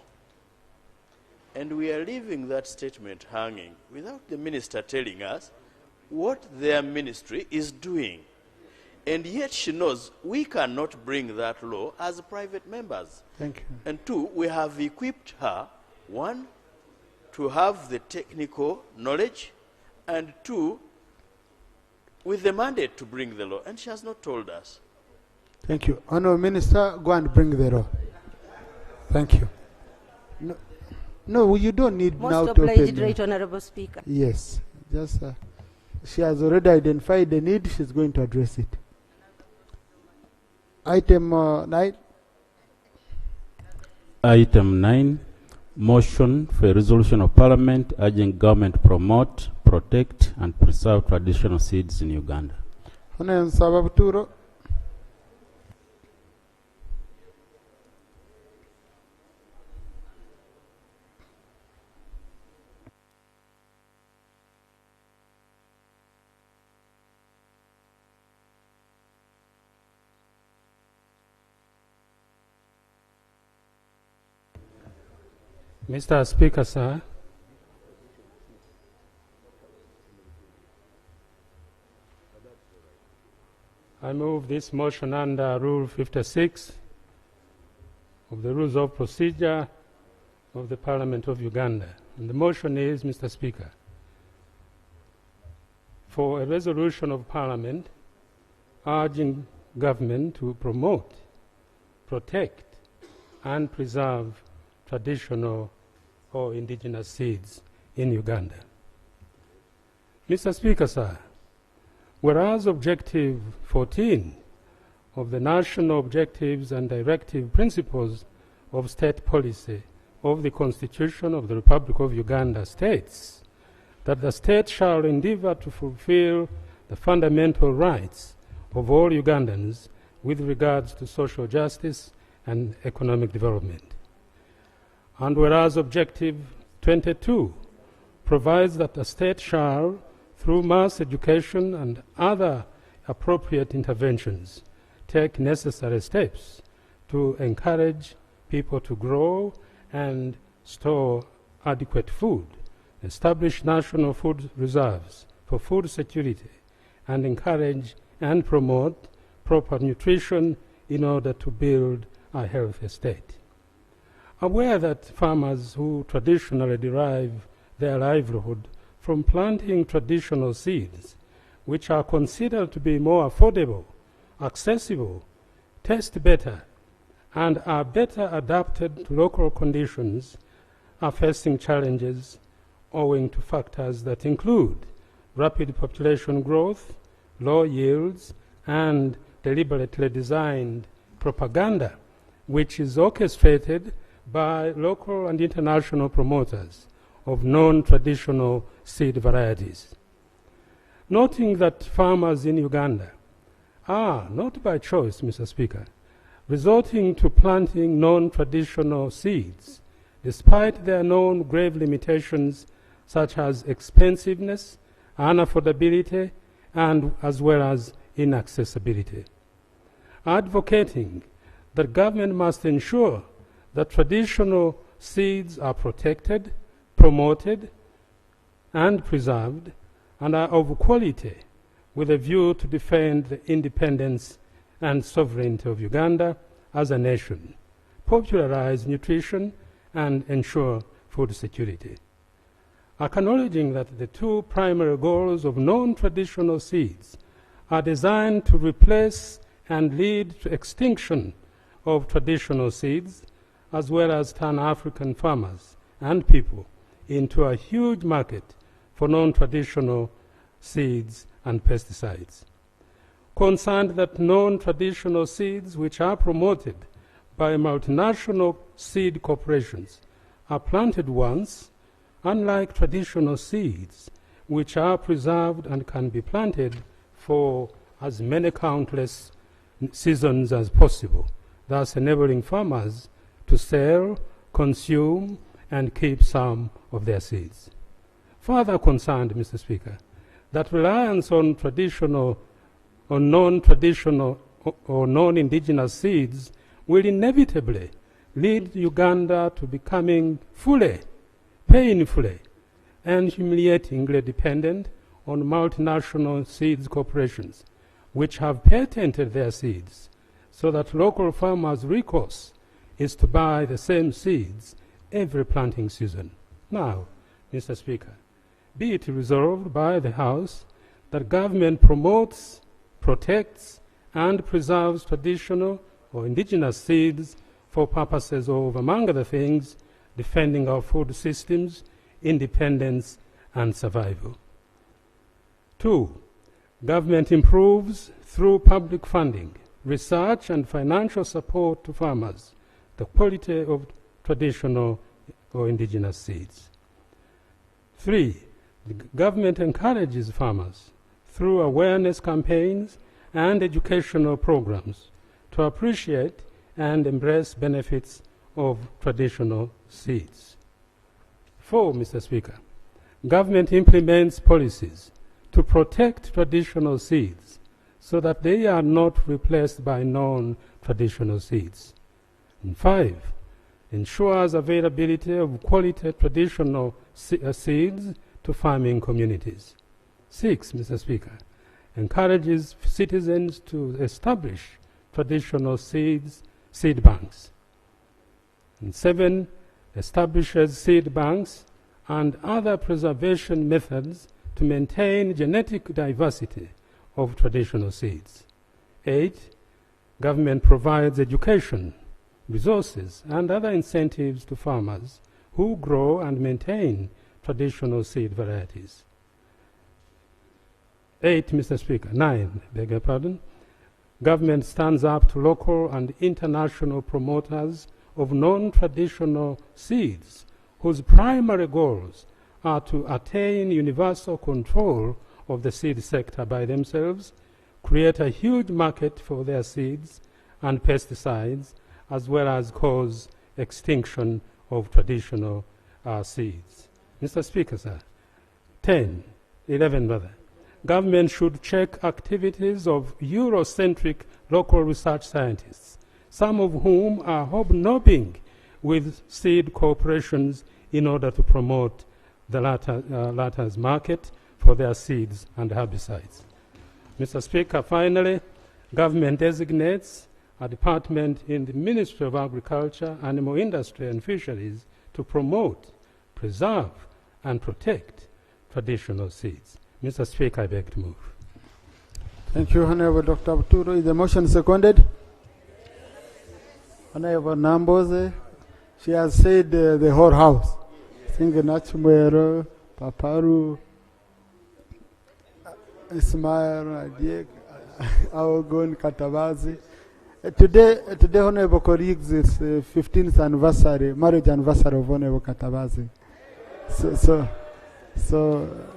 And we are leaving that statement hanging without the minister telling us what their ministry is doing. And yet she knows we cannot bring that law as private members. Thank you. And 2, we have equipped her, 1, to have the technical knowledge, and 2, with the mandate to bring the law. And she has not told us. Thank you. Honourable Minister, go and bring the law. Thank you. No, you don't need Most now to obliged, open. Right Honourable Speaker. Yes, just she has already identified the need. She's going to address it. Item 9. Item 9. Motion for a resolution of Parliament urging government to promote, protect and preserve traditional seeds in Uganda. Honourable Sababuturo. Mr. Speaker, sir. I move this motion under Rule 56 of the Rules of Procedure of the Parliament of Uganda. And the motion is, Mr. Speaker, for a resolution of Parliament urging government to promote, protect, and preserve traditional or indigenous seeds in Uganda. Mr. Speaker, sir, whereas Objective 14 of the National Objectives and Directive Principles of State Policy of the Constitution of the Republic of Uganda states that the state shall endeavor to fulfill the fundamental rights of all Ugandans with regards to social justice and economic development. And whereas Objective 22 provides that the state shall, through mass education and other appropriate interventions, take necessary steps to encourage people to grow and store adequate food, establish national food reserves for food security, and encourage and promote proper nutrition in order to build a healthy state. Aware that farmers who traditionally derive their livelihood from planting traditional seeds, which are considered to be more affordable, accessible, taste better, and are better adapted to local conditions, are facing challenges owing to factors that include rapid population growth, low yields, and deliberately designed propaganda, which is orchestrated by local and international promoters of non-traditional seed varieties. Noting that farmers in Uganda are, not by choice, Mr. Speaker, resorting to planting non-traditional seeds, despite their known grave limitations such as expensiveness, unaffordability, and as well as inaccessibility. Advocating that government must ensure that traditional seeds are protected, promoted, and preserved, and are of quality, with a view to defend the independence and sovereignty of Uganda as a nation, popularize nutrition, and ensure food security. Acknowledging that the two primary goals of non-traditional seeds are designed to replace and lead to extinction of traditional seeds, as well as turn African farmers and people into a huge market for non-traditional seeds and pesticides. Concerned that non-traditional seeds which are promoted by multinational seed corporations are planted once, unlike traditional seeds which are preserved and can be planted for as many countless seasons as possible, thus enabling farmers to sell, consume, and keep some of their seeds. Further concerned, Mr. Speaker, that reliance on traditional or non-traditional or non-indigenous seeds will inevitably lead Uganda to becoming fully, painfully, and humiliatingly dependent on multinational seeds corporations, which have patented their seeds, so that local farmers' recourse is to buy the same seeds every planting season. Now, Mr. Speaker, be it resolved by the House that government promotes, protects, and preserves traditional or indigenous seeds for purposes of, among other things, defending our food systems, independence, and survival. 2, government improves through public funding, research, and financial support to farmers the quality of traditional or indigenous seeds. 3, the government encourages farmers through awareness campaigns and educational programs to appreciate and embrace benefits of traditional seeds. 4, Mr. Speaker, government implements policies to protect traditional seeds so that they are not replaced by non-traditional seeds. And 5, ensures availability of quality traditional seeds to farming communities. 6, Mr. Speaker, encourages citizens to establish traditional seed banks. And 7, establishes seed banks and other preservation methods to maintain genetic diversity of traditional seeds. 8, government provides education, resources, and other incentives to farmers who grow and maintain traditional seed varieties. 8, Mr. Speaker, 9, beg your pardon. Government stands up to local and international promoters of non-traditional seeds whose primary goals are to attain universal control of the seed sector by themselves, create a huge market for their seeds and pesticides, as well as cause extinction of traditional seeds. Mr. Speaker, sir, 11 rather. Government should check activities of Eurocentric local research scientists, some of whom are hobnobbing with seed corporations in order to promote the latter's market for their seeds and herbicides. Mr. Speaker, finally, government designates a department in the Ministry of Agriculture, Animal Industry and Fisheries to promote, preserve, and protect traditional seeds. Mr. Speaker, I beg to move. Thank you, Honorable Dr. Abturo. Is the motion seconded? Honorable Namboze, she has said the whole house. Singa Nachumero, Paparu, Ismail, Adiek, Aogon, Katabazi. Today, Honorable colleagues, is 15th anniversary, marriage anniversary of Honorable Katabazi. So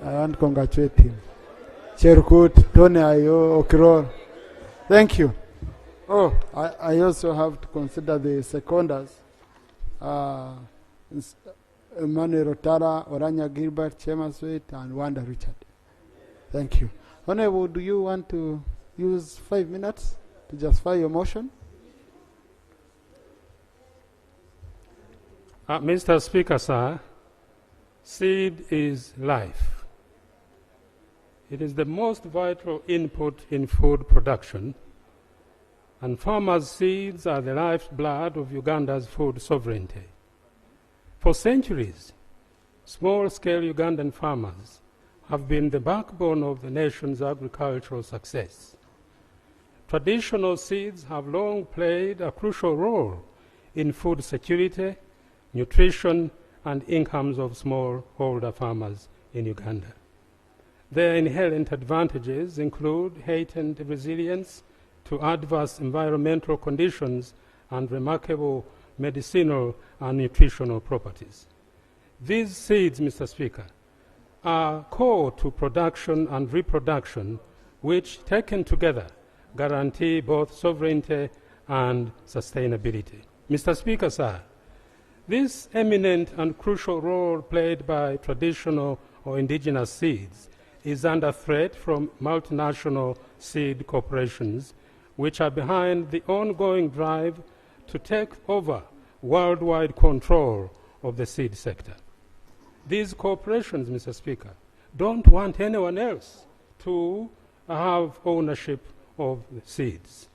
I want to congratulate him. Cherkut, Tony Ayo, Okiror. Thank you. Oh, I also have to consider the seconders. Emmanuel Rotara, Oranya Gilbert, Chema Sweet, and Wanda Richard. Thank you. Honorable, do you want to use 5 minutes to justify your motion? Mr. Speaker, sir, seed is life. It is the most vital input in food production, and farmers' seeds are the lifeblood of Uganda's food sovereignty. For centuries, small-scale Ugandan farmers have been the backbone of the nation's agricultural success. Traditional seeds have long played a crucial role in food security, nutrition, and incomes of smallholder farmers in Uganda. Their inherent advantages include heightened resilience to adverse environmental conditions and remarkable medicinal and nutritional properties. These seeds, Mr. Speaker, are core to production and reproduction, which, taken together, guarantee both sovereignty and sustainability. Mr. Speaker, sir, this eminent and crucial role played by traditional or indigenous seeds is under threat from multinational seed corporations, which are behind the ongoing drive to take over worldwide control of the seed sector. These corporations, Mr. Speaker, don't want anyone else to have ownership of the seeds.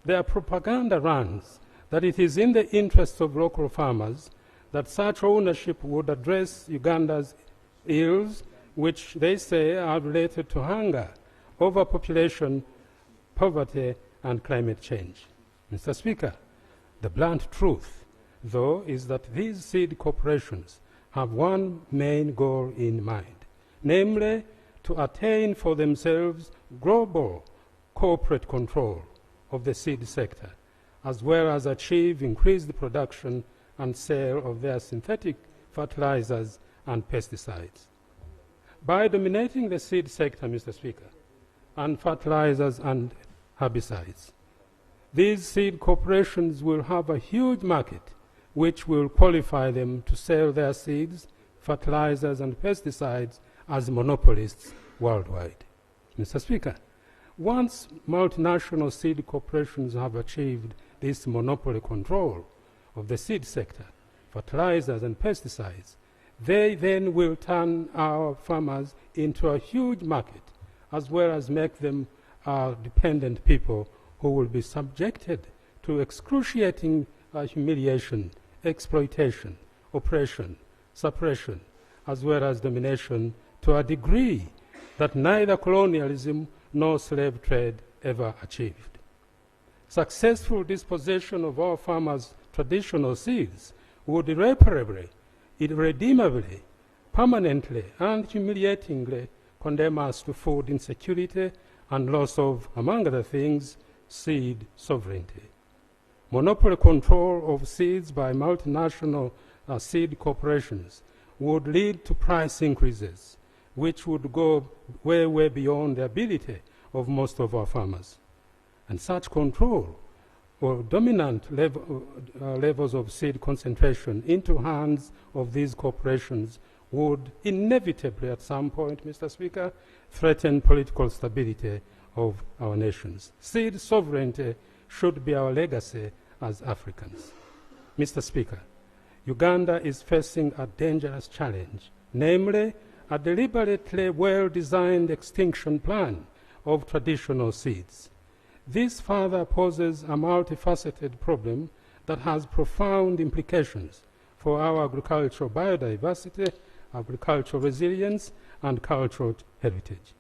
Their propaganda runs that it is in the interests of local farmers that such ownership would address Uganda's ills, which they say are related to hunger, overpopulation, poverty, and climate change. Mr. Speaker, the blunt truth, though, is that these seed corporations have one main goal in mind, namely to attain for themselves global corporate control of the seed sector, as well as achieve increased production and sale of their synthetic fertilizers and pesticides. By dominating the seed sector, Mr. Speaker, and fertilizers and herbicides, these seed corporations will have a huge market which will qualify them to sell their seeds, fertilizers, and pesticides as monopolists worldwide. Mr. Speaker, once multinational seed corporations have achieved this monopoly control, of the seed sector, fertilizers and pesticides, they then will turn our farmers into a huge market, as well as make them dependent people who will be subjected to excruciating humiliation, exploitation, oppression, suppression, as well as domination to a degree that neither colonialism nor slave trade ever achieved. Successful dispossession of our farmers' traditional seeds would irreparably, irredeemably, permanently, and humiliatingly condemn us to food insecurity and loss of, among other things, seed sovereignty. Monopoly control of seeds by multinational seed corporations would lead to price increases, which would go way, way beyond the ability of most of our farmers. And such control or dominant levels of seed concentration into hands of these corporations would inevitably at some point, Mr. Speaker, threaten political stability of our nations. Seed sovereignty should be our legacy as Africans. Mr. Speaker, Uganda is facing a dangerous challenge, namely a deliberately well-designed extinction plan of traditional seeds. This further poses a multifaceted problem that has profound implications for our agricultural biodiversity, agricultural resilience, and cultural heritage.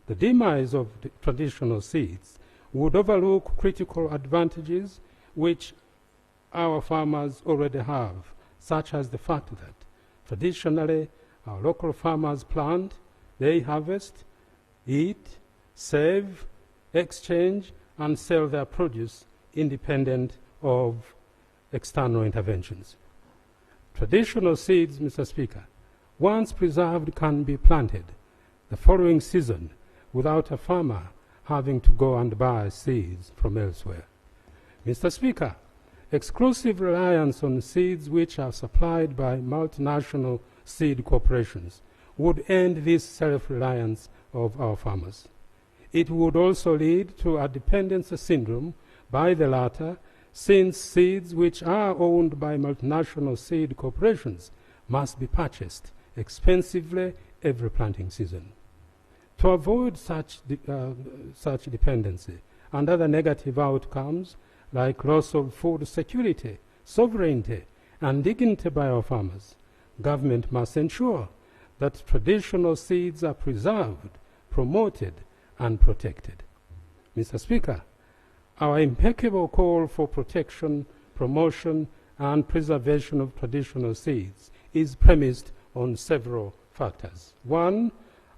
The demise of the traditional seeds would overlook critical advantages which our farmers already have, such as the fact that traditionally our local farmers plant, they harvest, eat, save, exchange, and sell their produce independent of external interventions. Traditional seeds, Mr. Speaker, once preserved, can be planted the following season without a farmer having to go and buy seeds from elsewhere. Mr. Speaker, exclusive reliance on seeds which are supplied by multinational seed corporations would end this self-reliance of our farmers. It would also lead to a dependency syndrome by the latter, since seeds which are owned by multinational seed corporations must be purchased expensively every planting season. To avoid such dependency and other negative outcomes like loss of food security, sovereignty, and dignity by our farmers, government must ensure that traditional seeds are preserved, promoted, and protected. Mr. Speaker, our impeccable call for protection, promotion, and preservation of traditional seeds is premised on several factors. One,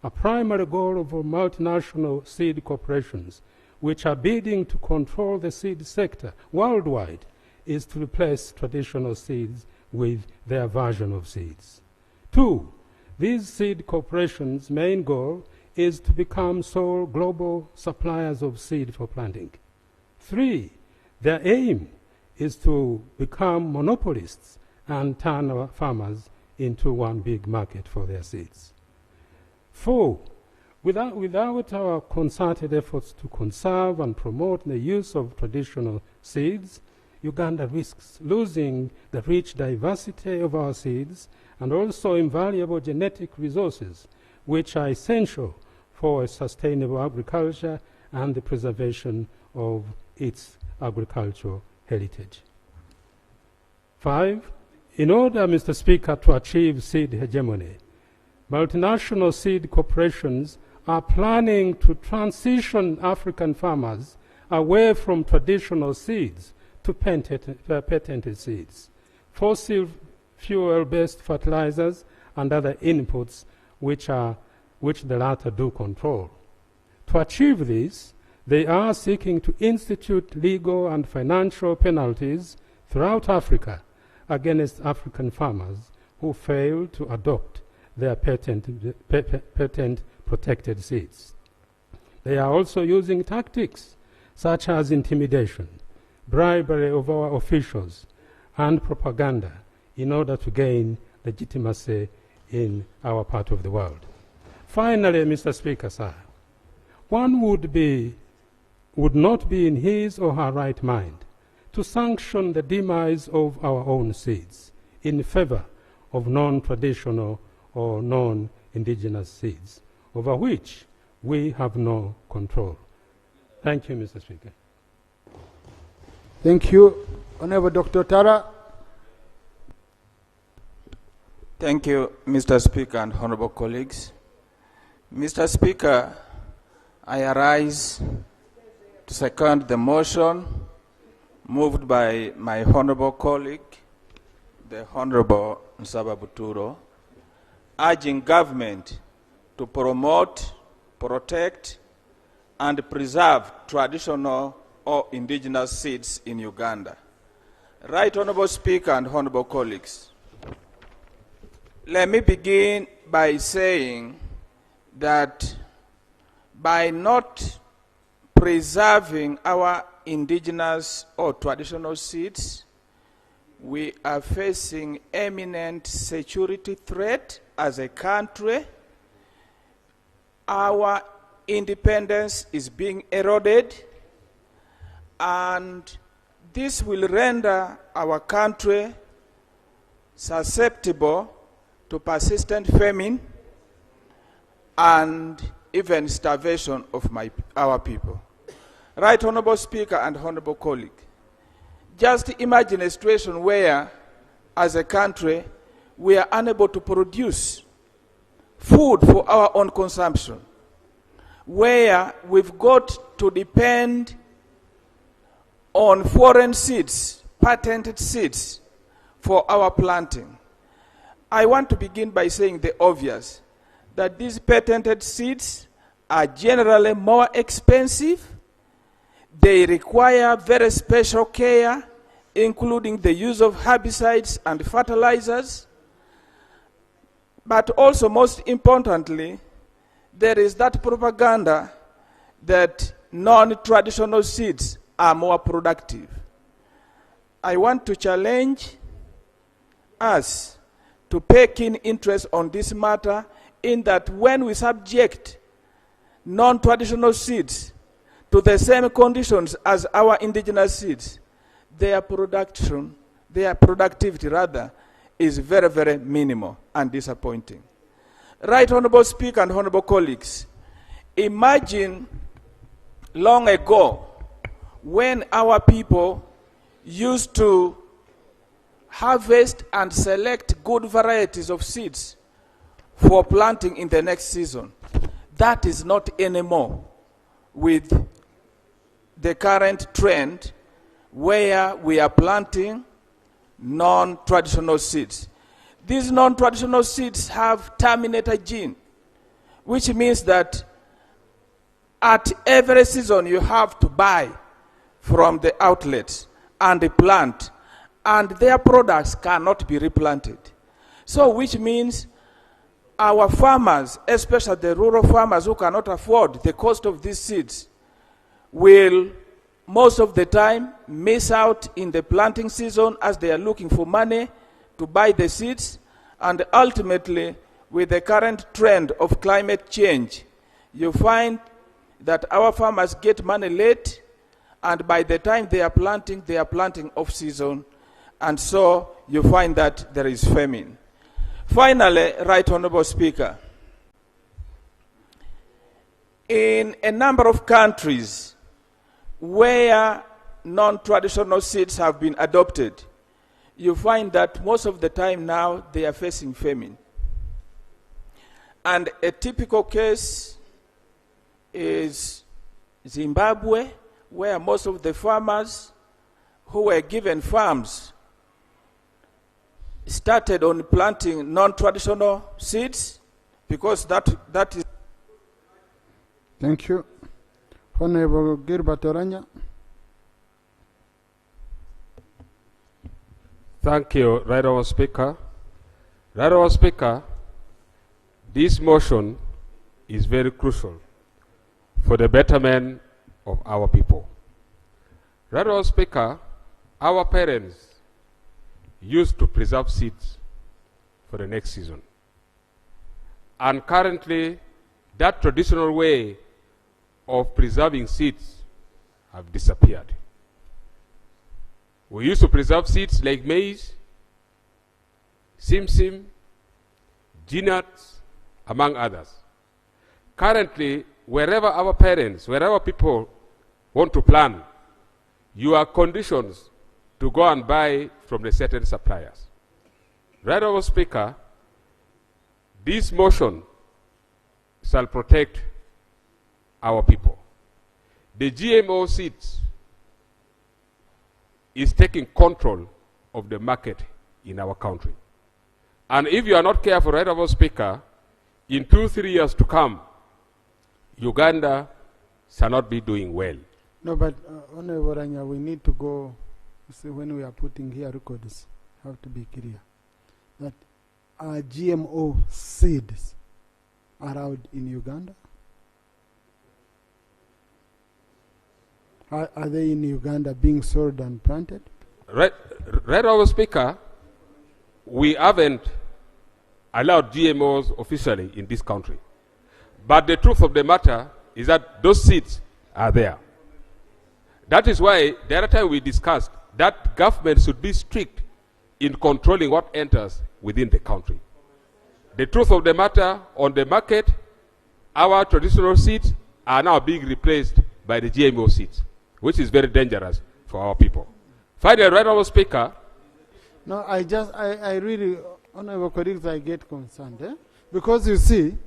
a primary goal of multinational seed corporations, which are bidding to control the seed sector worldwide, is to replace traditional seeds with their version of seeds. Two, these seed corporations' main goal is to become sole global suppliers of seed for planting. Three, their aim is to become monopolists and turn our farmers into one big market for their seeds. Four, without our concerted efforts to conserve and promote the use of traditional seeds, Uganda risks losing the rich diversity of our seeds and also invaluable genetic resources, which are essential for a sustainable agriculture and the preservation of its agricultural heritage. Five, in order, Mr. Speaker, to achieve seed hegemony, multinational seed corporations are planning to transition African farmers away from traditional seeds to patented seeds, fossil fuel-based fertilizers, and other inputs which the latter do control. To achieve this, they are seeking to institute legal and financial penalties throughout Africa against African farmers who fail to adopt their patent-protected seeds. They are also using tactics such as intimidation, bribery of our officials, and propaganda in order to gain legitimacy in our part of the world. Finally, Mr. Speaker, sir, one would not be in his or her right mind to sanction the demise of our own seeds in favor of non-traditional or non-indigenous seeds, over which we have no control. Thank you, Mr. Speaker. Thank you. Honorable Dr. Tara. Thank you, Mr. Speaker and honorable colleagues. Mr. Speaker, I arise to second the motion moved by my honorable colleague, the Honorable Nsaba Buturo, urging government to promote, protect, and preserve traditional or indigenous seeds in Uganda. Right Honorable Speaker and honorable colleagues, let me begin by saying that by not preserving our indigenous or traditional seeds, we are facing imminent security threat as a country. Our independence is being eroded, and this will render our country susceptible to persistent famine and even starvation of our people. Right Honorable Speaker and honorable colleague, just imagine a situation where, as a country, we are unable to produce food for our own consumption, where we've got to depend on foreign seeds, patented seeds, for our planting. I want to begin by saying the obvious, that these patented seeds are generally more expensive. They require very special care, including the use of herbicides and fertilizers. But also, most importantly, there is that propaganda that non-traditional seeds are more productive. I want to challenge us to pay keen interest on this matter, in that when we subject non-traditional seeds to the same conditions as our indigenous seeds, their production, their productivity rather, is very, very minimal and disappointing. Right Honorable Speaker and honorable colleagues, imagine long ago when our people used to harvest and select good varieties of seeds for planting in the next season. That is not anymore with the current trend where we are planting non-traditional seeds. These non-traditional seeds have terminator gene, which means that at every season you have to buy from the outlets and plant, and their products cannot be replanted. So which means our farmers, especially the rural farmers who cannot afford the cost of these seeds, will most of the time miss out in the planting season as they are looking for money to buy the seeds. And ultimately, with the current trend of climate change, you find that our farmers get money late, and by the time they are planting off season, and so you find that there is famine. Finally, Right Honorable Speaker, in a number of countries where non-traditional seeds have been adopted, you find that most of the time now they are facing famine. And a typical case is Zimbabwe, where most of the farmers who were given farms started on planting non-traditional seeds, because that is. Thank you. Honorable Gilbert Oranya. Thank you, Right Honourable Speaker. Right Honourable Speaker, this motion is very crucial for the betterment of our people. Right Honourable Speaker, our parents used to preserve seeds for the next season. And currently, that traditional way of preserving seeds have disappeared. We used to preserve seeds like maize, simsim, nuts, among others. Currently, wherever our parents, wherever people want to plant, you are conditioned to go and buy from the certain suppliers. Right, Honourable Speaker, this motion shall protect our people. The GMO seeds is taking control of the market in our country. And if you are not careful, Right Honourable Speaker, in 2-3 years to come, Uganda shall not be doing well. No, but Honorable Ranya, we need to go, see, when we are putting here records, have to be clear that GMO seeds allowed in Uganda? Are they in Uganda being sold and planted? Right, Honourable Speaker, we haven't allowed GMOs officially in this country. But the truth of the matter is that those seeds are there. That is why the other time we discussed that government should be strict in controlling what enters within the country. The truth of the matter, on the market, our traditional seeds are now being replaced by the GMO seeds, which is very dangerous for our people. Finally, Right Honourable Speaker. No, I really, Honourable colleagues, I get concerned. Because you see,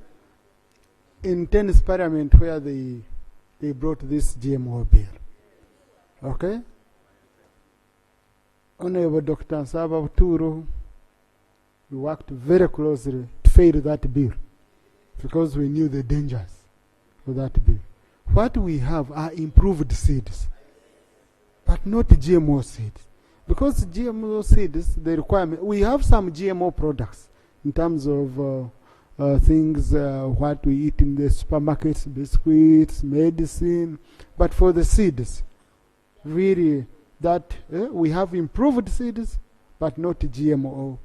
in tennis parliament where they brought this GMO bill, okay? Honourable Dr. Nsaba Turu, we worked very closely to fail that bill because we knew the dangers of that bill. What we have are improved seeds, but not GMO seeds. Because GMO seeds, the requirement, we have some GMO products in terms of things, what we eat in the supermarkets, biscuits, medicine. But for the seeds, really, that we have improved seeds, but not GMO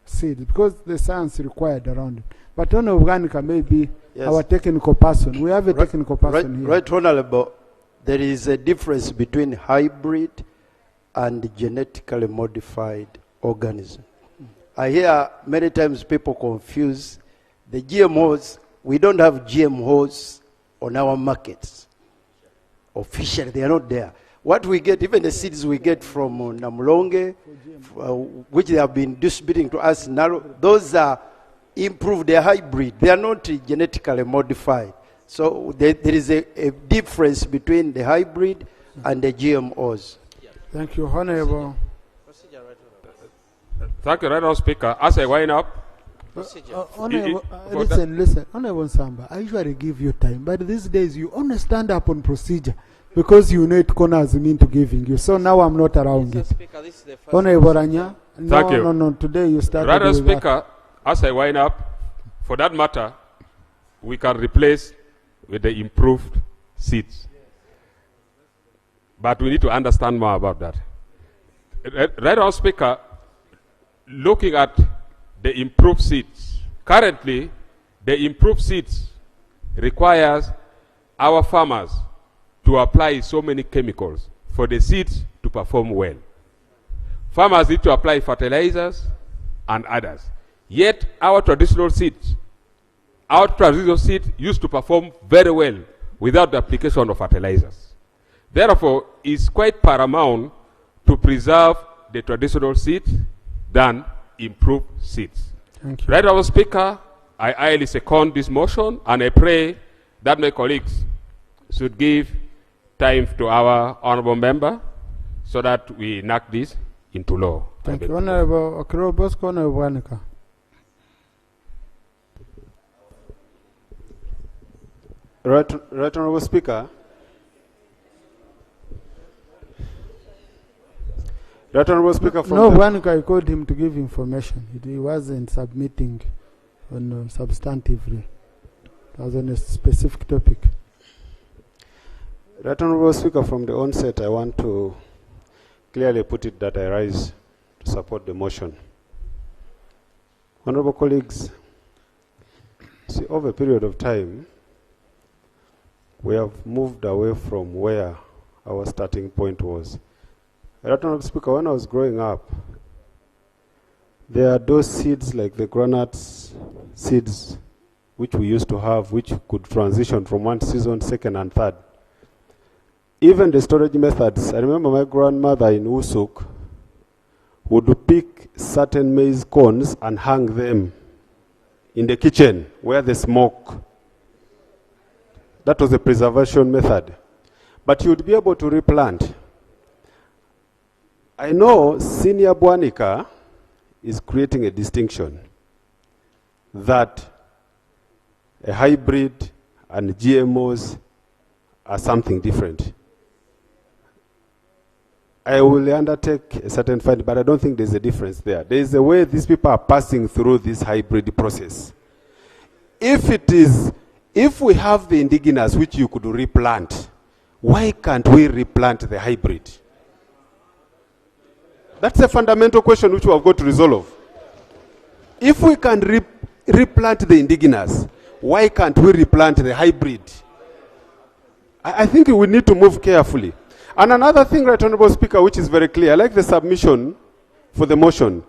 seeds, because the science required around it. But on organic, maybe yes, our technical person, we have a technical person here. Right, Honourable, there is a difference between hybrid and genetically modified organism. I hear many times people confuse the GMOs. We don't have GMOs on our markets. Officially, they are not there. What we get, even the seeds we get from Namulonge, which they have been distributing to us now, those are improved, they are hybrid. They are not genetically modified. So there is a difference between the hybrid and the GMOs. Thank you, Honourable. Thank you, Honourable Speaker. As I wind up, listen, Honourable Samba, I usually give you time, but these days you only stand up on procedure because you know it corners me into giving you. So now I'm not around it. Honourable Ranya, thank you. No, today you started. Honourable Speaker, as I wind up, for that matter, we can replace with the improved seeds. But we need to understand more about that. Right Honourable Speaker, looking at the improved seeds, currently the improved seeds requires our farmers to apply so many chemicals for the seeds to perform well. Farmers need to apply fertilizers and others. Yet our traditional seeds used to perform very well without the application of fertilizers. Therefore, it's quite paramount to preserve the traditional seeds than improve seeds. Thank you. Right, Honourable Speaker, I highly second this motion, and I pray that my colleagues should give time to our honourable member so that we enact this into law. Thank you, Honourable Okiro Bosco, Honourable Wanika. Right, Honourable Speaker. Right, Honourable Speaker. From Wanika, I called him to give information. He wasn't submitting on substantively. It was on a specific topic. Right, Honourable Speaker, from the onset, I want to clearly put it that I rise to support the motion. Honourable colleagues, see, over a period of time, we have moved away from where our starting point was. Right Honourable Speaker, when I was growing up, there are those seeds like the groundnuts seeds which we used to have, which could transition from one season, second and third. Even the storage methods, I remember my grandmother in Usuk would pick certain maize cones and hang them in the kitchen where the smoke. That was the preservation method. But you would be able to replant. I know Senior Bwanika is creating a distinction that a hybrid and GMOs are something different. I will undertake a certain fight, but I don't think there's a difference there. There is a way these people are passing through this hybrid process. If we have the indigenous which you could replant, why can't we replant the hybrid? That's a fundamental question which we have got to resolve. If we can replant the indigenous, why can't we replant the hybrid? I think we need to move carefully. And another thing, Right Honourable Speaker, which is very clear, I like the submission for the motion.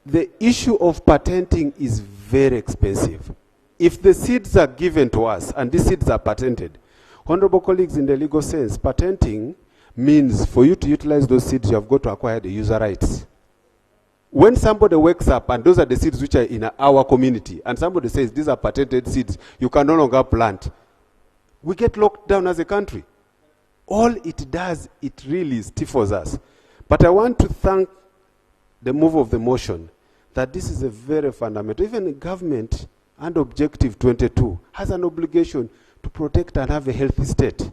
The issue of patenting is very expensive. If the seeds are given to us and these seeds are patented, honourable colleagues, in the legal sense, patenting means for you to utilize those seeds, you have got to acquire the user rights. When somebody wakes up and those are the seeds which are in our community, and somebody says these are patented seeds, you can no longer plant, we get locked down as a country. All it does, it really stifles us. But I want to thank the move of the motion that this is a very fundamental. Even the government and Objective 22 has an obligation to protect and have a healthy state.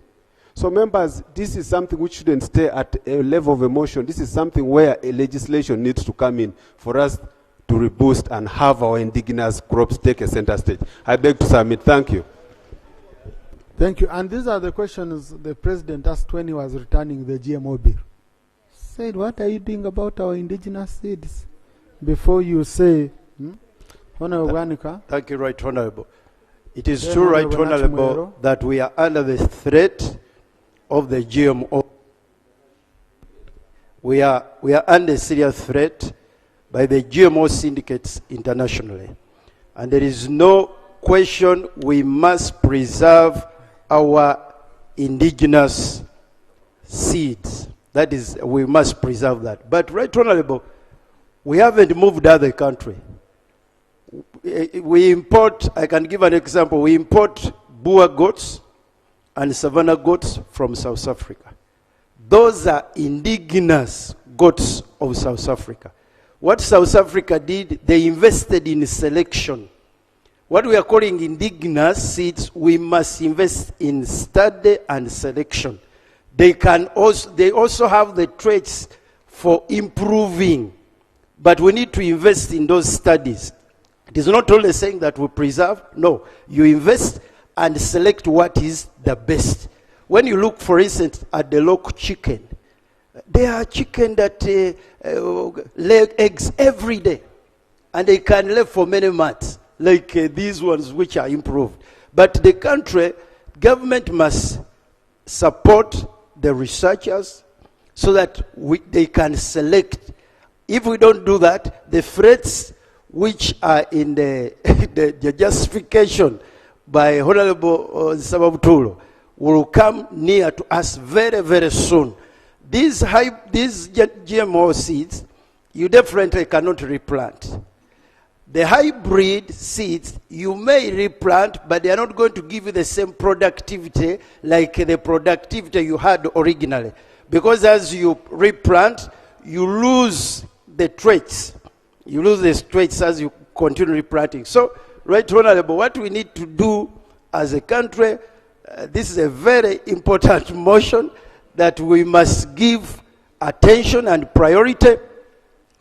So members, this is something which shouldn't stay at a level of emotion. This is something where a legislation needs to come in for us to reboost and have our indigenous crops take a center stage. I beg to submit. Thank you. Thank you. And these are the questions the President asked when he was returning the GMO bill. Said, what are you doing about our indigenous seeds? Before you say, Honourable Bwanika. Thank you, Right Honourable. It is true, Right Honourable, that we are under the threat of the GMO. We are under serious threat by the GMO syndicates internationally. And there is no question we must preserve our indigenous seeds. That is, we must preserve that. But, Right Honourable, we haven't moved out of the country. We import, I can give an example, we import Boer goats and Savannah goats from South Africa. Those are indigenous goats of South Africa. What South Africa did, they invested in selection. What we are calling indigenous seeds, we must invest in study and selection. They also have the traits for improving, but we need to invest in those studies. It is not only saying that we preserve, no, you invest and select what is the best. When you look, for instance, at the local chicken, there are chicken that lay eggs every day, and they can live for many months, like these ones which are improved. But the country, government must support the researchers so that they can select. If we don't do that, the threats which are in the justification by Honorable Olutuula will come near to us very, very soon. These GMO seeds, you definitely cannot replant. The hybrid seeds, you may replant, but they are not going to give you the same productivity like the productivity you had originally. Because as you replant, you lose the traits. You lose the traits as you continue replanting. So, Right Honourable, what we need to do as a country, this is a very important motion that we must give attention and priority.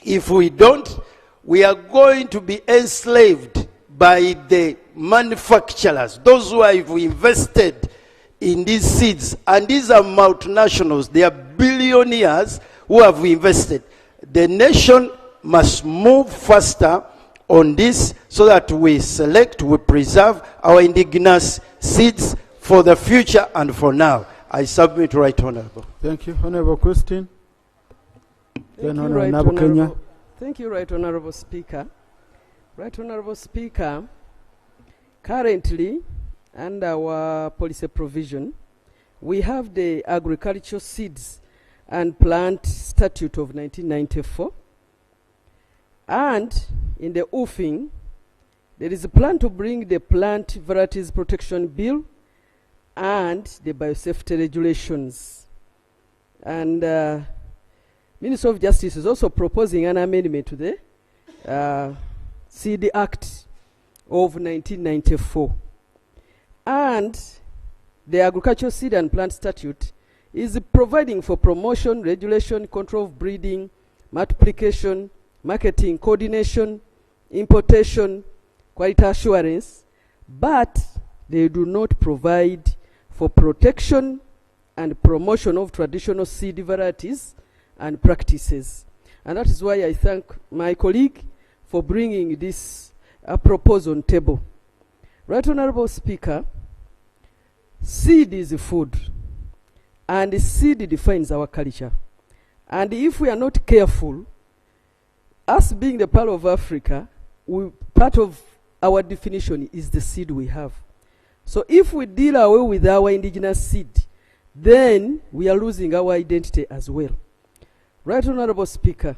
If we don't, we are going to be enslaved by the manufacturers, those who have invested in these seeds. And these are multinationals. They are billionaires who have invested. The nation must move faster on this so that we select, we preserve our indigenous seeds for the future and for now. I submit, Right Honourable. Thank you. Honourable Christine. Then you, Honorable Right Nabu Kenya. Honorable- Thank you, Right Honorable Speaker. Right Honorable Speaker, currently, under our policy provision, we have the Agricultural Seeds and Plant Statute of 1994. And in the OOFing, there is a plan to bring the Plant Varieties Protection Bill and the biosafety regulations. And Minister of Justice is also proposing an amendment to the Seed Act of 1994. And the Agricultural Seed and Plant Statute is providing for promotion, regulation, control of breeding, multiplication, marketing, coordination, importation, quality assurance, but they do not provide for protection and promotion of traditional seed varieties and practices. And that is why I thank my colleague for bringing this proposal on table. Right Honorable Speaker, seed is food, and seed defines our culture. And if we are not careful, us being the Pearl of Africa, part of our definition is the seed we have. So if we deal away with our indigenous seed, then we are losing our identity as well. Right Honorable Speaker,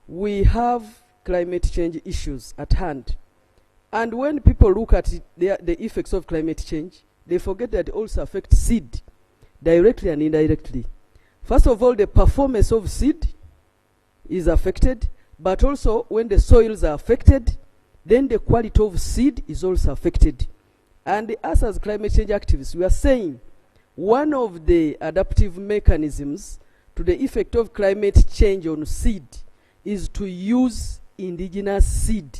we have climate change issues at hand. And when people look at the effects of climate change, they forget that it also affects seed directly and indirectly. First of all, the performance of seed is affected, but also when the soils are affected, then the quality of seed is also affected. And us as climate change activists, we are saying one of the adaptive mechanisms to the effect of climate change on seed is to use indigenous seed.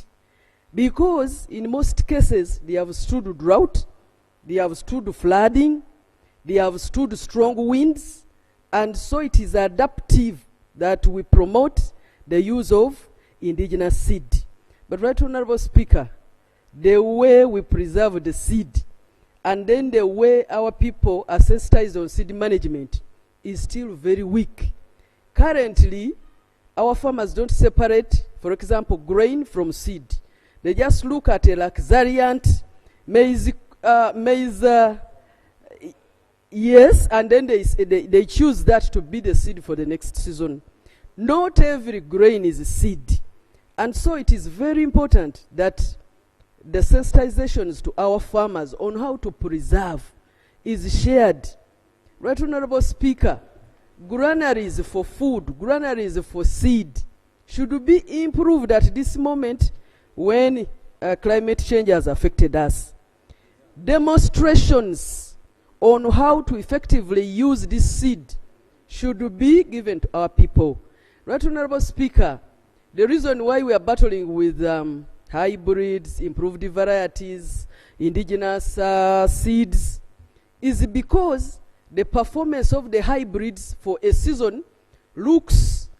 Because in most cases, they have stood drought, they have stood flooding, they have stood strong winds, and so it is adaptive that we promote the use of indigenous seed. But Right Honorable Speaker, the way we preserve the seed and then the way our people are sensitized on seed management is still very weak. Currently, our farmers don't separate, for example, grain from seed. They just look at a luxuriant maize, yes, and then they choose that to be the seed for the next season. Not every grain is a seed. And so it is very important that the sensitizations to our farmers on how to preserve is shared. Right Honorable Speaker, granaries for food, granaries for seed should be improved at this moment when climate change has affected us. Demonstrations on how to effectively use this seed should be given to our people. Right Honorable Speaker, the reason why we are battling with hybrids, improved varieties, indigenous seeds, is because the performance of the hybrids for a season looks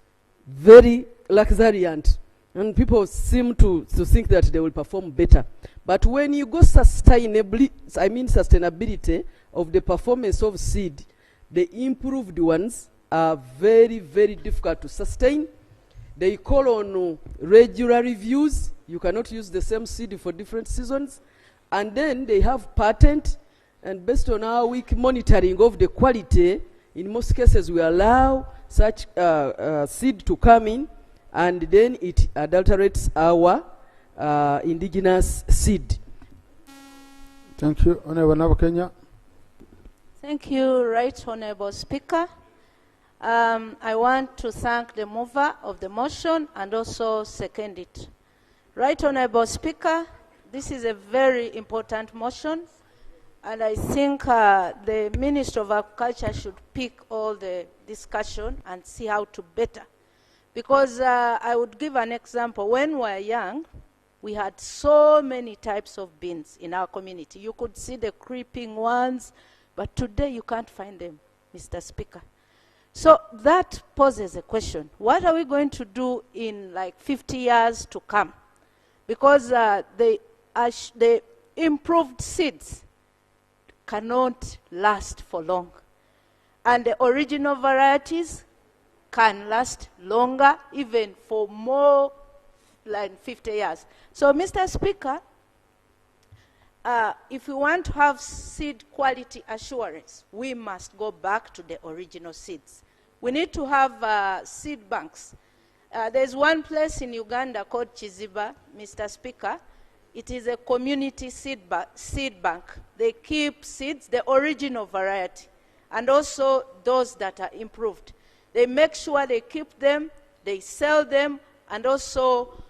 very luxuriant. And people seem to think that they will perform better. But when you go sustainability of the performance of seed, the improved ones are very, very difficult to sustain. They call on regular reviews. You cannot use the same seed for different seasons. And then they have patent, and based on our weak monitoring of the quality, in most cases we allow such seed to come in, and then it adulterates our indigenous seed. Thank you. Honorable Nabu Kenya. Thank you, Right Honorable Speaker. I want to thank the mover of the motion and also second it. Right Honorable Speaker, this is a very important motion, and I think the Minister of Agriculture should pick all the discussion and see how to better. Because I would give an example. When we were young, we had so many types of beans in our community. You could see the creeping ones, but today you can't find them, Mr. Speaker. So that poses a question. What are we going to do in like 50 years to come? Because the improved seeds cannot last for long. And the original varieties can last longer, even for more than 50 years. So, Mr. Speaker, if we want to have seed quality assurance, we must go back to the original seeds. We need to have seed banks. There's one place in Uganda called Chiziba, Mr. Speaker. It is a community seed bank. They keep seeds, the original variety, and also those that are improved. They make sure they keep them, they sell them, and also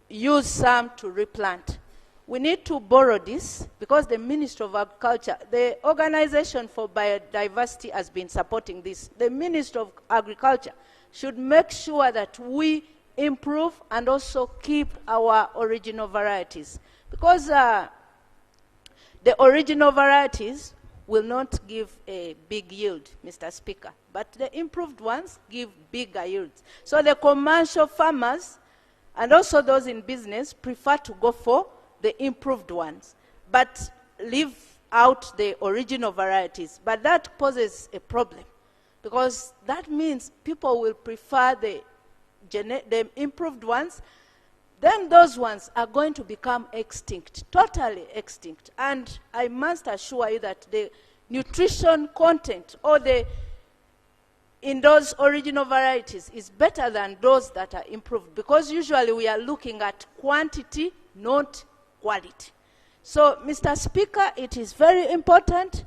use some to replant. We need to borrow this because the Ministry of Agriculture, the Organization for Biodiversity has been supporting this. The Ministry of Agriculture should make sure that we improve and also keep our original varieties. Because the original varieties will not give a big yield, Mr. Speaker, but the improved ones give bigger yields. So the commercial farmers and also those in business prefer to go for the improved ones, but leave out the original varieties. But that poses a problem, because that means people will prefer the improved ones, then those ones are going to become extinct, totally extinct. And I must assure you that the nutrition content or in those original varieties is better than those that are improved, because usually we are looking at quantity, not quality. So, Mr. Speaker, it is very important,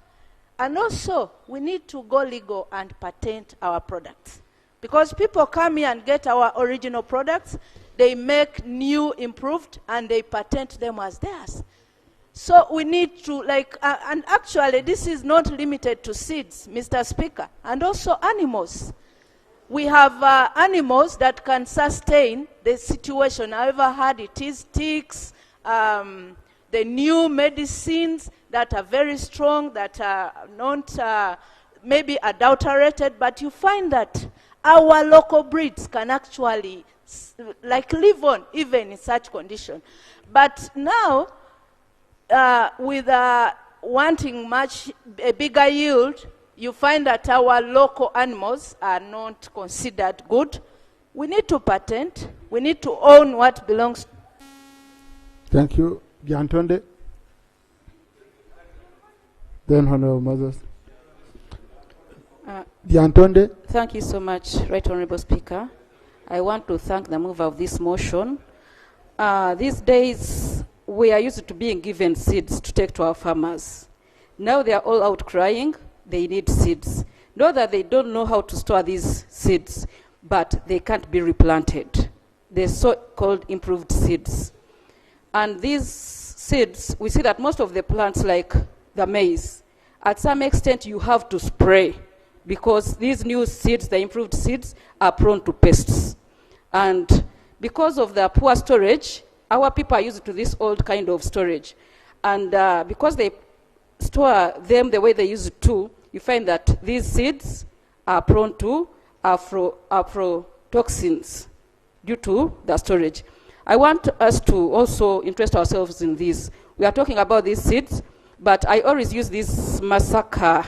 and also we need to go legal and patent our products, because people come here and get our original products, they make new improved, and they patent them as theirs. So we need to, and actually this is not limited to seeds, Mr. Speaker, and also animals. We have animals that can sustain the situation, however hard it is, ticks, the new medicines that are very strong, that are not maybe adulterated, but you find that our local breeds can actually live on even in such condition. But now, with wanting a bigger yield, you find that our local animals are not considered good. We need to patent. We need to own what belongs. Thank you. Giantonde. Then Honorable Moses. Giantonde. Thank you so much, Right Honorable Speaker. I want to thank the mover of this motion. These days, we are used to being given seeds to take to our farmers. Now they are all out crying, they need seeds. Not that they don't know how to store these seeds, but they can't be replanted. They're so-called improved seeds. And these seeds, we see that most of the plants, like the maize, at some extent you have to spray, because these new seeds, the improved seeds, are prone to pests. And because of the poor storage, our people are used to this old kind of storage. And because they store them the way they used to, you find that these seeds are prone to aflatoxins due to the storage. I want us to also interest ourselves in this. We are talking about these seeds, but I always use this Massacre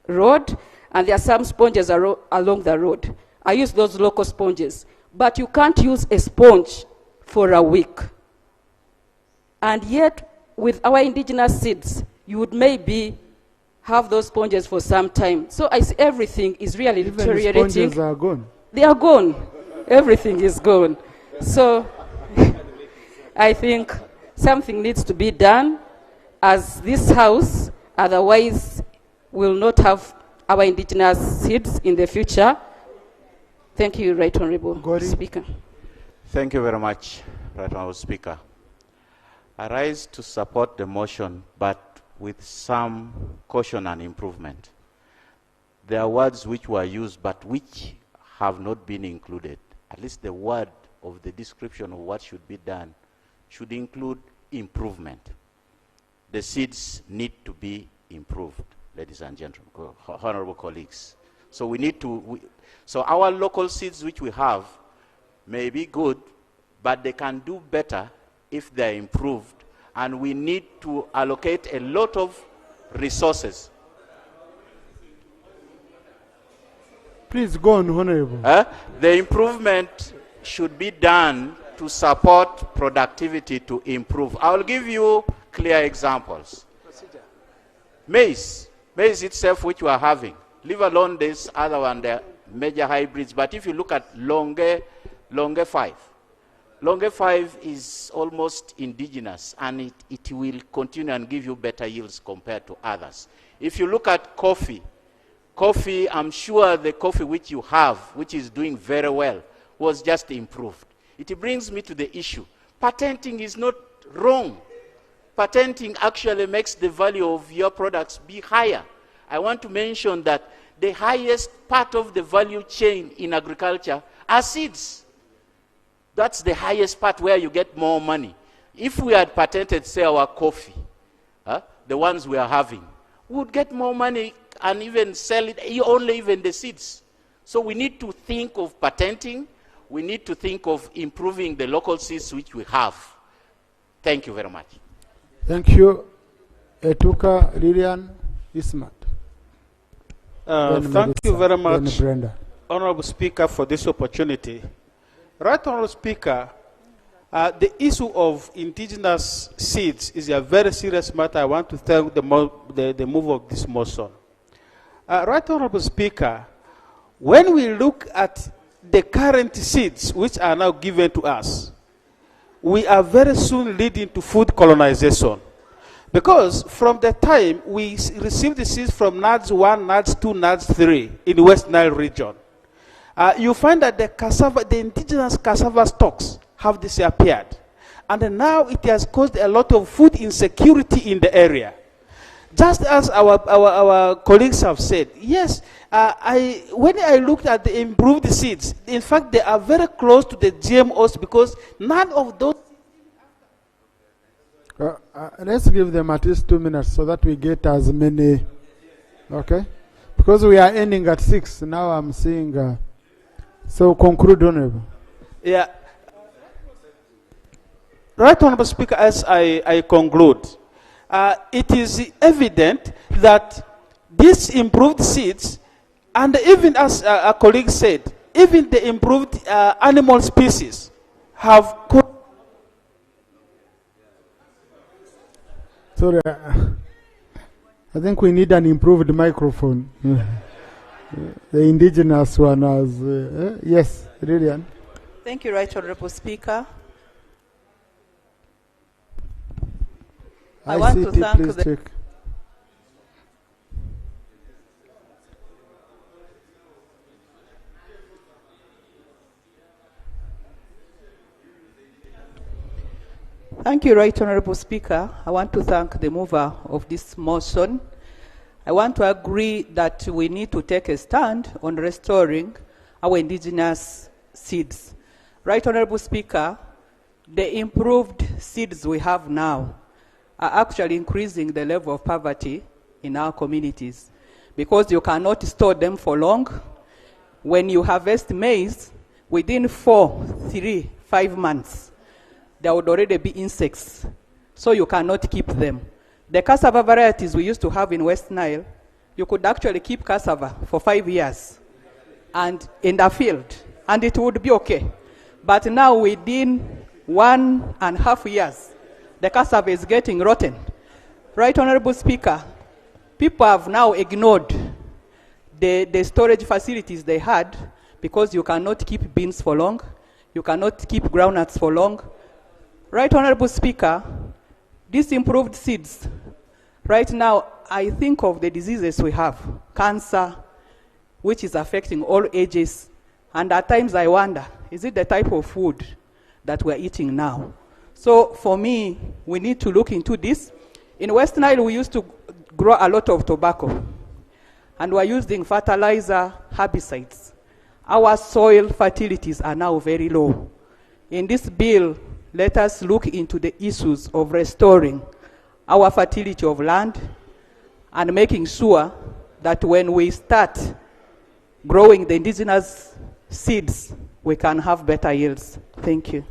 road, and there are some sponges along the road. I use those local sponges. But you can't use a sponge for a week. And yet, with our indigenous seeds, you would maybe have those sponges for some time. So I see everything is really deteriorating. The sponges are gone. They are gone. Everything is gone. So I think something needs to be done as this house, otherwise we'll not have our indigenous seeds in the future. Thank you, Right Honorable Speaker. Thank you very much, Right Honorable Speaker. I rise to support the motion, but with some caution and improvement. There are words which were used, but which have not been included. At least the word of the description of what should be done should include improvement. The seeds need to be improved, ladies and gentlemen, honorable colleagues. So we need to, so our local seeds which we have may be good, but they can do better if they're improved, and we need to allocate a lot of resources. Please go on, Honorable. The improvement should be done to support productivity to improve. I will give you clear examples. Maize itself, which we are having, leave alone this other one, the major hybrids. But if you look at Longe 5, Longe 5 is almost indigenous, and it will continue and give you better yields compared to others. If you look at coffee, I'm sure the coffee which you have, which is doing very well, was just improved. It brings me to the issue. Patenting is not wrong. Patenting actually makes the value of your products be higher. I want to mention that the highest part of the value chain in agriculture are seeds. That's the highest part where you get more money. If we had patented, say, our coffee, the ones we are having, we would get more money and even sell it, only even the seeds. So we need to think of patenting. We need to think of improving the local seeds which we have. Thank you very much. Thank you. Etuka, Lilian, Ismat. Thank you very much, Brenda. Honorable Speaker, for this opportunity. Right, Honorable Speaker, the issue of indigenous seeds is a very serious matter. I want to thank the move of this motion. Right, Honorable Speaker, when we look at the current seeds which are now given to us, we are very soon leading to food colonization. Because from the time we received the seeds from NADS 1, NADS 2, NADS 3 in the West Nile region, you find that the indigenous cassava stocks have disappeared. And now it has caused a lot of food insecurity in the area. Just as our colleagues have said, yes, when I looked at the improved seeds, in fact, they are very close to the GMOs because none of those. Let's give them at least 2 minutes so that we get as many. Okay? Because we are ending at 6. Now I'm seeing. So conclude, Honorable. Yeah. Right, Honorable Speaker, as I conclude, it is evident that these improved seeds, and even as a colleague said, even the improved animal species have. Sorry, I think we need an improved microphone. The indigenous one has. Yes, Lilian. Thank you, Right Honorable Speaker. I want to thank the. Thank you, Right Honorable Speaker. I want to thank the mover of this motion. I want to agree that we need to take a stand on restoring our indigenous seeds. Right Honorable Speaker, the improved seeds we have now are actually increasing the level of poverty in our communities because you cannot store them for long. When you harvest maize, within 5 months, there would already be insects, so you cannot keep them. The cassava varieties we used to have in West Nile, you could actually keep cassava for 5 years and in the field, and it would be okay. But now within 1.5 years, the cassava is getting rotten. Right Honorable Speaker, people have now ignored the storage facilities they had because you cannot keep beans for long, you cannot keep groundnuts for long. Right Honorable Speaker, these improved seeds, right now I think of the diseases we have, cancer, which is affecting all ages, and at times I wonder, is it the type of food that we're eating now? So for me, we need to look into this. In West Nile, we used to grow a lot of tobacco, and we're using fertilizer, herbicides. Our soil fertilities are now very low. In this bill, let us look into the issues of restoring our fertility of land and making sure that when we start growing the indigenous seeds, we can have better yields. Thank you.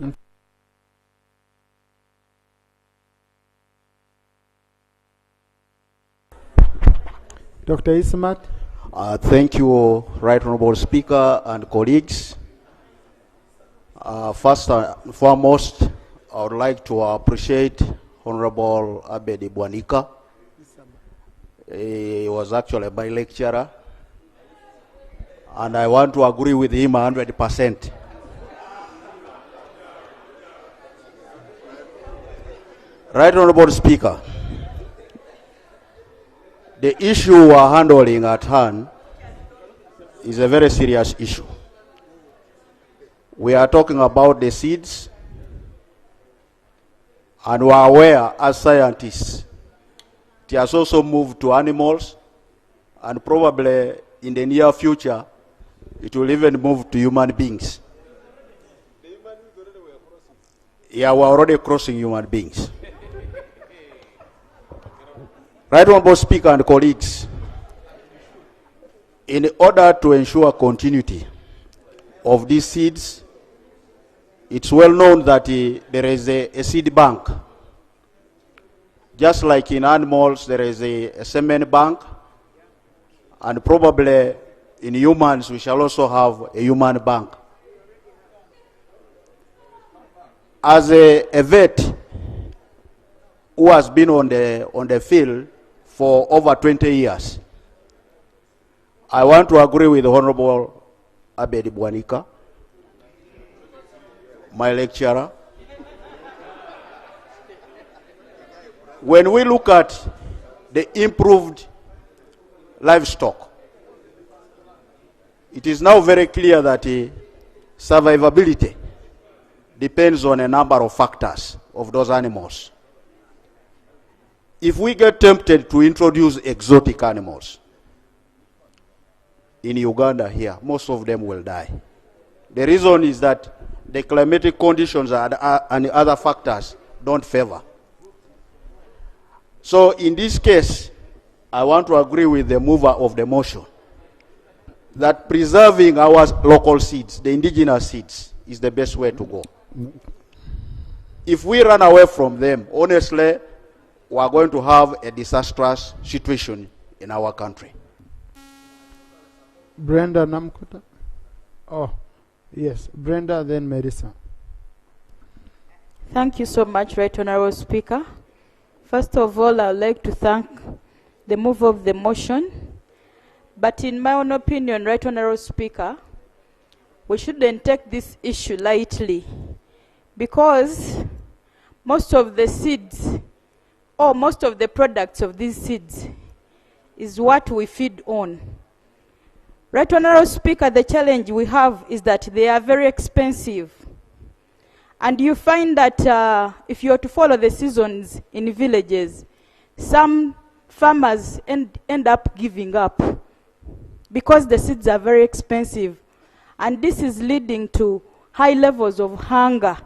Dr. Ismat. Thank you, Right Honorable Speaker and colleagues. First and foremost, I would like to appreciate Honorable Abedi Bwanika. He was actually my lecturer, and I want to agree with him 100%. Right Honorable Speaker, the issue we are handling at hand is a very serious issue. We are talking about the seeds, and we are aware as scientists it has also moved to animals, and probably in the near future it will even move to human beings. Yeah, we're already crossing human beings. Right Honorable Speaker and colleagues, in order to ensure continuity of these seeds, it's well known that there is a seed bank. Just like in animals, there is a semen bank, and probably in humans, we shall also have a human bank. As a vet who has been on the field for over 20 years, I want to agree with Honorable Abedi Bwanika, my lecturer. When we look at the improved livestock, it is now very clear that survivability depends on a number of factors of those animals. If we get tempted to introduce exotic animals in Uganda here, most of them will die. The reason is that the climatic conditions and other factors don't favor. So in this case, I want to agree with the mover of the motion that preserving our local seeds, the indigenous seeds, is the best way to go. If we run away from them, honestly, we are going to have a disastrous situation in our country. Brenda Namkuta. Oh, yes. Brenda, then Marisa. Thank you so much, Right Honorable Speaker. First of all, I would like to thank the mover of the motion. But in my own opinion, Right Honorable Speaker, we shouldn't take this issue lightly, because most of the seeds, or most of the products of these seeds, is what we feed on. Right Honorable Speaker, the challenge we have is that they are very expensive. And you find that if you are to follow the seasons in villages, some farmers end up giving up because the seeds are very expensive. And this is leading to high levels of hunger,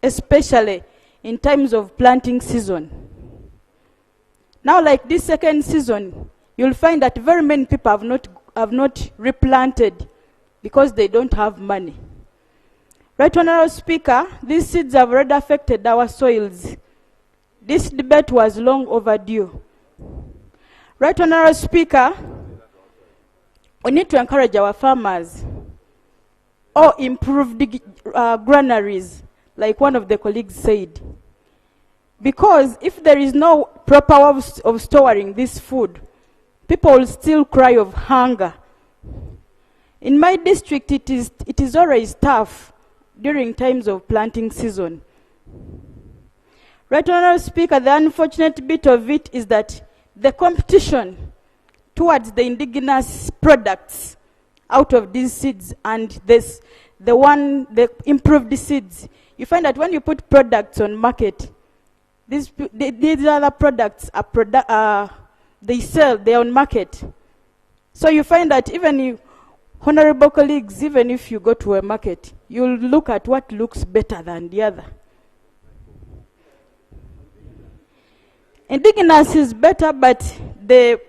especially in times of planting season. Now, like this second season, you'll find that very many people have not replanted because they don't have money. Right Honorable Speaker, these seeds have already affected our soils. This debate was long overdue. Right Honorable Speaker, we need to encourage our farmers or improve the granaries, like one of the colleagues said. Because if there is no proper way of storing this food, people will still cry of hunger. In my district, it is always tough during times of planting season. Right Honorable Speaker, the unfortunate bit of it is that the competition towards the indigenous products out of these seeds and the improved seeds, you find that when you put products on market, these other products they sell, they're on market. So you find that even honorable colleagues, even if you go to a market, you'll look at what looks better than the other. Indigenous is better, but there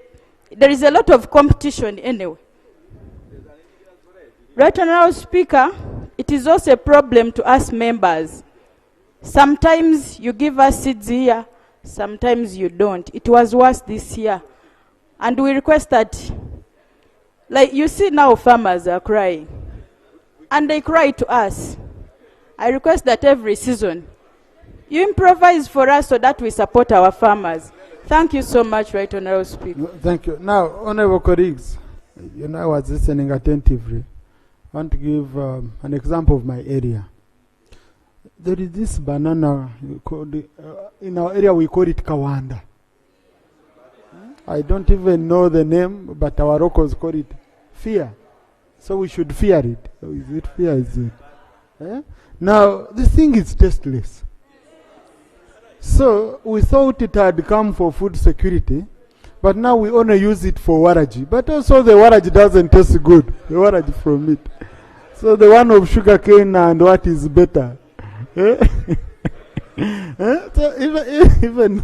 is a lot of competition anyway. Right Honorable Speaker, it is also a problem to us members. Sometimes you give us seeds here, sometimes you don't. It was worse this year. And we request that Like you see now farmers are crying. And they cry to us. I request that every season you improvise for us so that we support our farmers. Thank you so much, Right Honourable Speaker. Thank you. Now, honourable colleagues, you know, I was listening attentively. I want to give an example of my area. There is this banana, in our area we call it Kawanda. I don't even know the name, but our locals call it fear. So we should fear it. Oh, is it fear? Is it? Eh? Now, the thing is tasteless. So we thought it had come for food security, but now we only use it for waraji. But also the waraji doesn't taste good, the waraji from it. So the one of sugar cane and what is better? Eh? Eh? So even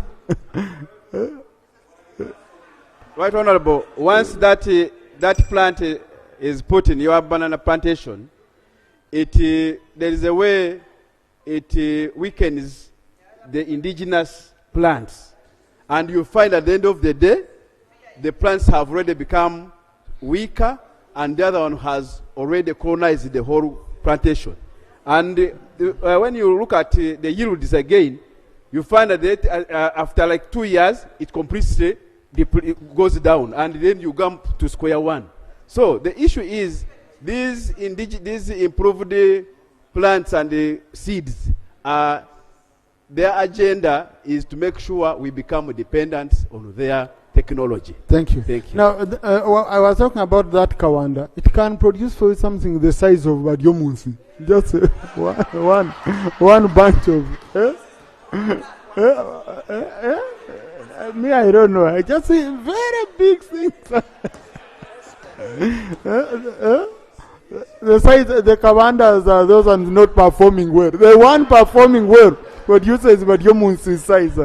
Right Honorable, once that plant is put in your banana plantation, there is a way it weakens the indigenous plants. And you find at the end of the day, the plants have already become weaker and the other one has already colonized the whole plantation. And when you look at the yields again, you find that after like 2 years, it completely goes down, and then you come to square one. So the issue is these improved plants and the seeds, their agenda is to make sure we become dependent on their technology. Thank you. Thank you. Now, I was talking about that Kawanda. It can produce for you something the size of Badyomunsi. Just one bunch of. Me, I don't know. I just see very big things. The size, the Kawandas are those ones not performing well. The one performing well produces Badyomunsi size.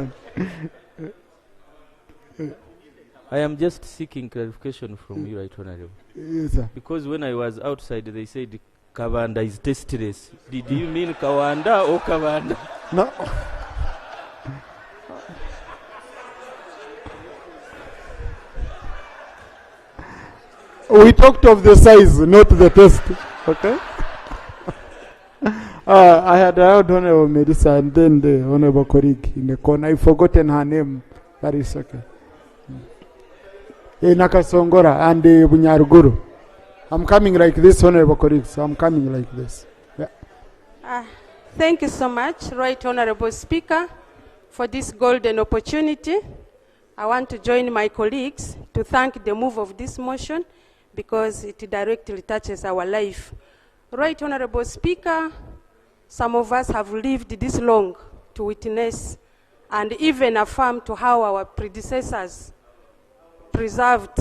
I am just seeking clarification from you, Right Honourable. Yes, sir. Because when I was outside, they said Kawanda is tasteless. Did you mean Kawanda or Kawanda? No. We talked of the size, not the taste. Okay? I had heard Honorable Melissa and then the Honorable colleague in the corner. I've forgotten her name. That is okay. Nakasongora and Bunyaruguru. I'm coming like this, Honorable colleagues. I'm coming like this. Yeah. Thank you so much, Right Honorable Speaker, for this golden opportunity. I want to join my colleagues to thank the move of this motion because it directly touches our life. Right Honorable Speaker, some of us have lived this long to witness and even affirm to how our predecessors preserved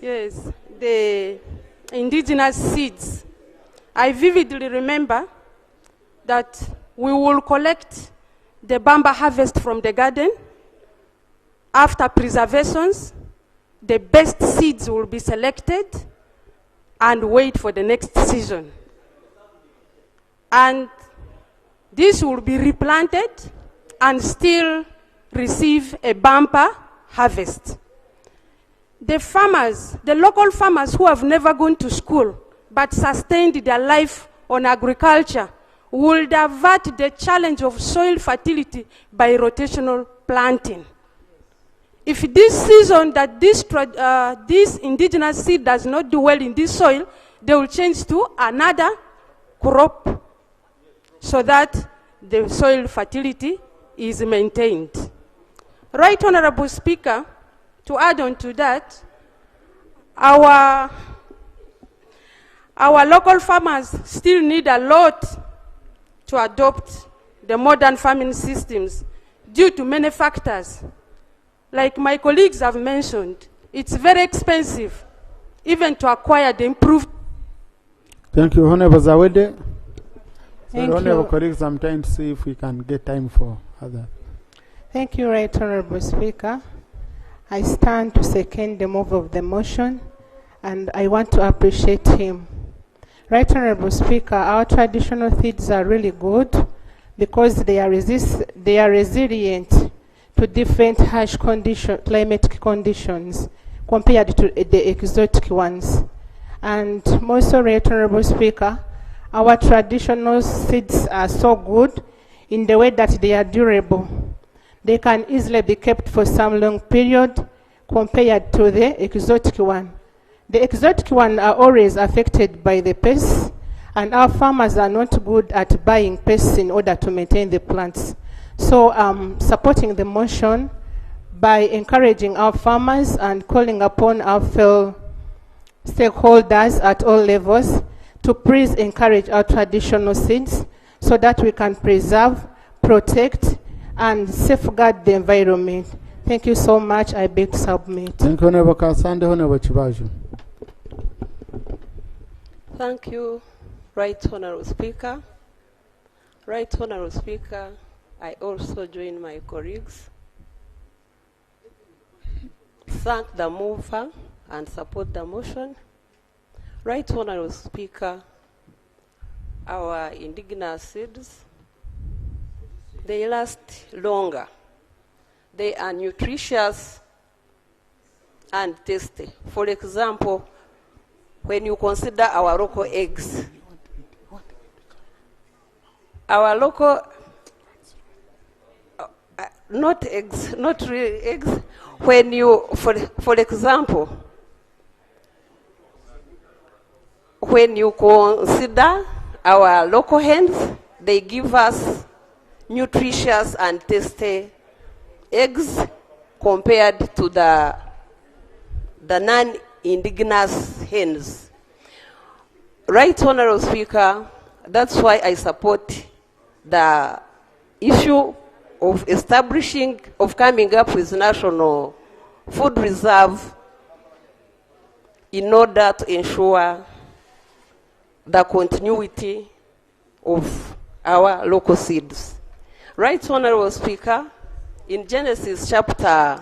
yes, the indigenous seeds. I vividly remember that we will collect the bamba harvest from the garden. After preservations, the best seeds will be selected and wait for the next season. And this will be replanted and still receive a bumper harvest. The farmers, the local farmers who have never gone to school but sustained their life on agriculture would avert the challenge of soil fertility by rotational planting. If this season that this indigenous seed does not do well in this soil, they will change to another crop so that the soil fertility is maintained. Right Honorable Speaker, to add on to that, our local farmers still need a lot to adopt the modern farming systems due to many factors. Like my colleagues have mentioned, it's very expensive even to acquire the improved. Thank you, Honorable Zawede. Thank Honorable you. colleagues, I'm trying to see if we can get time for other. Thank you, Right Honourable Speaker. I stand to second the move of the motion, and I want to appreciate him. Right Honourable Speaker, our traditional seeds are really good because they are resilient to different harsh climatic conditions compared to the exotic ones. And also, Right Honorable Speaker, our traditional seeds are so good in the way that they are durable. They can easily be kept for some long period compared to the exotic one. The exotic one are always affected by the pests, and our farmers are not good at buying pests in order to maintain the plants. So supporting the motion by encouraging our farmers and calling upon our fellow stakeholders at all levels to please encourage our traditional seeds so that we can preserve, protect, and safeguard the environment. Thank you so much. I beg to submit. Thank you, Honorable Kasande. Honorable Chibaju. Thank you, Right Honorable Speaker. Right Honorable Speaker, I also join my colleagues. Thank the mover and support the motion. Right Honorable Speaker, our indigenous seeds, they last longer. They are nutritious and tasty. For example, when you consider our local eggs, our local, not eggs, not really eggs, when you, for example, when you consider our local hens, they give us nutritious and tasty eggs compared to the non-indigenous hens. Right Honorable Speaker, that's why I support the issue of establishing, of coming up with national food reserve in order to ensure the continuity of our local seeds. Right Honorable Speaker, in Genesis chapter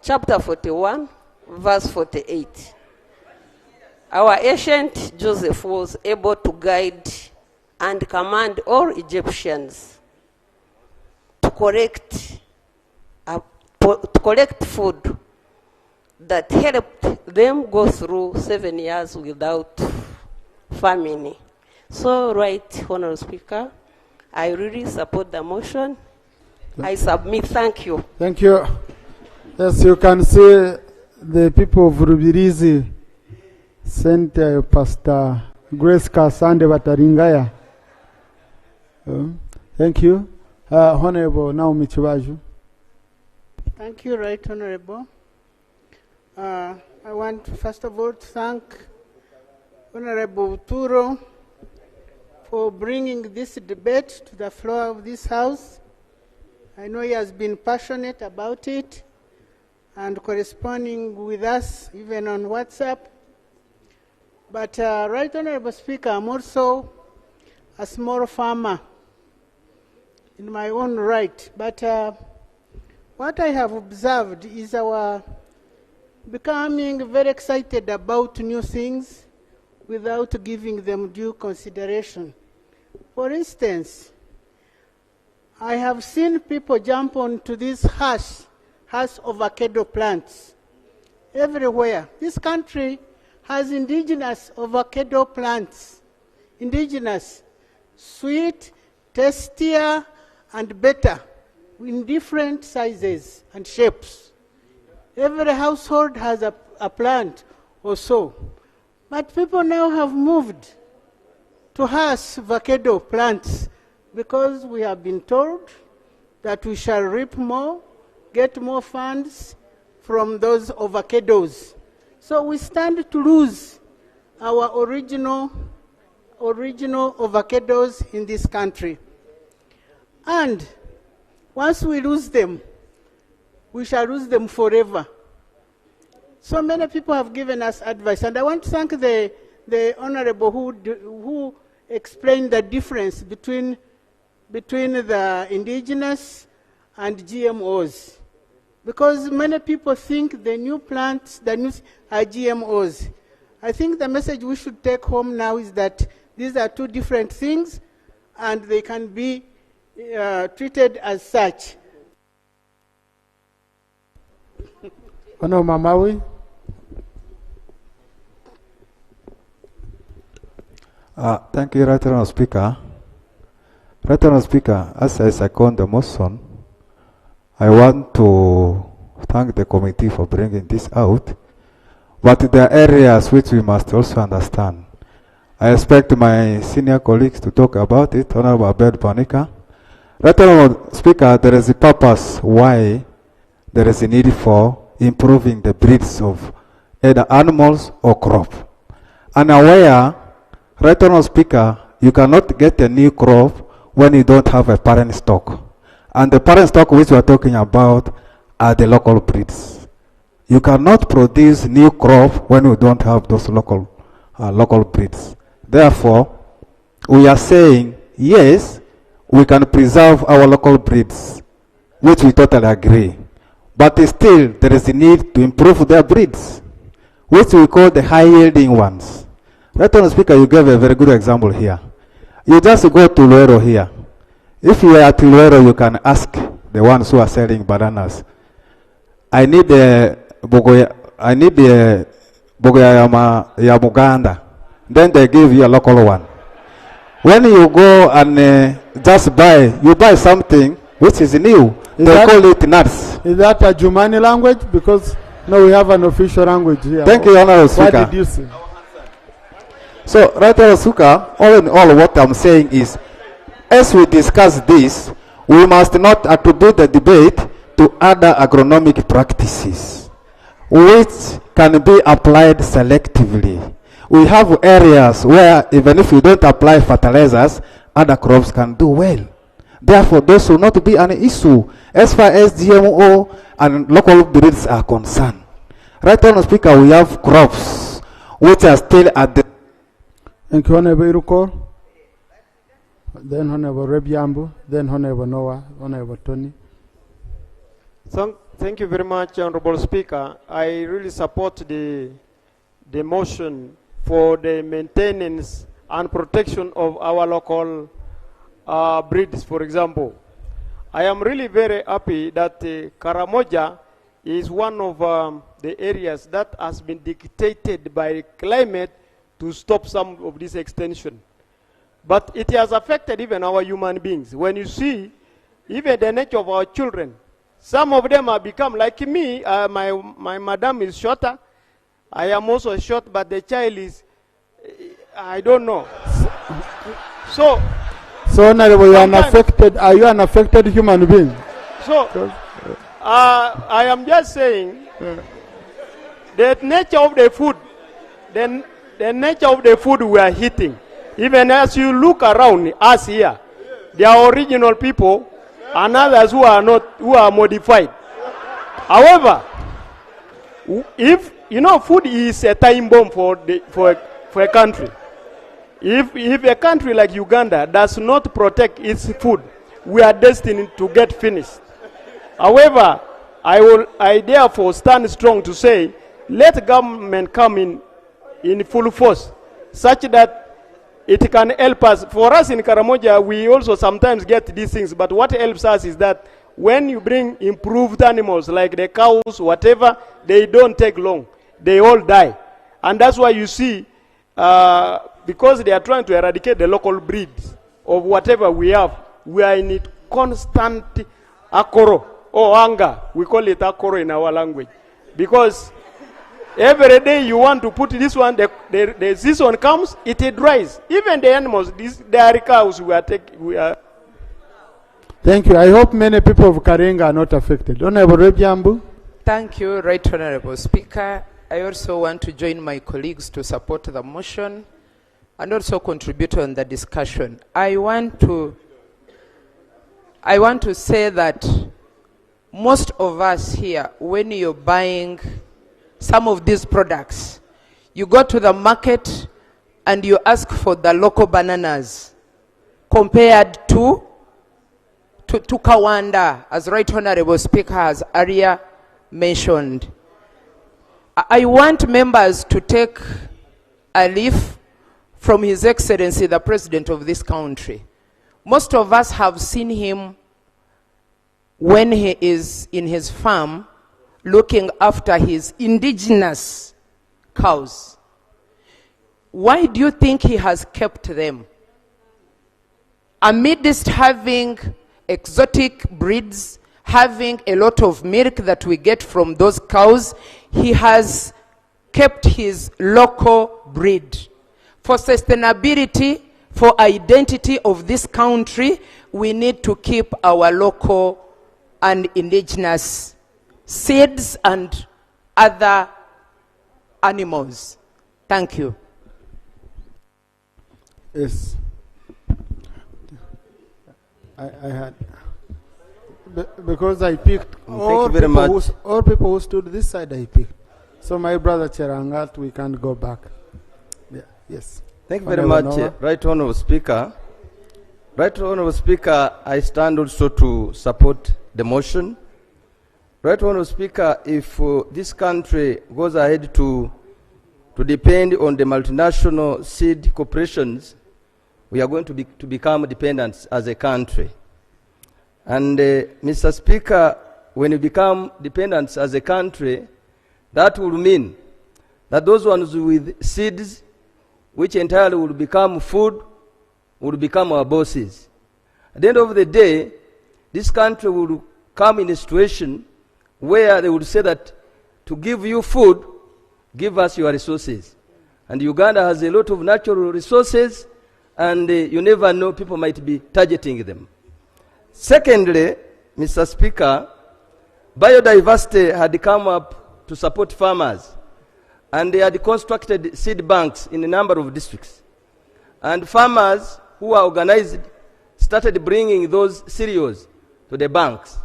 41, verse 48, our ancient Joseph was able to guide and command all Egyptians to collect food that helped them go through 7 years without famine. So, Right Honorable Speaker, I really support the motion. I submit. Thank you. Thank you. Yes, you can see the people of Rubirizi sent Pastor Grace Kasande Bataringaya. Thank you. Honorable Naomi Chibaju. Thank you, Right Honorable. I want to first of all to thank Honorable Turo for bringing this debate to the floor of this House. I know he has been passionate about it and corresponding with us even on WhatsApp. But Right Honorable Speaker, I'm also a small farmer in my own right. But what I have observed is our becoming very excited about new things without giving them due consideration. For instance, I have seen people jump onto these harsh avocado plants everywhere. This country has indigenous avocado plants, indigenous, sweet, tastier, and better, in different sizes and shapes. Every household has a plant or so. But people now have moved to harsh avocado plants because we have been told that we shall reap more, get more funds from those avocados. So we stand to lose our original avocados in this country. And once we lose them, we shall lose them forever. So many people have given us advice, and I want to thank the Honorable who explained the difference between the indigenous and GMOs. Because many people think the new plants, the new are GMOs. I think the message we should take home now is that these are two different things, and they can be treated as such. Honorable Mamawi. Thank you, Right Honourable Speaker. Right Honourable Speaker, as I second the motion, I want to thank the committee for bringing this out. But there are areas which we must also understand. I expect my senior colleagues to talk about it. Honourable Abed Panika. Right Honourable Speaker, there is a purpose why there is a need for improving the breeds of either animals or crop. Unaware, Right Honourable Speaker, you cannot get a new crop when you don't have a parent stock. And the parent stock which we are talking about are the local breeds. You cannot produce new crop when you don't have those local breeds. Therefore, we are saying, yes, we can preserve our local breeds, which we totally agree. But still, there is a need to improve their breeds, which we call the high-yielding ones. Right Honourable Speaker, you gave a very good example here. You just go to Luero here. If you are at Luero, you can ask the ones who are selling bananas. I need the bogoya ya Muganda. Then they give you a local one. When you go and just you buy something which is new. They call it nuts. Is that a Jumani language? Because no, we have an official language here. Thank you, Honourable Speaker. What did you say? So, Right Honourable Speaker, all in all, what I'm saying is, as we discuss this, we must not attribute the debate to other agronomic practices, which can be applied selectively. We have areas where even if you don't apply fertilizers, other crops can do well. Therefore, those will not be an issue as far as GMO and local breeds are concerned. Right Honourable Speaker, we have crops which are still at the... Thank you, Honourable Iruko. Then Honourable Rebiambu. Then Honourable Noah. Honourable Tony. Thank you very much, Honourable Speaker. I really support the motion for the maintenance and protection of our local breeds, for example. I am really very happy that Karamoja is one of the areas that has been dictated by climate to stop some of this extension. But it has affected even our human beings. When you see even the nature of our children, some of them have become like me. My madam is shorter. I am also short, but the child is, I don't know. So Honourable, are you an affected human being? So, I am just saying, the nature of the food, the nature of the food we are eating, even as you look around us here, there are original people and others who are modified. However, if you know, food is a time bomb for a country. If a country like Uganda does not protect its food, we are destined to get finished. However, I therefore stand strong to say, let government come in full force, such that it can help us. For us in Karamoja, we also sometimes get these things, but what helps us is that when you bring improved animals like the cows, whatever, they don't take long. They all die. And that's why you see, because they are trying to eradicate the local breeds of whatever we have, we are in it constant akoro or anger. We call it akoro in our language. Because every day you want to put this one, the season comes, it dries. Even the animals, these dairy cows, we are. Thank you. I hope many people of Karenga are not affected. Honourable Rebiambu. Thank you, Right Honourable Speaker. I also want to join my colleagues to support the motion and also contribute on the discussion. I want to say that most of us here, when you're buying some of these products, you go to the market and you ask for the local bananas compared to Kawanda, as Right Honourable Speaker has earlier mentioned. I want members to take a leaf from His Excellency, the President of this country. Most of us have seen him when he is in his farm looking after his indigenous cows. Why do you think he has kept them? Amidst having exotic breeds, having a lot of milk that we get from those cows, he has kept his local breed. For sustainability, for identity of this country, we need to keep our local and indigenous seeds and other animals. Thank you. Yes. I had, because I picked all people who stood this side, I picked. So my brother Cherangat, we can't go back. Yeah. Yes. Thank you very much, Right Honourable Speaker. Right Honourable Speaker, I stand also to support the motion. Right Honourable Speaker, if this country goes ahead to depend on the multinational seed corporations, we are going to become dependent as a country. And Mr. Speaker, when you become dependent as a country, that will mean that those ones with seeds, which entirely will become food, will become our bosses. At the end of the day, this country will come in a situation where they would say that to give you food, give us your resources. And Uganda has a lot of natural resources, and you never know, people might be targeting them. Secondly, Mr. Speaker, biodiversity had come up to support farmers, and they had constructed seed banks in a number of districts. And farmers who are organized started bringing those cereals to the banks.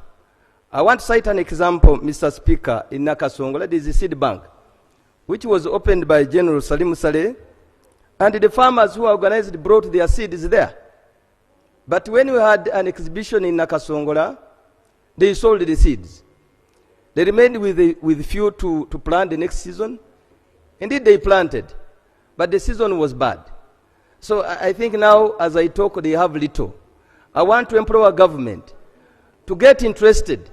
I want to cite an example, Mr. Speaker, in Nakasongola. There is a seed bank, which was opened by General Salim Saleh, and the farmers who are organized brought their seeds there. But when we had an exhibition in Nakasongola, they sold the seeds. They remained with few to plant the next season. Indeed, they planted, but the season was bad. So I think now, as I talk, they have little. I want to empower government to get interested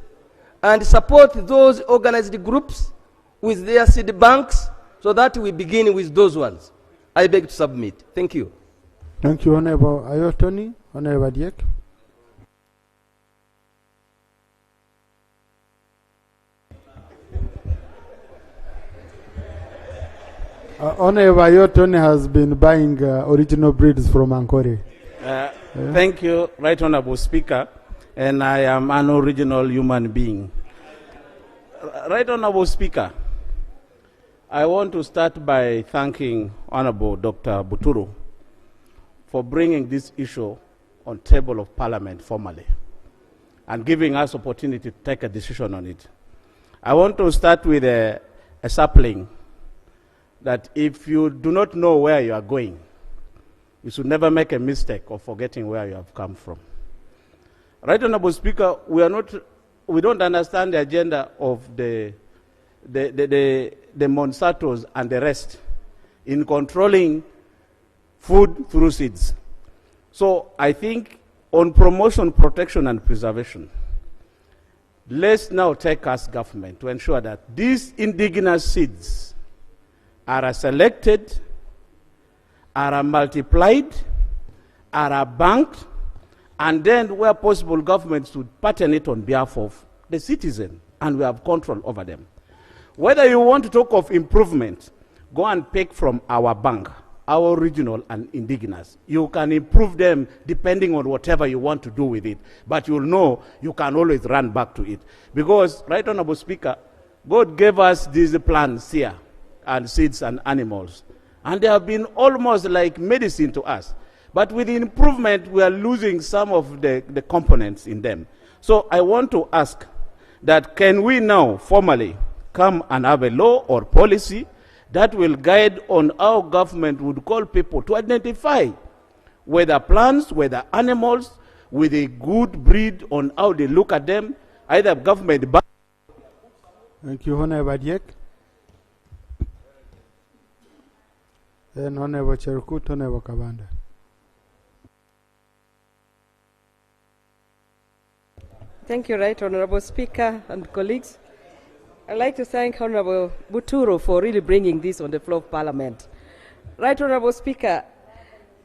and support those organized groups with their seed banks so that we begin with those ones. I beg to submit. Thank you. Thank you, Honorable Ayotoni. Honorable Diek. Honorable Ayotoni has been buying original breeds from Ankore. Thank you, Right Honorable Speaker, and I am an original human being. Right Honorable Speaker, I want to start by thanking Honorable Dr. Buturu for bringing this issue on table of Parliament formally and giving us opportunity to take a decision on it. I want to start with a sapling that if you do not know where you are going, you should never make a mistake of forgetting where you have come from. Right Honorable Speaker, we don't understand the agenda of the Monsantos and the rest in controlling food through seeds. So I think on promotion, protection, and preservation, let's now take as government to ensure that these indigenous seeds are selected, are multiplied, are banked, and then where possible governments should pattern it on behalf of the citizen, and we have control over them. Whether you want to talk of improvement, go and pick from our bank, our original and indigenous. You can improve them depending on whatever you want to do with it, but you'll know you can always run back to it. Because, Right Honorable Speaker, God gave us these plants here, and seeds and animals, and they have been almost like medicine to us. But with the improvement, we are losing some of the components in them. So I want to ask that can we now formally come and have a law or policy that will guide on how government would call people to identify whether plants, whether animals, with a good breed on how they look at them, either government. Thank you, Honorable Diek. Then Honorable Cherukut, Honorable Kabanda. Thank you, Right Honorable Speaker and colleagues. I'd like to thank Honorable Buturo for really bringing this on the floor of Parliament. Right Honorable Speaker,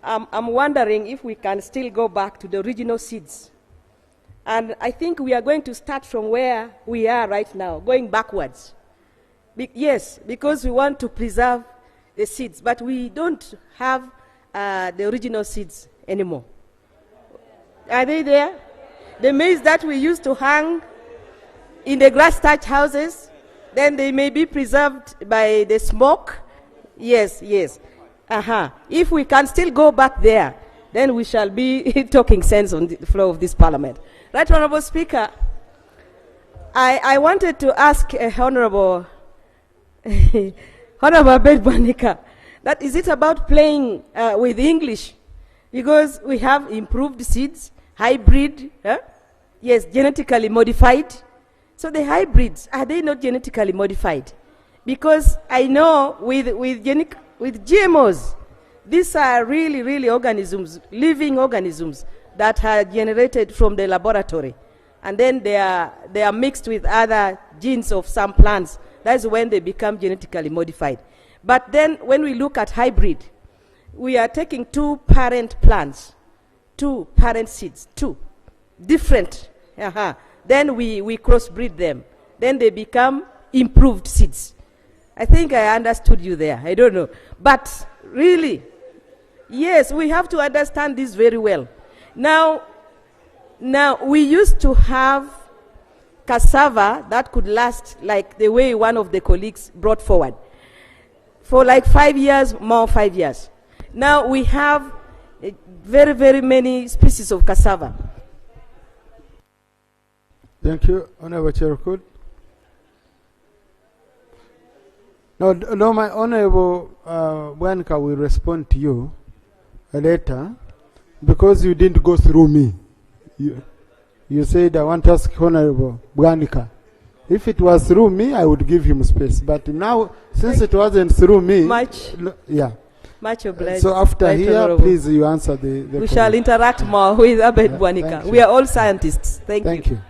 I'm wondering if we can still go back to the original seeds. And I think we are going to start from where we are right now, going backwards. Yes, because we want to preserve the seeds, but we don't have the original seeds anymore. Are they there? The maize that we used to hang in the grass thatch houses, then they may be preserved by the smoke. Yes, yes. If we can still go back there, then we shall be talking sense on the floor of this Parliament. Right Honorable Speaker, I wanted to ask Honorable Abed Bwanika, that is it about playing with English? Because we have improved seeds, hybrid, yes, genetically modified. So the hybrids, are they not genetically modified? Because I know with GMOs, these are really organisms, living organisms that are generated from the laboratory. And then they are mixed with other genes of some plants. That's when they become genetically modified. But then when we look at hybrid, we are taking two parent plants, two parent seeds, two different. Then we crossbreed them. Then they become improved seeds. I think I understood you there. I don't know. But really, yes, we have to understand this very well. Now we used to have cassava that could last, like the way one of the colleagues brought forward, for like 5 years, more 5 years. Now we have very many species of cassava. Thank you, Honorable Cherukut. No, my Honorable Bwanika will respond to you later because you didn't go through me. You said I want to ask Honorable Bwanika. If it was through me, I would give him space. But now, since it wasn't through me, much obliged. So after Right here, Honorable. please, you answer the We shall interact more with Abed Bwanika. We are all scientists. Thank you.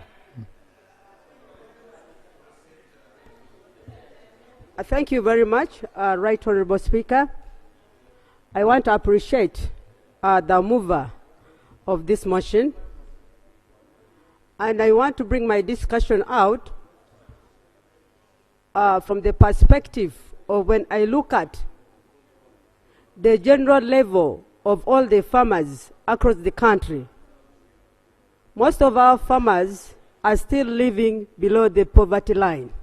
Thank you very much, Right Honorable Speaker. I want to appreciate the mover of this motion. And I want to bring my discussion out from the perspective of when I look at the general level of all the farmers across the country. Most of our farmers are still living below the poverty line.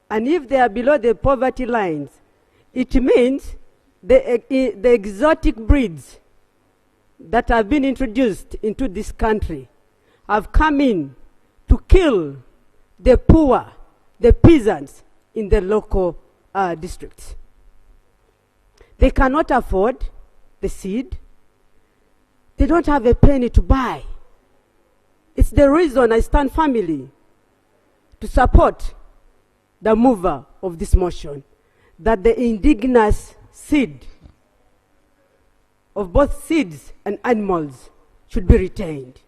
And if they are below the poverty lines, it means the exotic breeds that have been introduced into this country have come in to kill the poor, the peasants in the local districts. They cannot afford the seed. They don't have a penny to buy. It's the reason I stand firmly to support the mover of this motion, that the indigenous seed of both seeds and animals should be retained.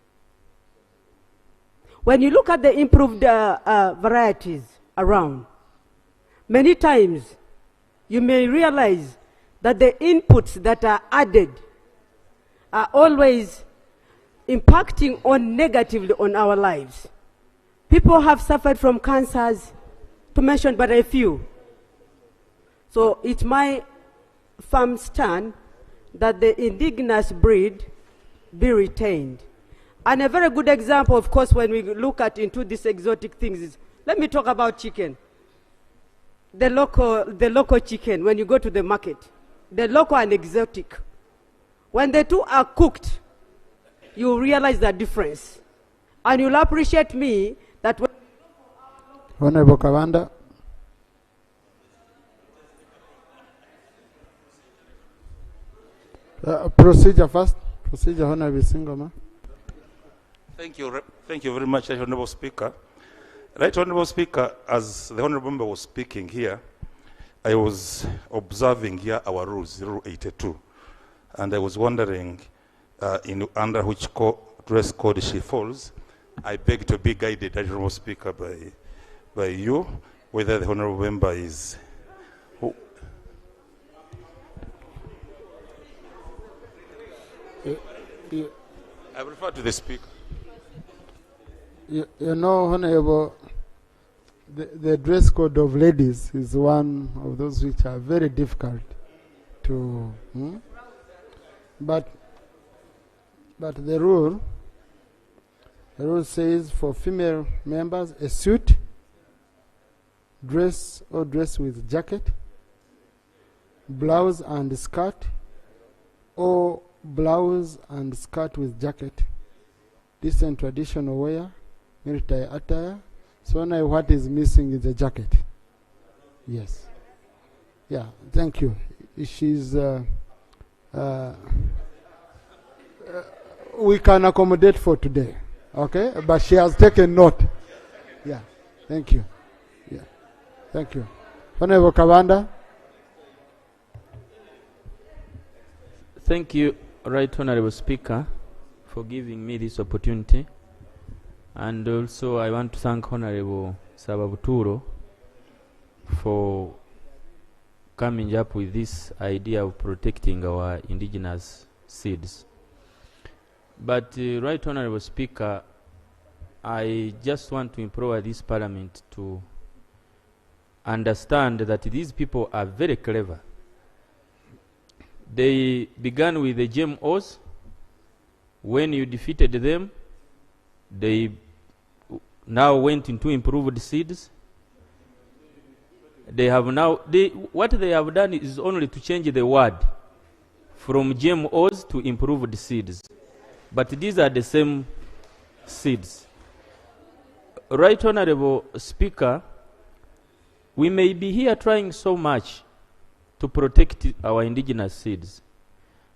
When you look at the improved varieties around, many times you may realize that the inputs that are added are always impacting negatively on our lives. People have suffered from cancers, to mention but a few. So it's my firm stand that the indigenous breed be retained. And a very good example, of course, when we look at into these exotic things is, let me talk about chicken. The local chicken, when you go to the market, the local and exotic. When the two are cooked, you realize the difference. And you'll appreciate me that when Honorable Kawanda. Procedure first. Procedure, Honorable Singoma. Thank you very much, Honorable Speaker. Right Honorable Speaker, as the Honorable Member was speaking here, I was observing here our rules, Rule 82, and I was wondering under which dress code she follows, I beg to be guided, Honorable Speaker, by you, whether the Honorable Member is... I refer to the Speaker. You know, Honorable, the dress code of ladies is one of those which are very difficult to... But the rule says for female members, a suit, dress with jacket, blouse and skirt, or blouse and skirt with jacket, decent traditional wear, military attire. So now what is missing is the jacket. Yes. Yeah, thank you. She's... we can accommodate for today, okay? But she has taken note. Yeah, thank you. Yeah, thank you. Honorable Kavanda. Thank you, Right Honorable Speaker, for giving me this opportunity. And also I want to thank Honorable Sababuturo for coming up with this idea of protecting our indigenous seeds. But Right Honorable Speaker, I just want to implore this Parliament to understand that these people are very clever. They began with the GMOs. When you defeated them, they now went into improved seeds. They have now, what they have done is only to change the word from GMOs to improved seeds. But these are the same seeds. Right Honorable Speaker, we may be here trying so much to protect our indigenous seeds,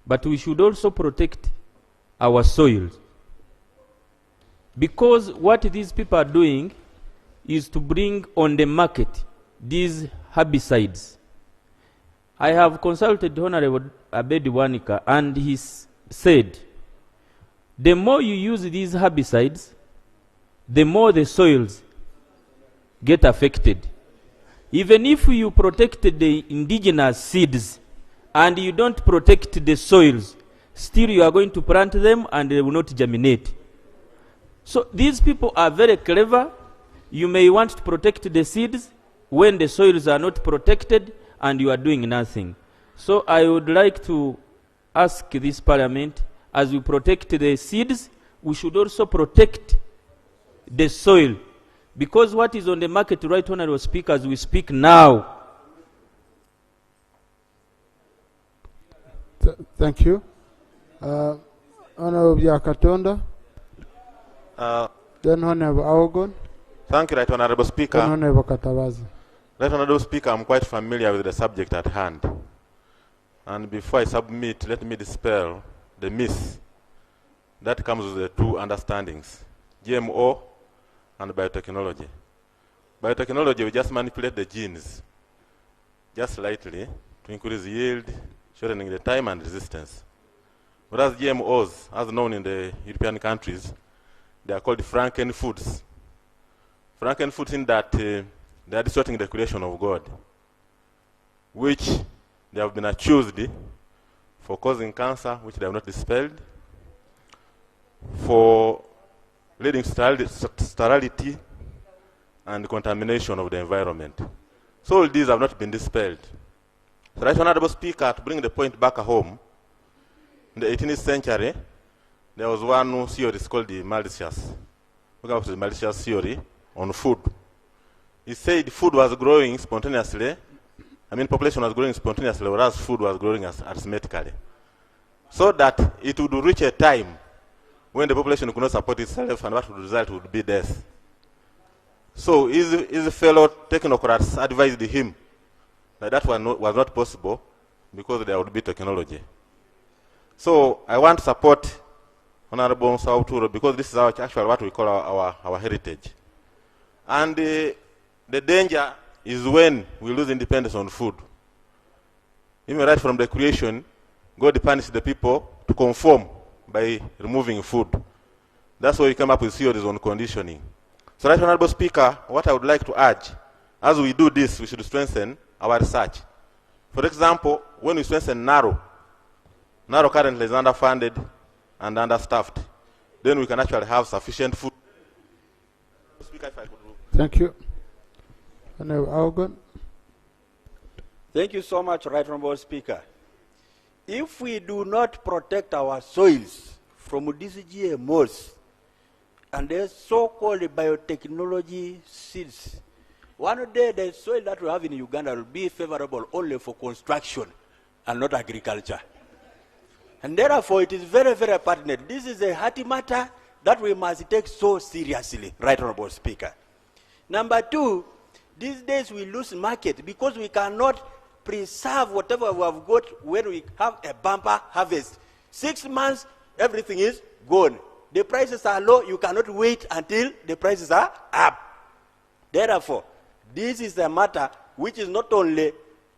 but we should also protect our soils. Because what these people are doing is to bring on the market these herbicides. I have consulted Honorable Abedi Wanika, and he said, the more you use these herbicides, the more the soils get affected. Even if you protect the indigenous seeds and you don't protect the soils, still you are going to plant them and they will not germinate. So these people are very clever. You may want to protect the seeds when the soils are not protected and you are doing nothing. So I would like to ask this Parliament, as we protect the seeds, we should also protect the soil. Because what is on the market, Right Honorable Speaker, as we speak now. Thank you. Honorable Yakatonda. Then Honorable Aogon. Thank you, Right Honorable Speaker. Then Honorable Katabazi. Right Honorable Speaker, I'm quite familiar with the subject at hand. And before I submit, let me dispel the myth that comes with the two understandings, GMO and biotechnology. Biotechnology, we just manipulate the genes just slightly to increase yield, shortening the time and resistance. Whereas GMOs, as known in the European countries, they are called Franken foods. Franken foods in that they are distorting the creation of God, which they have been accused for causing cancer, which they have not dispelled, for leading to sterility and contamination of the environment. So all these have not been dispelled. So, Right Honorable Speaker, to bring the point back home, in the 18th century, there was one theory called the malicious. We got the malicious theory on food. He said food was growing spontaneously. Population was growing spontaneously, whereas food was growing arithmetically. So that it would reach a time when the population could not support itself, and what would result would be death. So his fellow technocrats advised him that that was not possible because there would be technology. So I want to support Honorable Sauturo because this is actually what we call our heritage. And the danger is when we lose independence on food. Even right from the creation, God punished the people to conform by removing food. That's why we came up with theories on conditioning. So, Right Honorable Speaker, what I would like to urge, as we do this, we should strengthen our research. For example, when we strengthen NARO currently is underfunded and understaffed, then we can actually have sufficient food. Speaker, if I could do. Thank you. Honorable Algon. Thank you so much, Right Honorable Speaker. If we do not protect our soils from these GMOs and the so-called biotechnology seeds, one day the soil that we have in Uganda will be favorable only for construction and not agriculture. And therefore, it is very, very pertinent. This is a hearty matter that we must take so seriously, Right Honorable Speaker. Number two, these days we lose market because we cannot preserve whatever we have got when we have a bumper harvest. 6 months, everything is gone. The prices are low, you cannot wait until the prices are up. Therefore, this is a matter which is not only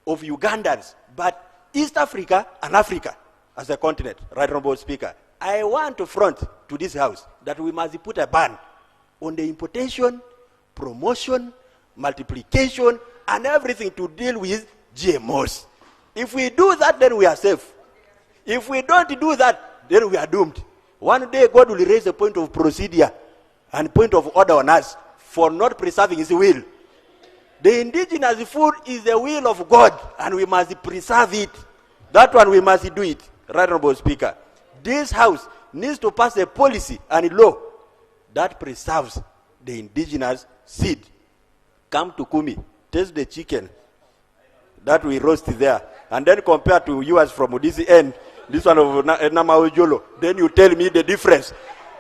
of Ugandans, but East Africa and Africa as a continent, Right Honorable Speaker. I want to front to this House that we must put a ban on the importation, promotion, multiplication, and everything to deal with GMOs. If we do that, then we are safe. If we don't do that, then we are doomed. One day God will raise a point of procedure and point of order on us for not preserving his will. The indigenous food is the will of God, and we must preserve it. That one we must do it, Right Honorable Speaker. This House needs to pass a policy and law that preserves the indigenous seed. Come to Kumi, taste the chicken that we roast there, and then compare to yours from this end, this one of Namaojolo. Then you tell me the difference.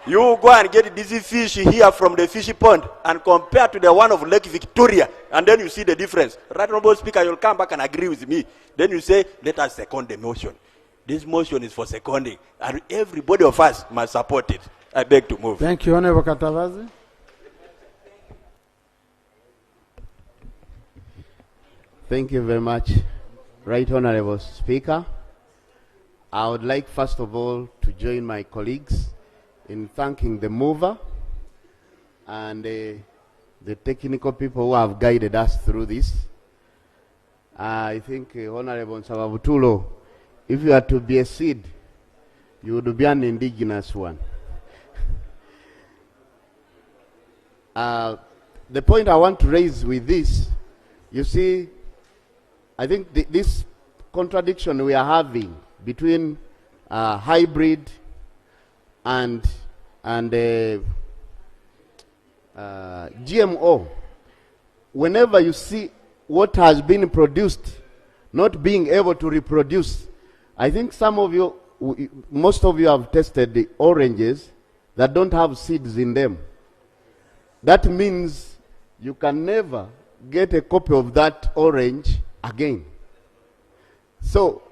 You go and get this fish here from the fishy pond and compare to the one of Lake Victoria, and then you see the difference. Right Honorable Speaker, you'll come back and agree with me. Then you say, let us second the motion. This motion is for seconding, and everybody of us must support it. I beg to move. Thank you, Honorable Katavazi. Thank you very much, Right Honorable Speaker. I would like first of all to join my colleagues in thanking the mover and the technical people who have guided us through this. I think Honorable Olutuula, if you are to be a seed, you would be an indigenous one. The point I want to raise with this, you see, I think this contradiction we are having between hybrid and GMO, whenever you see what has been produced not being able to reproduce, I think some of you, most of you have tested the oranges that don't have seeds in them. That means you can never get a copy of that orange again. So,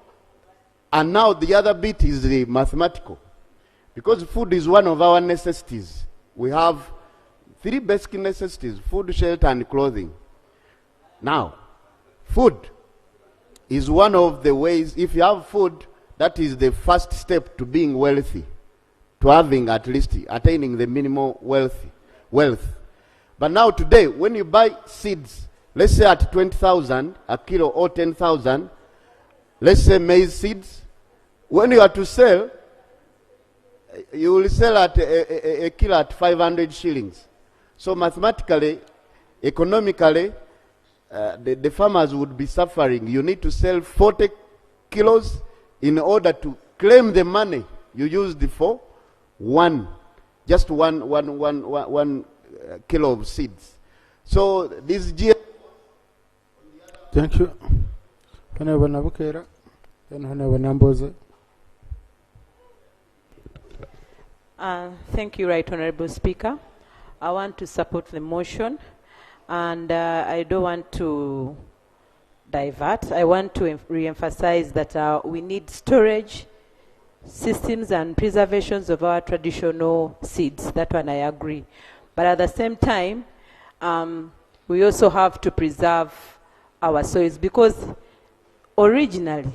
and now the other bit is the mathematical. Because food is one of our necessities. We have 3 basic necessities: food, shelter, and clothing. Now, food is one of the ways. If you have food, that is the first step to being wealthy, to having at least attaining the minimal wealth. But now today, when you buy seeds, let's say at 20,000 a kilo or 10,000, let's say maize seeds, when you are to sell, you will sell at a kilo at 500 shillings. So mathematically, economically, the farmers would be suffering. You need to sell 40 kilos in order to claim the money you used for just one kilo of seeds. So this Thank you. Honorable Nabukera, then Honorable Namboze. Thank you, Right Honorable Speaker. I want to support the motion, and I don't want to divert. I want to re-emphasize that we need storage systems and preservations of our traditional seeds. That one I agree. But at the same time, we also have to preserve our soils, because originally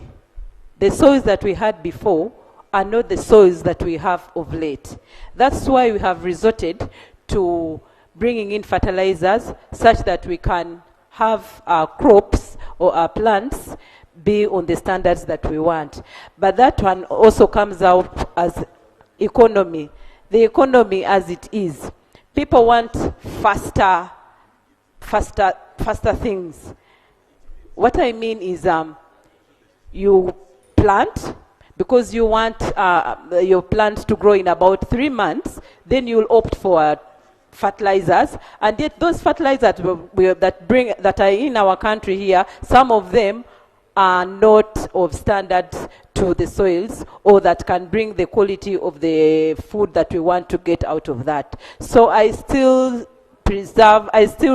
the soils that we had before are not the soils that we have of late. That's why we have resorted to bringing in fertilizers such that we can have our crops or our plants be on the standards that we want. But that one also comes out as economy. The economy as it is. People want faster things. What I mean is you plant, because you want your plant to grow in about 3 months, then you'll opt for fertilizers, and yet those fertilizers that are in our country here, some of them are not of standards to the soils, or that can bring the quality of the food that we want to get out of that. So I still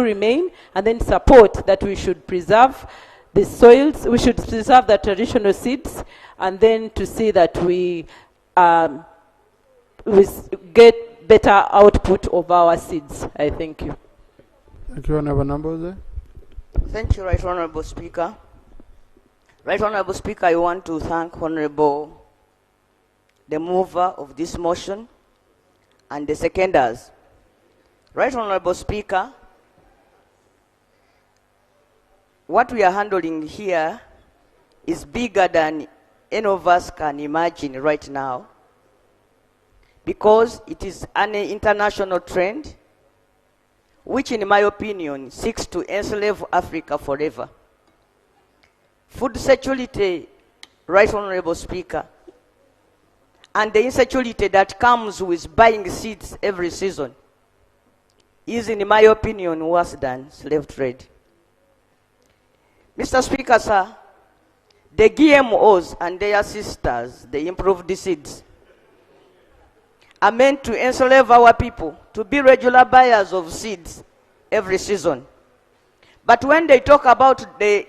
remain and then support that we should preserve the soils, we should preserve the traditional seeds, and then to see that we get better output of our seeds. I thank you. Thank you, Honorable Namboze. Thank you, Right Honorable Speaker. Right Honorable Speaker, I want to thank the mover of this motion and the seconders. Right Honorable Speaker, what we are handling here is bigger than any of us can imagine right now, because it is an international trend which, in my opinion, seeks to enslave Africa forever. Food security, Right Honorable Speaker, and the insecurity that comes with buying seeds every season is, in my opinion, worse than slave trade. Mr. Speaker, sir, the GMOs and their sisters, the improved seeds, are meant to enslave our people to be regular buyers of seeds every season. But when they talk about the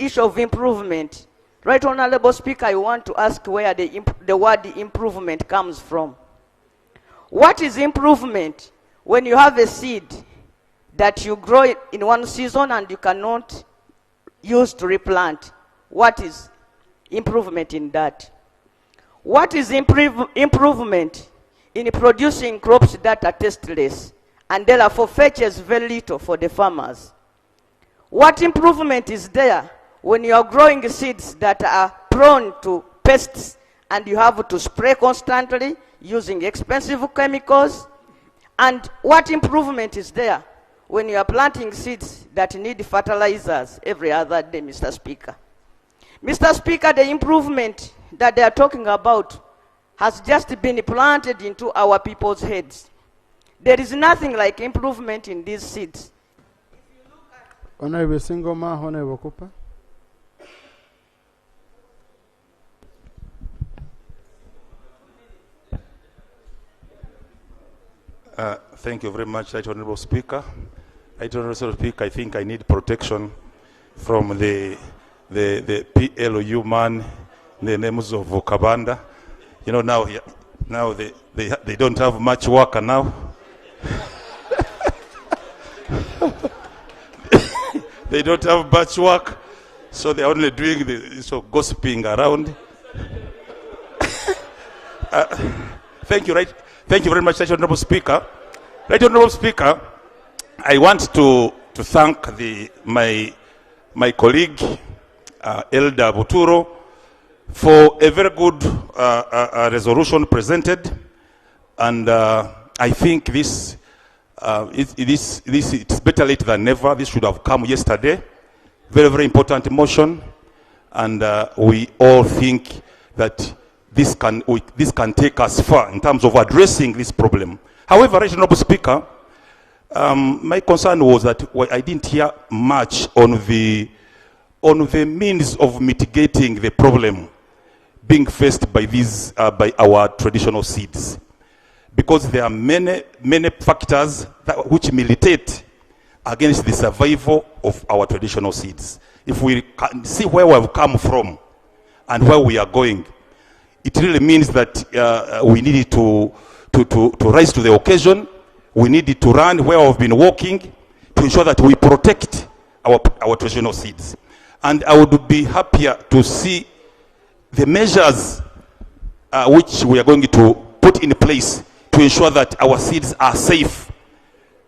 issue of improvement, Right Honorable Speaker, I want to ask where the word improvement comes from. What is improvement when you have a seed that you grow in one season and you cannot use to replant? What is improvement in that? What is improvement in producing crops that are tasteless and therefore fetches very little for the farmers? What improvement is there when you are growing seeds that are prone to pests and you have to spray constantly using expensive chemicals? And what improvement is there when you are planting seeds that need fertilizers every other day, Mr. Speaker? Mr. Speaker, the improvement that they are talking about has just been planted into our people's heads. There is nothing like improvement in these seeds. Honorable Singoma, Honorable Cooper. Thank you very much, Right Honorable Speaker. Right Honorable Speaker, I think I need protection from the PLU man, the names of Kabanda. You know, now they don't have much work now. They don't have much work, so they're only doing gossiping around. Thank you, thank you very much, Right Honorable Speaker. Right Honorable Speaker, I want to thank my colleague, Elder Buturo, for a very good resolution presented, and I think it's better late than never. This should have come yesterday. Very, very important motion, and we all think that this can take us far in terms of addressing this problem. However, Right Honorable Speaker, my concern was that I didn't hear much on the means of mitigating the problem being faced by by our traditional seeds, because there are many factors which militate against the survival of our traditional seeds. If we can see where we have come from and where we are going, it really means that we need to rise to the occasion. We need to run where we've been walking to ensure that we protect our traditional seeds. And I would be happier to see the measures which we are going to put in place to ensure that our seeds are safe,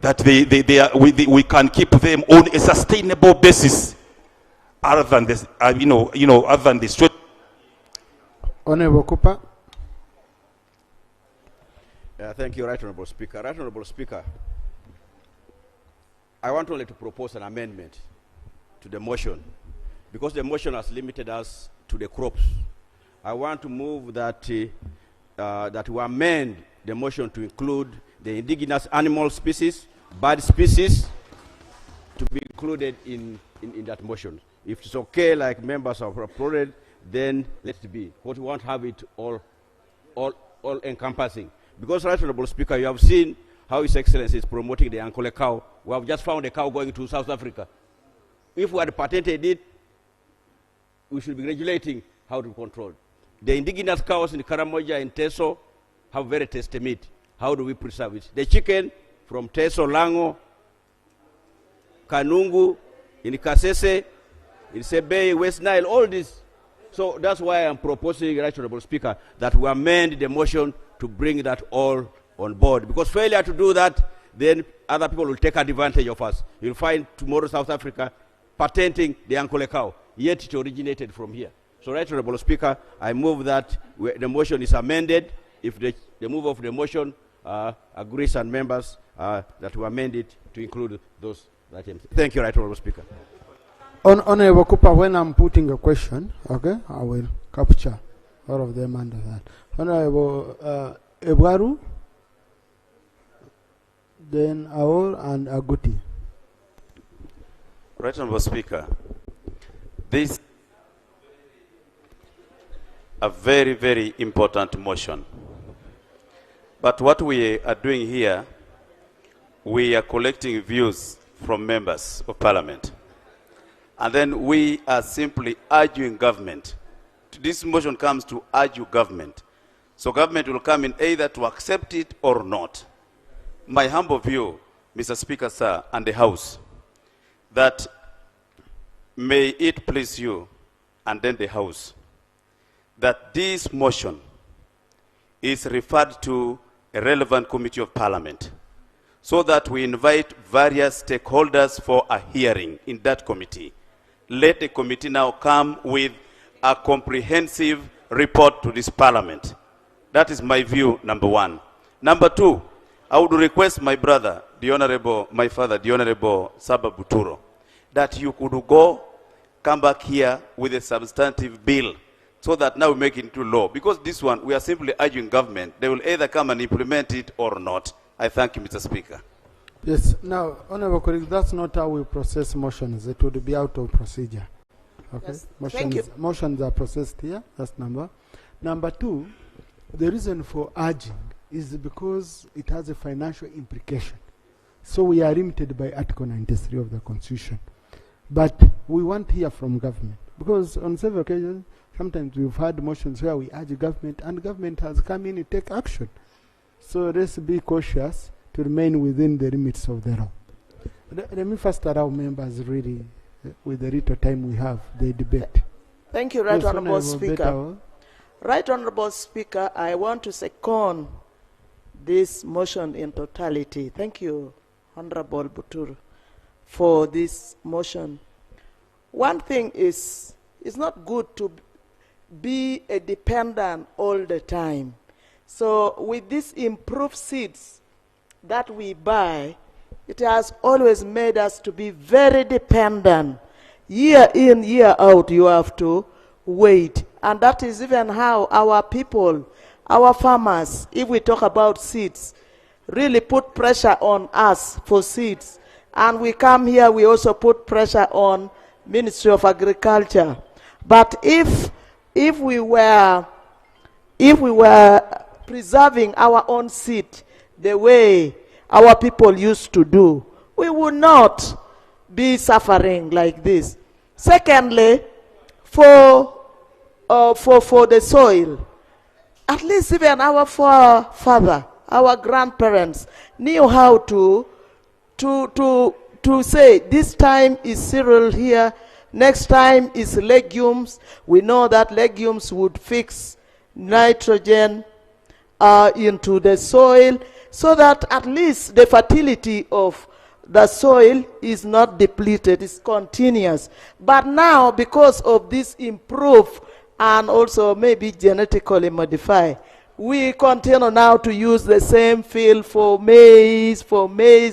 that we can keep them on a sustainable basis, other than this, other than the straight. Honorable Cooper. Thank you, Right Honorable Speaker. Right Honorable Speaker, I want only to propose an amendment to the motion, because the motion has limited us to the crops. I want to move that that we amend the motion to include the indigenous animal species, bird species, to be included in that motion. If it's okay, like members have applauded, then let it be. But we won't have it all encompassing. Because, Right Honorable Speaker, you have seen how His Excellency is promoting the Ankole cow. We have just found a cow going to South Africa. If we had patented it, we should be regulating how to control. The indigenous cows in Karamoja and Teso have very tasty meat. How do we preserve it? The chicken from Teso, Lango, Kanungu, in Kasese, in Sebei, West Nile, all this. So that's why I'm proposing, Right Honorable Speaker, that we amend the motion to bring that all on board. Because failure to do that, then other people will take advantage of us. You'll find tomorrow South Africa patenting the Ankole cow, yet it originated from here. So, Right Honorable Speaker, I move that the motion is amended. If the mover of the motion agrees, and members, that we amend it to include those items. Thank you, Right Honorable Speaker. Honorable Cooper, when I'm putting a question, okay, I will capture all of them under that. Honorable Ebwaru, then Aol and Aguti. Right Honorable Speaker, this a very, very important motion. But what we are doing here, we are collecting views from members of Parliament. And then we are simply urging government. This motion comes to urge government. So government will come in either to accept it or not. My humble view, Mr. Speaker, sir, and the House, that may it please you and then the House, that this motion is referred to a relevant committee of Parliament, so that we invite various stakeholders for a hearing in that committee. Let the committee now come with a comprehensive report to this Parliament. That is my view, number one. Number two, I would request my brother, my father, the Honorable Saba Buturo, that you could come back here with a substantive bill, so that now we make it into law. Because this one, we are simply urging government. They will either come and implement it or not. I thank you, Mr. Speaker. Yes. Now, Honorable colleagues, that's not how we process motions. It would be out of procedure. Okay. Yes. Motions are processed here. That's number. Number two, the reason for urging is because it has a financial implication. So we are limited by Article 93 of the Constitution. But we want to hear from government. Because on several occasions, sometimes we've had motions where we urge government, and government has come in to take action. So let's be cautious to remain within the limits of the law. Let me first allow members really, with the little time we have, the debate. Thank you, Right Yes, Honorable Speaker. Betao. Right Honorable Speaker, I want to second this motion in totality. Thank you, Honorable Buturo, for this motion. One thing is, it's not good to be a dependent all the time. So with these improved seeds that we buy, it has always made us to be very dependent. Year in, year out, you have to wait. And that is even how our people, our farmers, if we talk about seeds, really put pressure on us for seeds. And we come here, we also put pressure on Ministry of Agriculture. But if we were preserving our own seed the way our people used to do, we would not be suffering like this. Secondly, for the soil, at least even our forefather, our grandparents knew how to say this time is cereal here, next time is legumes. We know that legumes would fix nitrogen into the soil, so that at least the fertility of the soil is not depleted, it's continuous. But now, because of this improve and also maybe genetically modify, we continue now to use the same field for maize,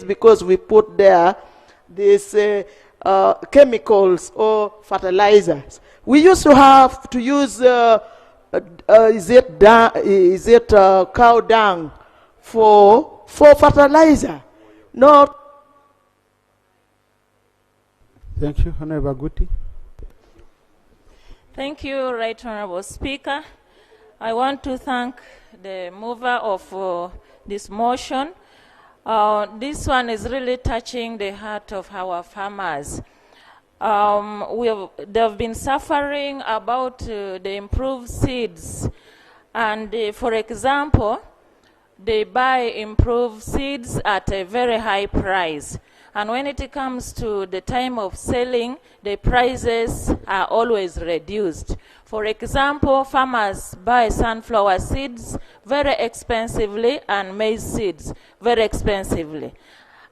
because we put there these chemicals or fertilizers. We used to have to use is it cow dung for fertilizer? Not. Thank you, Honorable Guti. Thank you, Right Honorable Speaker. I want to thank the mover of this motion. This one is really touching the heart of our farmers. They've been suffering about the improved seeds. And for example, they buy improved seeds at a very high price. And when it comes to the time of selling, the prices are always reduced. For example, farmers buy sunflower seeds very expensively and maize seeds very expensively.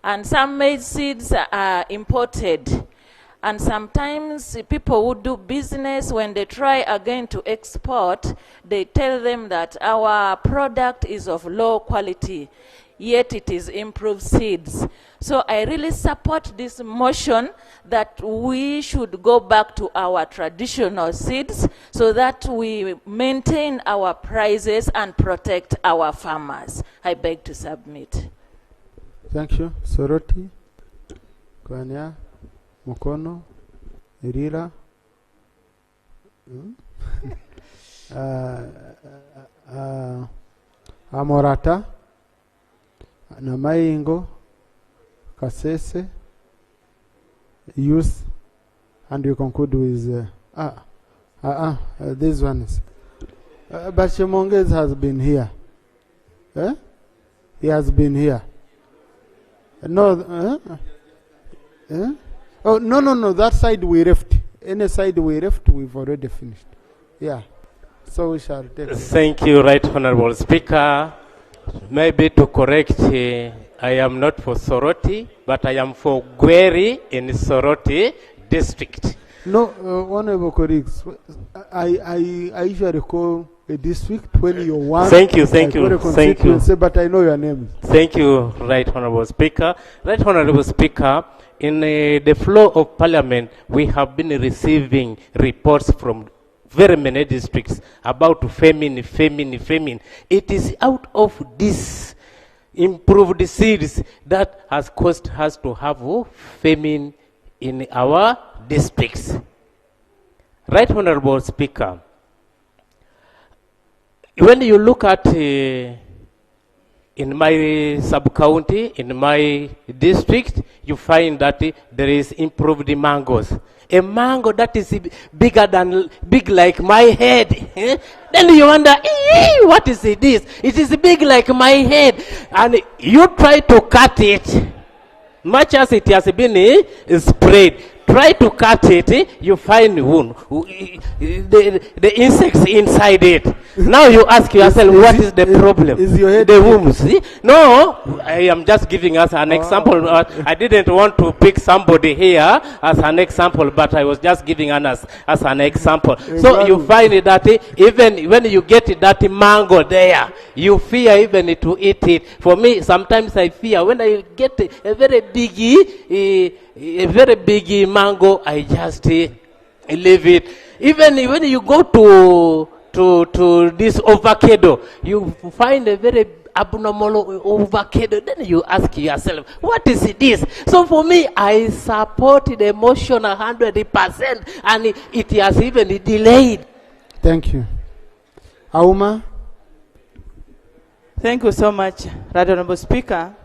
And some maize seeds are imported. And sometimes people who do business, when they try again to export, they tell them that our product is of low quality, yet it is improved seeds. So I really support this motion that we should go back to our traditional seeds so that we maintain our prices and protect our farmers. I beg to submit. Thank you. Soroti, Kwanya, Mukono, Irira, Amorata, Namaingo, Kasese, Youth, and you conclude with these ones. Bashimonges has been here. He has been here. No. Oh, no, that side we left. Any side we left, we've already finished. Yeah. So we shall take it. Thank you, Right Honorable Speaker. Maybe to correct, I am not for Soroti, but I am for Gweri in Soroti district. No, honorable colleagues, I usually call a district when you want. Thank you. But I know your name. Thank you, Right Honorable Speaker. Right Honorable Speaker, in the floor of Parliament, we have been receiving reports from very many districts about famine. It is out of this improved seeds that has caused us to have famine in our districts. Right Honorable Speaker, when you look at in my sub-county, in my district, you find that there is improved mangoes. A mango that is big like my head. Then you wonder, what is this? It is big like my head. And you try to cut it, much as it has been sprayed. Try to cut it, you find wound, the insects inside it. Now you ask yourself, what is the problem? Is your head the wounds? No, I am just giving us an example. I didn't want to pick somebody here as an example, but I was just giving us as an example. So you find that even when you get that mango there, you fear even to eat it. For me, sometimes I fear when I get a very big mango, I just leave it. Even when you go to this avocado, you find a very abnormal avocado. Then you ask yourself, what is this? So for me, I support the motion 100%, and it has even delayed. Thank you. Auma. Thank you so much, Right Honorable Speaker.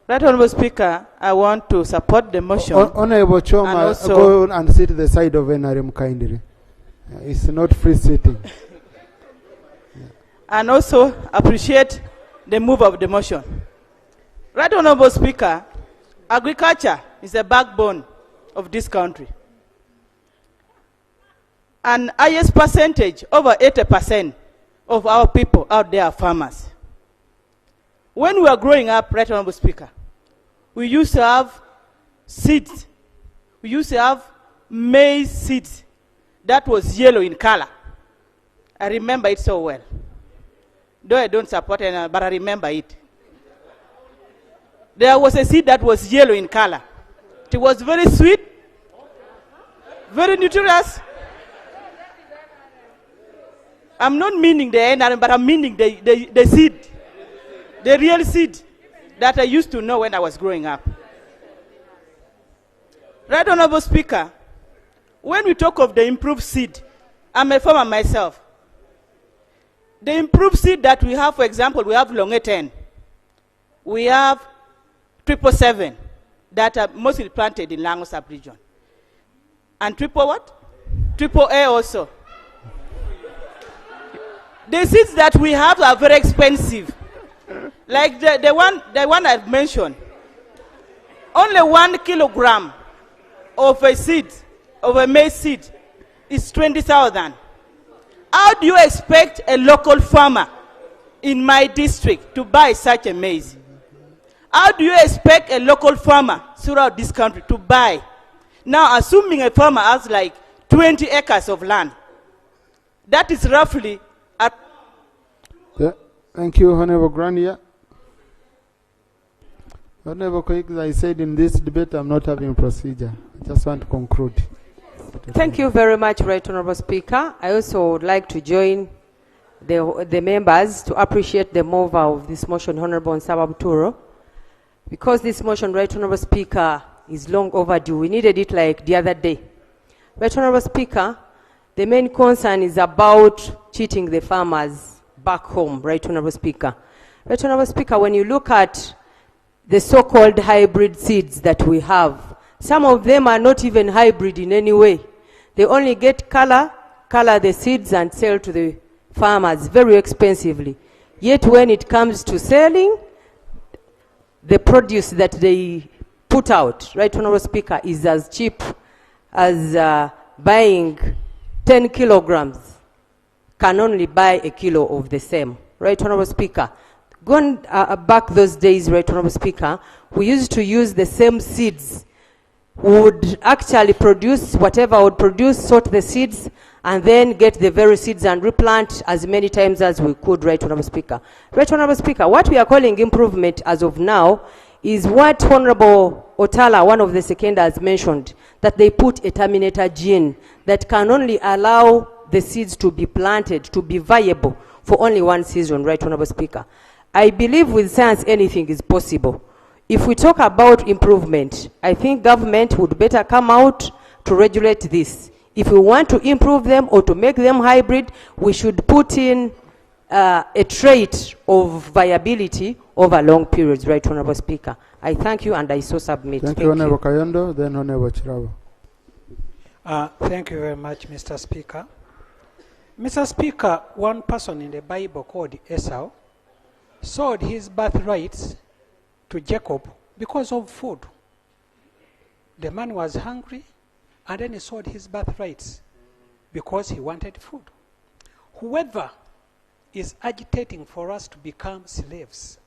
Right Honorable Speaker, I want to support the motion. Honorable Choma, go and sit the side of NRM kindly. It's not free sitting. And also appreciate the move of the motion. Right Honorable Speaker, agriculture is the backbone of this country. And highest percentage, over 80%, of our people out there, farmers. When we were growing up, Right Honorable Speaker, we used to have seeds. We used to have maize seeds that was yellow in color. I remember it so well. Though I don't support it, but I remember it. There was a seed that was yellow in color. It was very sweet, very nutritious. I'm not meaning the NRM, but I'm meaning the seed, the real seed that I used to know when I was growing up. Right Honorable Speaker, when we talk of the improved seed, I'm a farmer myself. The improved seed that we have, for example, we have Longe 10. We have 777 that are mostly planted in Lango sub-region. And Triple A also. The seeds that we have are very expensive. Like the one I've mentioned. Only 1 kilogram of a seed, of a maize seed, is 20,000. How do you expect a local farmer in my district to buy such a maize? How do you expect a local farmer throughout this country to buy? Now, assuming a farmer has like 20 acres of land, that is roughly at... Thank you, Honorable Grania. Honorable colleagues, I said in this debate I'm not having procedure. I just want to conclude. Thank you very much, Right Honorable Speaker. I also would like to join the members to appreciate the mover of this motion, Honorable Nsaba Buturo, because this motion, Right Honorable Speaker, is long overdue. We needed it like the other day. Right Honorable Speaker, the main concern is about cheating the farmers back home, Right Honorable Speaker. Right Honorable Speaker, when you look at the so-called hybrid seeds that we have, some of them are not even hybrid in any way. They only get color the seeds and sell to the farmers very expensively. Yet when it comes to selling, the produce that they put out, Right Honorable Speaker, is as cheap as buying 10 kilograms can only buy a kilo of the same. Right Honorable Speaker, going back those days, Right Honorable Speaker, we used to use the same seeds. We would actually produce whatever would produce, sort the seeds, and then get the very seeds and replant as many times as we could, Right Honorable Speaker. Right Honorable Speaker, what we are calling improvement as of now is what Honorable Otala, one of the seconders, mentioned, that they put a terminator gene that can only allow the seeds to be planted, to be viable for only one season, Right Honorable Speaker. I believe with science anything is possible. If we talk about improvement, I think government would better come out to regulate this. If we want to improve them or to make them hybrid, we should put in a trait of viability over long periods, Right Honorable Speaker. I thank you and I so submit. Thank you, Honorable Kayondo, then Honorable Chirabo. Thank you very much, Mr. Speaker. Mr. Speaker, one person in the Bible called Esau sold his birthrights to Jacob because of food. The man was hungry, and then he sold his birthrights because he wanted food. Whoever is agitating for us to become slaves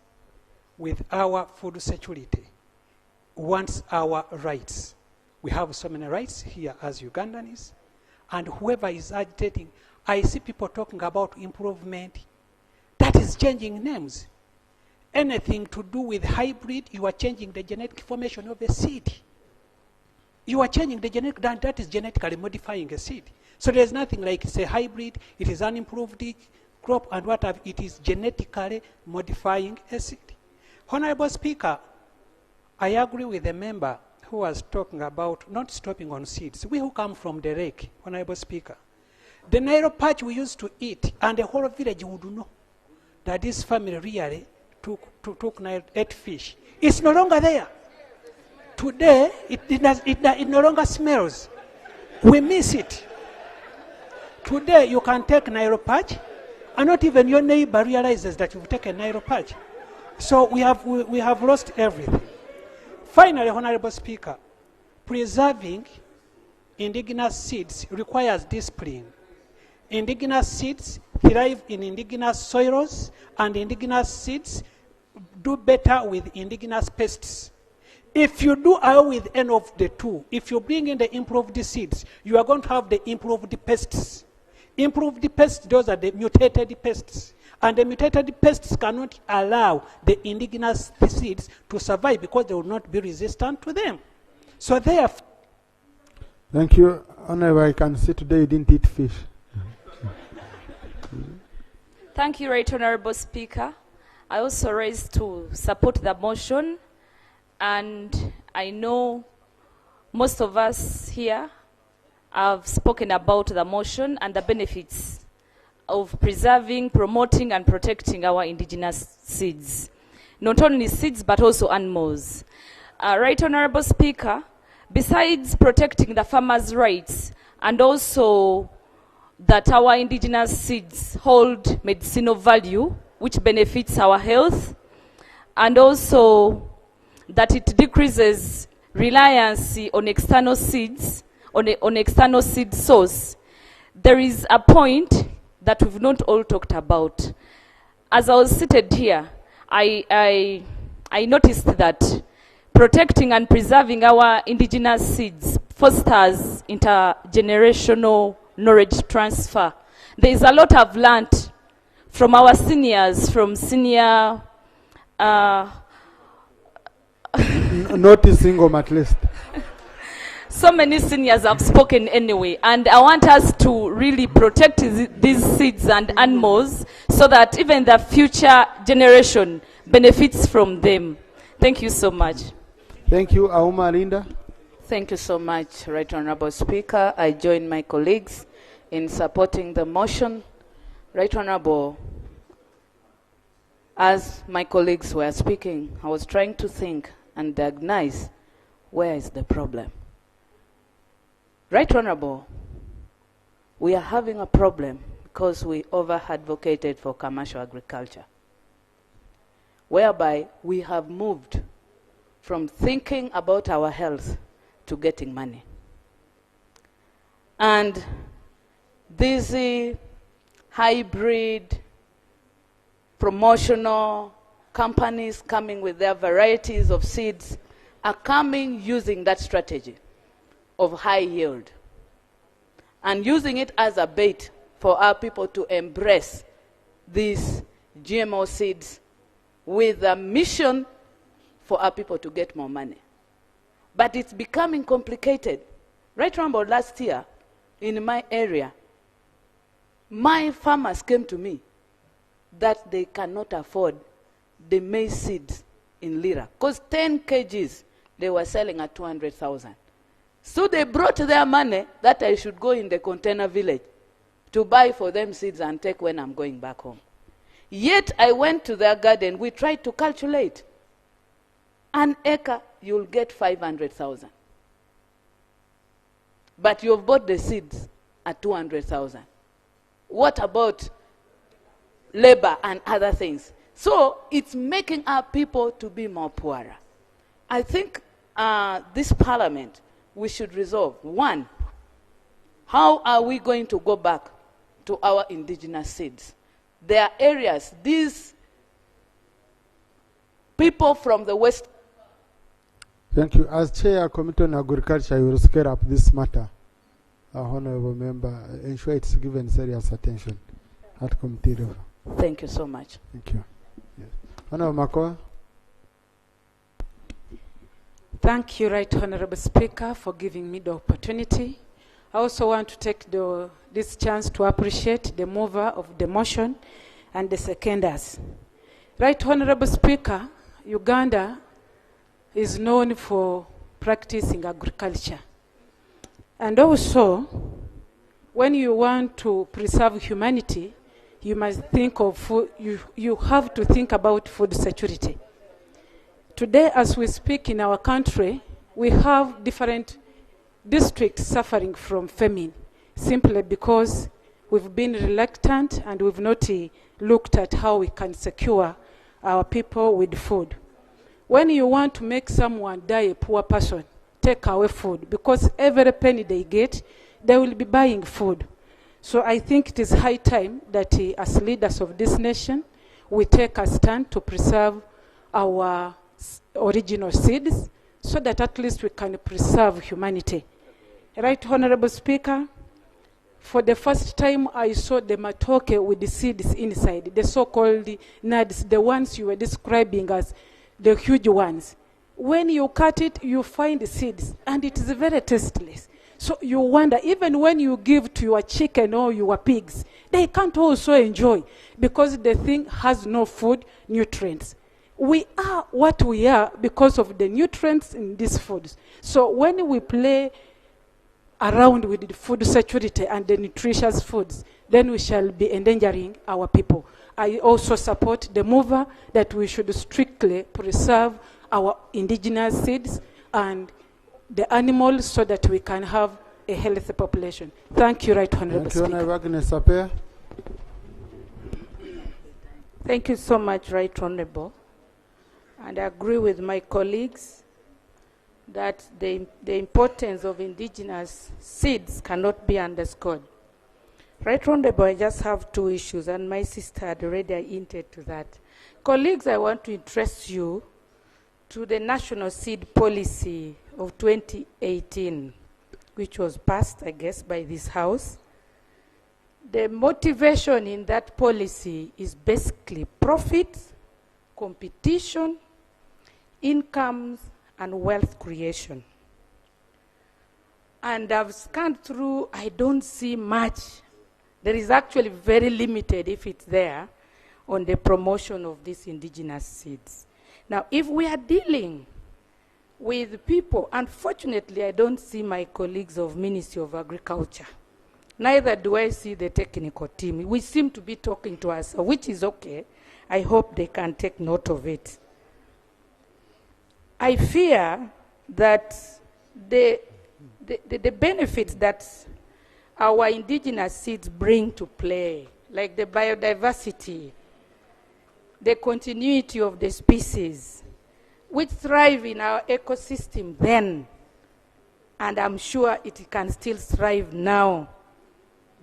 with our food security wants our rights. We have so many rights here as Ugandans, and whoever is agitating, I see people talking about improvement. That is changing names. Anything to do with hybrid, you are changing the genetic formation of a seed. You are changing the genetic, that is genetically modifying a seed. So there's nothing like it's a hybrid, it is an improved crop, and what have it is genetically modifying a seed. Honorable Speaker, I agree with the member who was talking about not stopping on seeds. We who come from the lake, Honorable Speaker, the Nairo patch we used to eat, and the whole village would know that this family really ate fish. It's no longer there. Today, it no longer smells. We miss it. Today, you can take Nairo patch, and not even your neighbor realizes that you've taken Nairo patch. So we have lost everything. Finally, Honorable Speaker, preserving indigenous seeds requires discipline. indigenous seeds thrive in indigenous soils, and indigenous seeds do better with indigenous pests. If you do away with any of the two, if you bring in the improved seeds, you are going to have the improved pests. Improved pests, those are the mutated pests. And the mutated pests cannot allow the indigenous seeds to survive because they will not be resistant to them. So therefore... Thank you. Honorable, I can see today you didn't eat fish. Thank you, Right Honorable Speaker. I also raise to support the motion, and I know most of us here have spoken about the motion and the benefits of preserving, promoting, and protecting our indigenous seeds. Not only seeds, but also animals. Right Honorable Speaker, besides protecting the farmers' rights and also that our indigenous seeds hold medicinal value, which benefits our health, and also that it decreases reliance on external seeds, on external seed source, there is a point that we've not all talked about. As I was seated here, I noticed that protecting and preserving our indigenous seeds fosters intergenerational knowledge transfer. There is a lot I've learned from our seniors, from senior... Noticing them at least. So many seniors have spoken anyway, and I want us to really protect these seeds and animals so that even the future generation benefits from them. Thank you so much. Thank you, Auma Linda. Thank you so much, Right Honorable Speaker. I join my colleagues in supporting the motion. Right Honorable, as my colleagues were speaking, I was trying to think and diagnose where is the problem. Right Honorable, we are having a problem because we over-advocated for commercial agriculture, whereby we have moved from thinking about our health to getting money. And these hybrid promotional companies coming with their varieties of seeds are coming using that strategy of high yield and using it as a bait for our people to embrace these GMO seeds with a mission for our people to get more money. But it's becoming complicated. Right around about last year, in my area, my farmers came to me that they cannot afford the maize seeds in Lira, because 10 kgs they were selling at 200,000. So they brought their money that I should go in the container village to buy for them seeds and take when I'm going back home. Yet I went to their garden, we tried to calculate. An acre, you'll get 500,000. But you've bought the seeds at 200,000. What about labor and other things? So it's making our people to be more poorer. I think this parliament, we should resolve, one, how are we going to go back to our indigenous seeds? There are areas, these people from the West. Thank you. As Chair Committee on Agriculture, I will scale up this matter. Honorable Member, ensure it's given serious attention at committee level. Thank you so much. Thank you. Yes. Honorable Makoa. Thank you, Right Honorable Speaker, for giving me the opportunity. I also want to take this chance to appreciate the mover of the motion and the seconders. Right Honorable Speaker, Uganda is known for practicing agriculture. And also, when you want to preserve humanity, you must think of food, you have to think about food security. Today, as we speak in our country, we have different districts suffering from famine, simply because we've been reluctant and we've not looked at how we can secure our people with food. When you want to make someone die a poor person, take away food, because every penny they get, they will be buying food. So I think it is high time that as leaders of this nation, we take a stand to preserve our original seeds so that at least we can preserve humanity. Right, Honorable Speaker? For the first time, I saw the matoke with the seeds inside, the so-called nuts, the ones you were describing as the huge ones. When you cut it, you find the seeds, and it is very tasteless. So you wonder, even when you give to your chicken or your pigs, they can't also enjoy because the thing has no food nutrients. We are what we are because of the nutrients in these foods. So when we play around with the food security and the nutritious foods, then we shall be endangering our people. I also support the mover that we should strictly preserve our indigenous seeds and the animals so that we can have a healthy population. Thank you, Right Honorable Speaker. Thank you so much, Right Honorable. And I agree with my colleagues that the importance of indigenous seeds cannot be underscored. Right Honorable, I just have two issues, and my sister had already hinted to that. Colleagues, I want to interest you to the National Seed Policy of 2018, which was passed, I guess, by this House. The motivation in that policy is basically profit, competition, incomes, and wealth creation. And I've scanned through, I don't see much. There is actually very limited, if it's there, on the promotion of these indigenous seeds. Now, if we are dealing with people, unfortunately, I don't see my colleagues of Ministry of Agriculture. Neither do I see the technical team. We seem to be talking to us, which is okay. I hope they can take note of it. I fear that the benefits that our indigenous seeds bring to play, like the biodiversity, the continuity of the species, which thrive in our ecosystem then, and I'm sure it can still thrive now.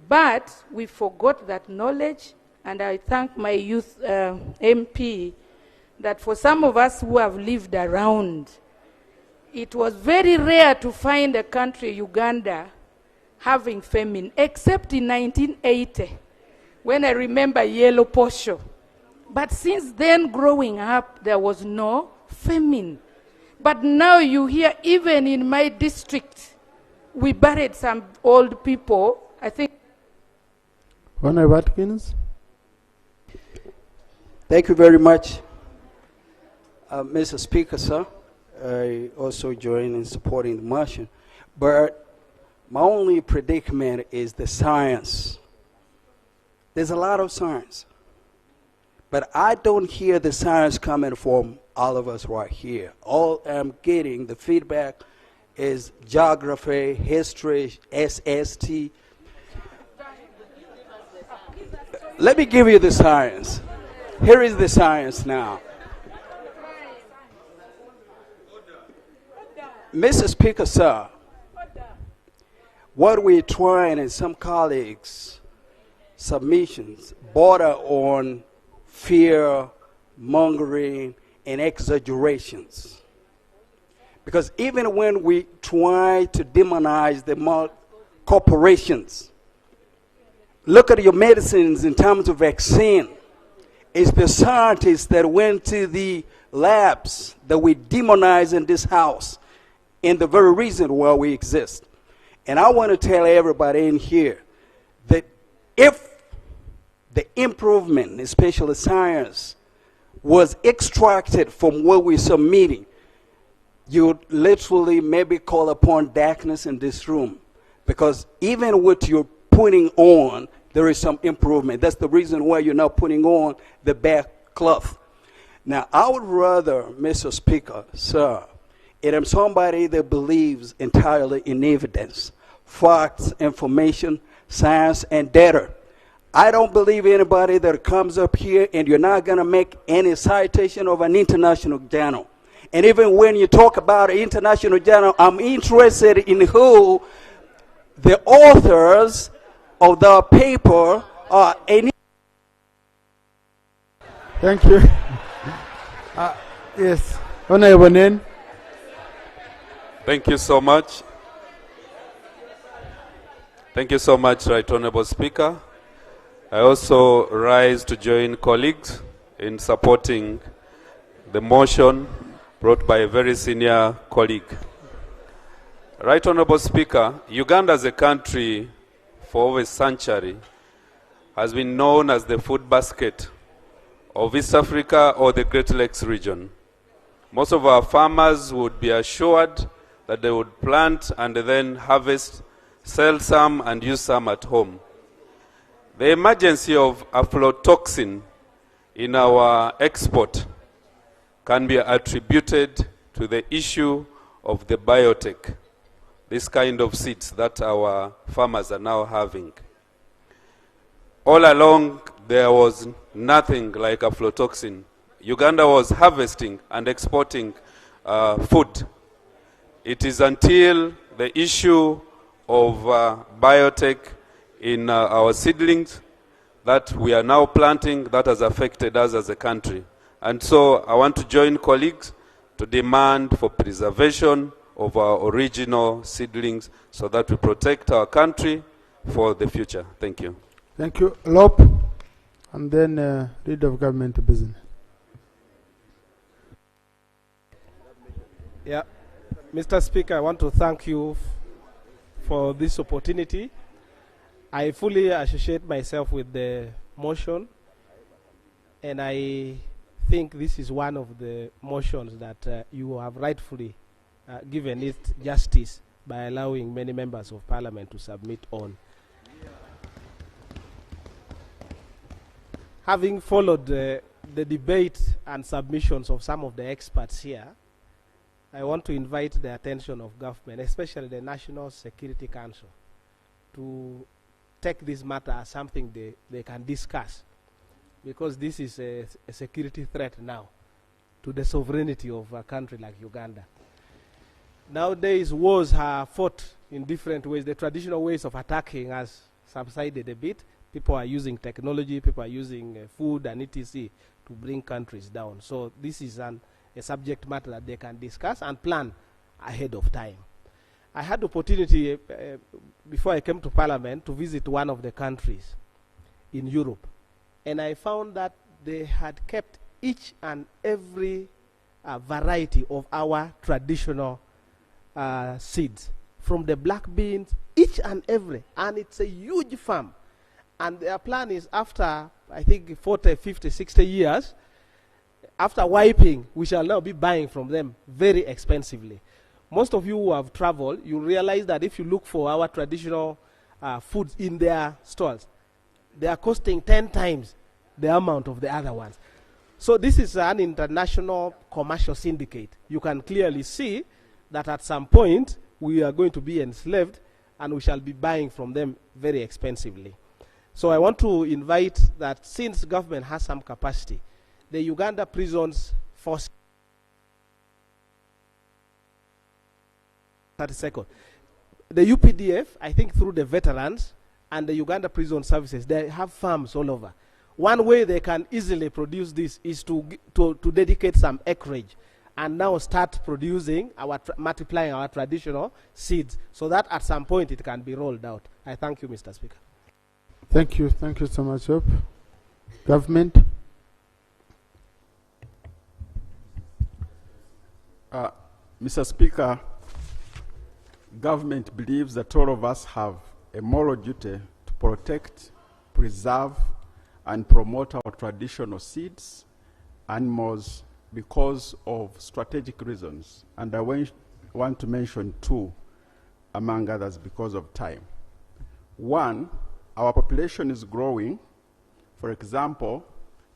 But we forgot that knowledge, and I thank my youth MP that for some of us who have lived around, it was very rare to find a country, Uganda, having famine, except in 1980, when I remember yellow posho. But since then, growing up, there was no famine. But now you hear, even in my district, we buried some old people, I think. Honorable Watkins. Thank you very much. Mr. Speaker, sir, I also join in supporting the motion. But my only predicament is the science. There's a lot of science. But I don't hear the science coming from all of us right here. All I'm getting, the feedback, is geography, history, SST. Let me give you the science. Here is the science now. Mr. Speaker, sir, what we're trying, and some colleagues' submissions border on fear, mongering, and exaggerations. Because even when we try to demonize the corporations, look at your medicines in terms of vaccine. It's the scientists that went to the labs that we demonize in this house, and the very reason why we exist. And I want to tell everybody in here that if the improvement, especially science, was extracted from what we're submitting, you would literally maybe call upon darkness in this room. Because even what you're putting on, there is some improvement. That's the reason why you're not putting on the back cloth. Now, I would rather, Mr. Speaker, sir, and I'm somebody that believes entirely in evidence, facts, information, science, and data. I don't believe anybody that comes up here and you're not going to make any citation of an international journal. And even when you talk about an international journal, I'm interested in who the authors of the people or any. Thank you. Yes, Honorable Nen. Thank you so much. Thank you so much, Right Honorable Speaker. I also rise to join colleagues in supporting the motion brought by a very senior colleague. Right Honorable Speaker, Uganda as a country for over a century has been known as the food basket of East Africa or the Great Lakes region. Most of our farmers would be assured that they would plant and then harvest, sell some and use some at home. The emergency of aflatoxin in our export can be attributed to the issue of the biotech, this kind of seeds that our farmers are now having. All along, there was nothing like aflatoxin. Uganda was harvesting and exporting food. It is until the issue of biotech in our seedlings that we are now planting that has affected us as a country. And so I want to join colleagues to demand for preservation of our original seedlings so that we protect our country for the future. Thank you. Thank you. Lop, and then Leader of Government Business. Yeah. Mr. Speaker, I want to thank you for this opportunity. I fully associate myself with the motion, and I think this is one of the motions that you have rightfully given it justice by allowing many members of parliament to submit on. Having followed the debate and submissions of some of the experts here, I want to invite the attention of government, especially the National Security Council, to take this matter as something they can discuss, because this is a security threat now to the sovereignty of a country like Uganda. Nowadays, wars are fought in different ways. The traditional ways of attacking has subsided a bit. People are using technology, people are using food and etc. to bring countries down. So this is a subject matter that they can discuss and plan ahead of time. I had the opportunity before I came to Parliament to visit one of the countries in Europe, and I found that they had kept each and every variety of our traditional seeds, from the black beans, each and every, and it's a huge farm. And their plan is after, I think, 40, 50, 60 years, after wiping, we shall now be buying from them very expensively. Most of you who have traveled, you realize that if you look for our traditional foods in their stores, they are costing 10 times the amount of the other ones. So this is an international commercial syndicate. You can clearly see that at some point, we are going to be enslaved and we shall be buying from them very expensively. So I want to invite that, since government has some capacity, the Uganda prisons force 30 seconds. The UPDF, I think through the veterans and the Uganda Prison Services, they have farms all over. One way they can easily produce this is to dedicate some acreage and now start producing multiplying our traditional seeds, so that at some point it can be rolled out. I thank you, Mr. Speaker. Thank you so much, Hope. Government. Mr. Speaker, government believes that all of us have a moral duty to protect, preserve, and promote our traditional seeds, animals, because of strategic reasons. And I want to mention two, among others, because of time. One, our population is growing. For example,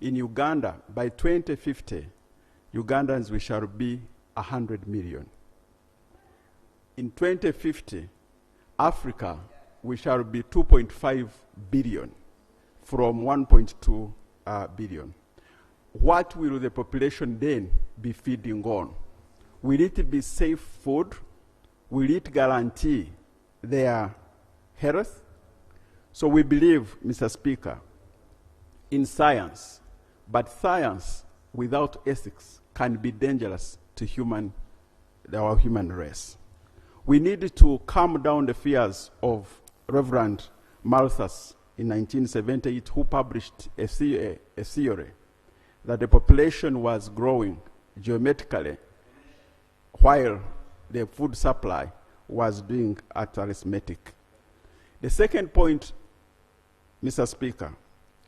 in Uganda, by 2050, Ugandans, we shall be 100 million. In 2050, Africa, we shall be 2.5 billion from 1.2 billion. What will the population then be feeding on? Will it be safe food? Will it guarantee their health? So we believe, Mr. Speaker, in science, but science without ethics can be dangerous to our human race. We need to calm down the fears of Reverend Malthus in 1978, who published a theory that the population was growing geometrically while the food supply was doing at arithmetic. The second point, Mr. Speaker,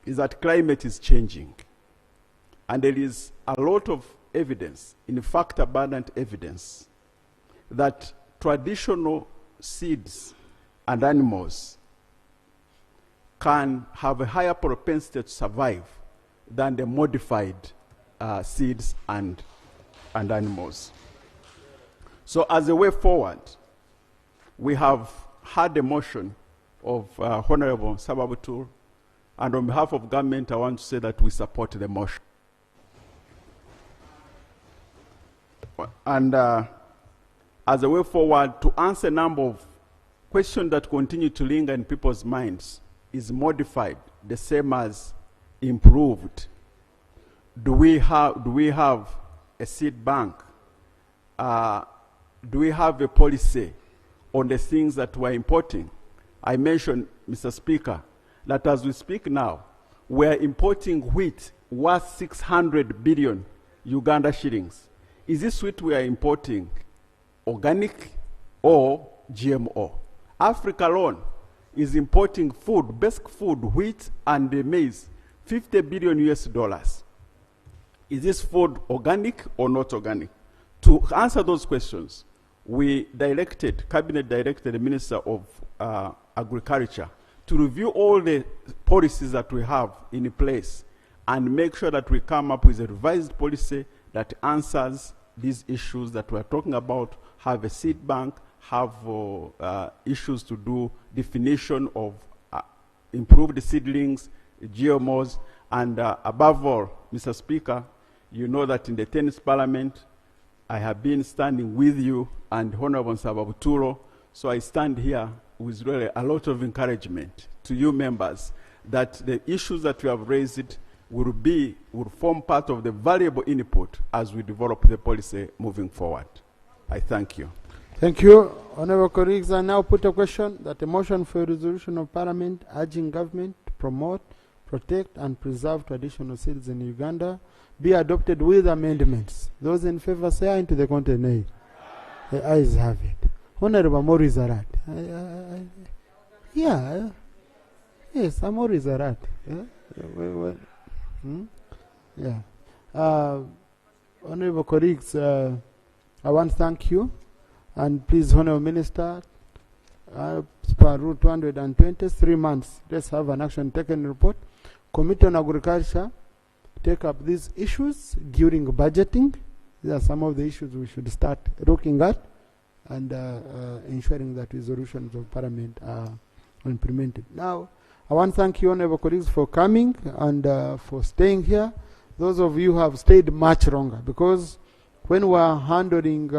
is that climate is changing. And there is a lot of evidence, in fact abundant evidence, that traditional seeds and animals can have a higher propensity to survive than the modified seeds and animals. So as a way forward, we have had a motion of Honorable Sababutur, and on behalf of government, I want to say that we support the motion. And as a way forward, to answer a number of questions that continue to linger in people's minds, is modified, the same as improved. Do we have a seed bank? Do we have a policy on the things that we're importing? I mentioned, Mr. Speaker, that as we speak now, we're importing wheat worth 600 billion Uganda shillings. Is this wheat we are importing organic or GMO? Africa alone is importing food, basic food, wheat and maize, 50 billion US dollars. Is this food organic or not organic? To answer those questions, Cabinet directed the Minister of Agriculture to review all the policies that we have in place and make sure that we come up with a revised policy that answers these issues that we're talking about, have a seed bank, have issues to do definition of improved seedlings, GMOs, and above all, Mr. Speaker, you know that in the 10th Parliament, I have been standing with you and Honorable Sababuturo, so I stand here with really a lot of encouragement to you members that the issues that you have raised will form part of the valuable input as we develop the policy moving forward. I thank you. Thank you. Honorable colleagues, I now put a question that a motion for a resolution of Parliament urging government to promote, protect and preserve traditional seeds in Uganda be adopted with amendments. Those in favor say aye, into the contrary nay. The ayes have it. Honorable Maurice Arat. Yeah. Yes, I'm Maurice Arat. Yeah. Honorable colleagues, I want to thank you. And please, Honorable Minister, per Rule 220, 3 months, let's have an action taken report. Committee on Agriculture, take up these issues during budgeting. These are some of the issues we should start looking at and ensuring that resolutions of Parliament are implemented. Now, I want to thank you, honorable colleagues, for coming and for staying here. Those of you who have stayed much longer, because when we are handling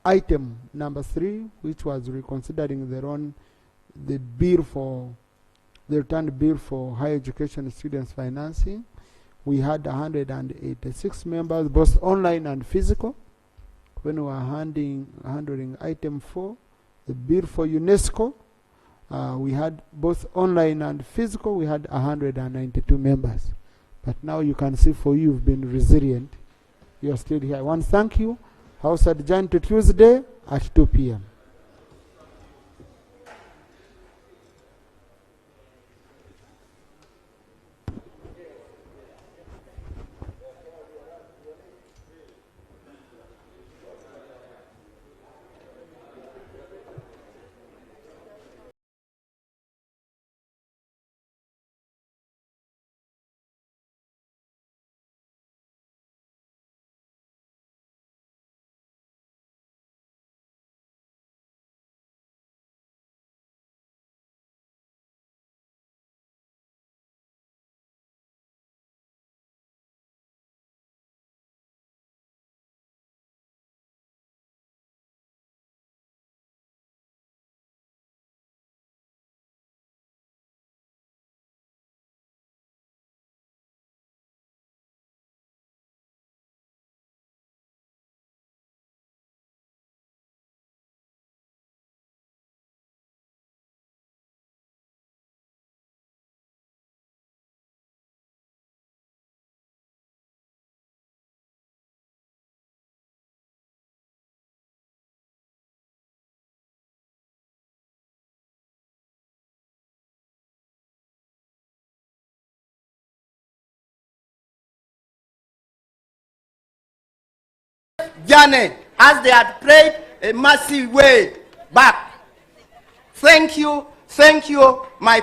item number 3, which was reconsidering the returned bill for higher education students financing, we had 186 members, both online and physical. When we were handling item 4, the bill for UNESCO, we had both online and physical, we had 192 members. But now you can see for you, you've been resilient. You are still here. I want to thank you. House adjourned to Tuesday at 2 p.m. journey as they had prayed a massive way back. Thank you, my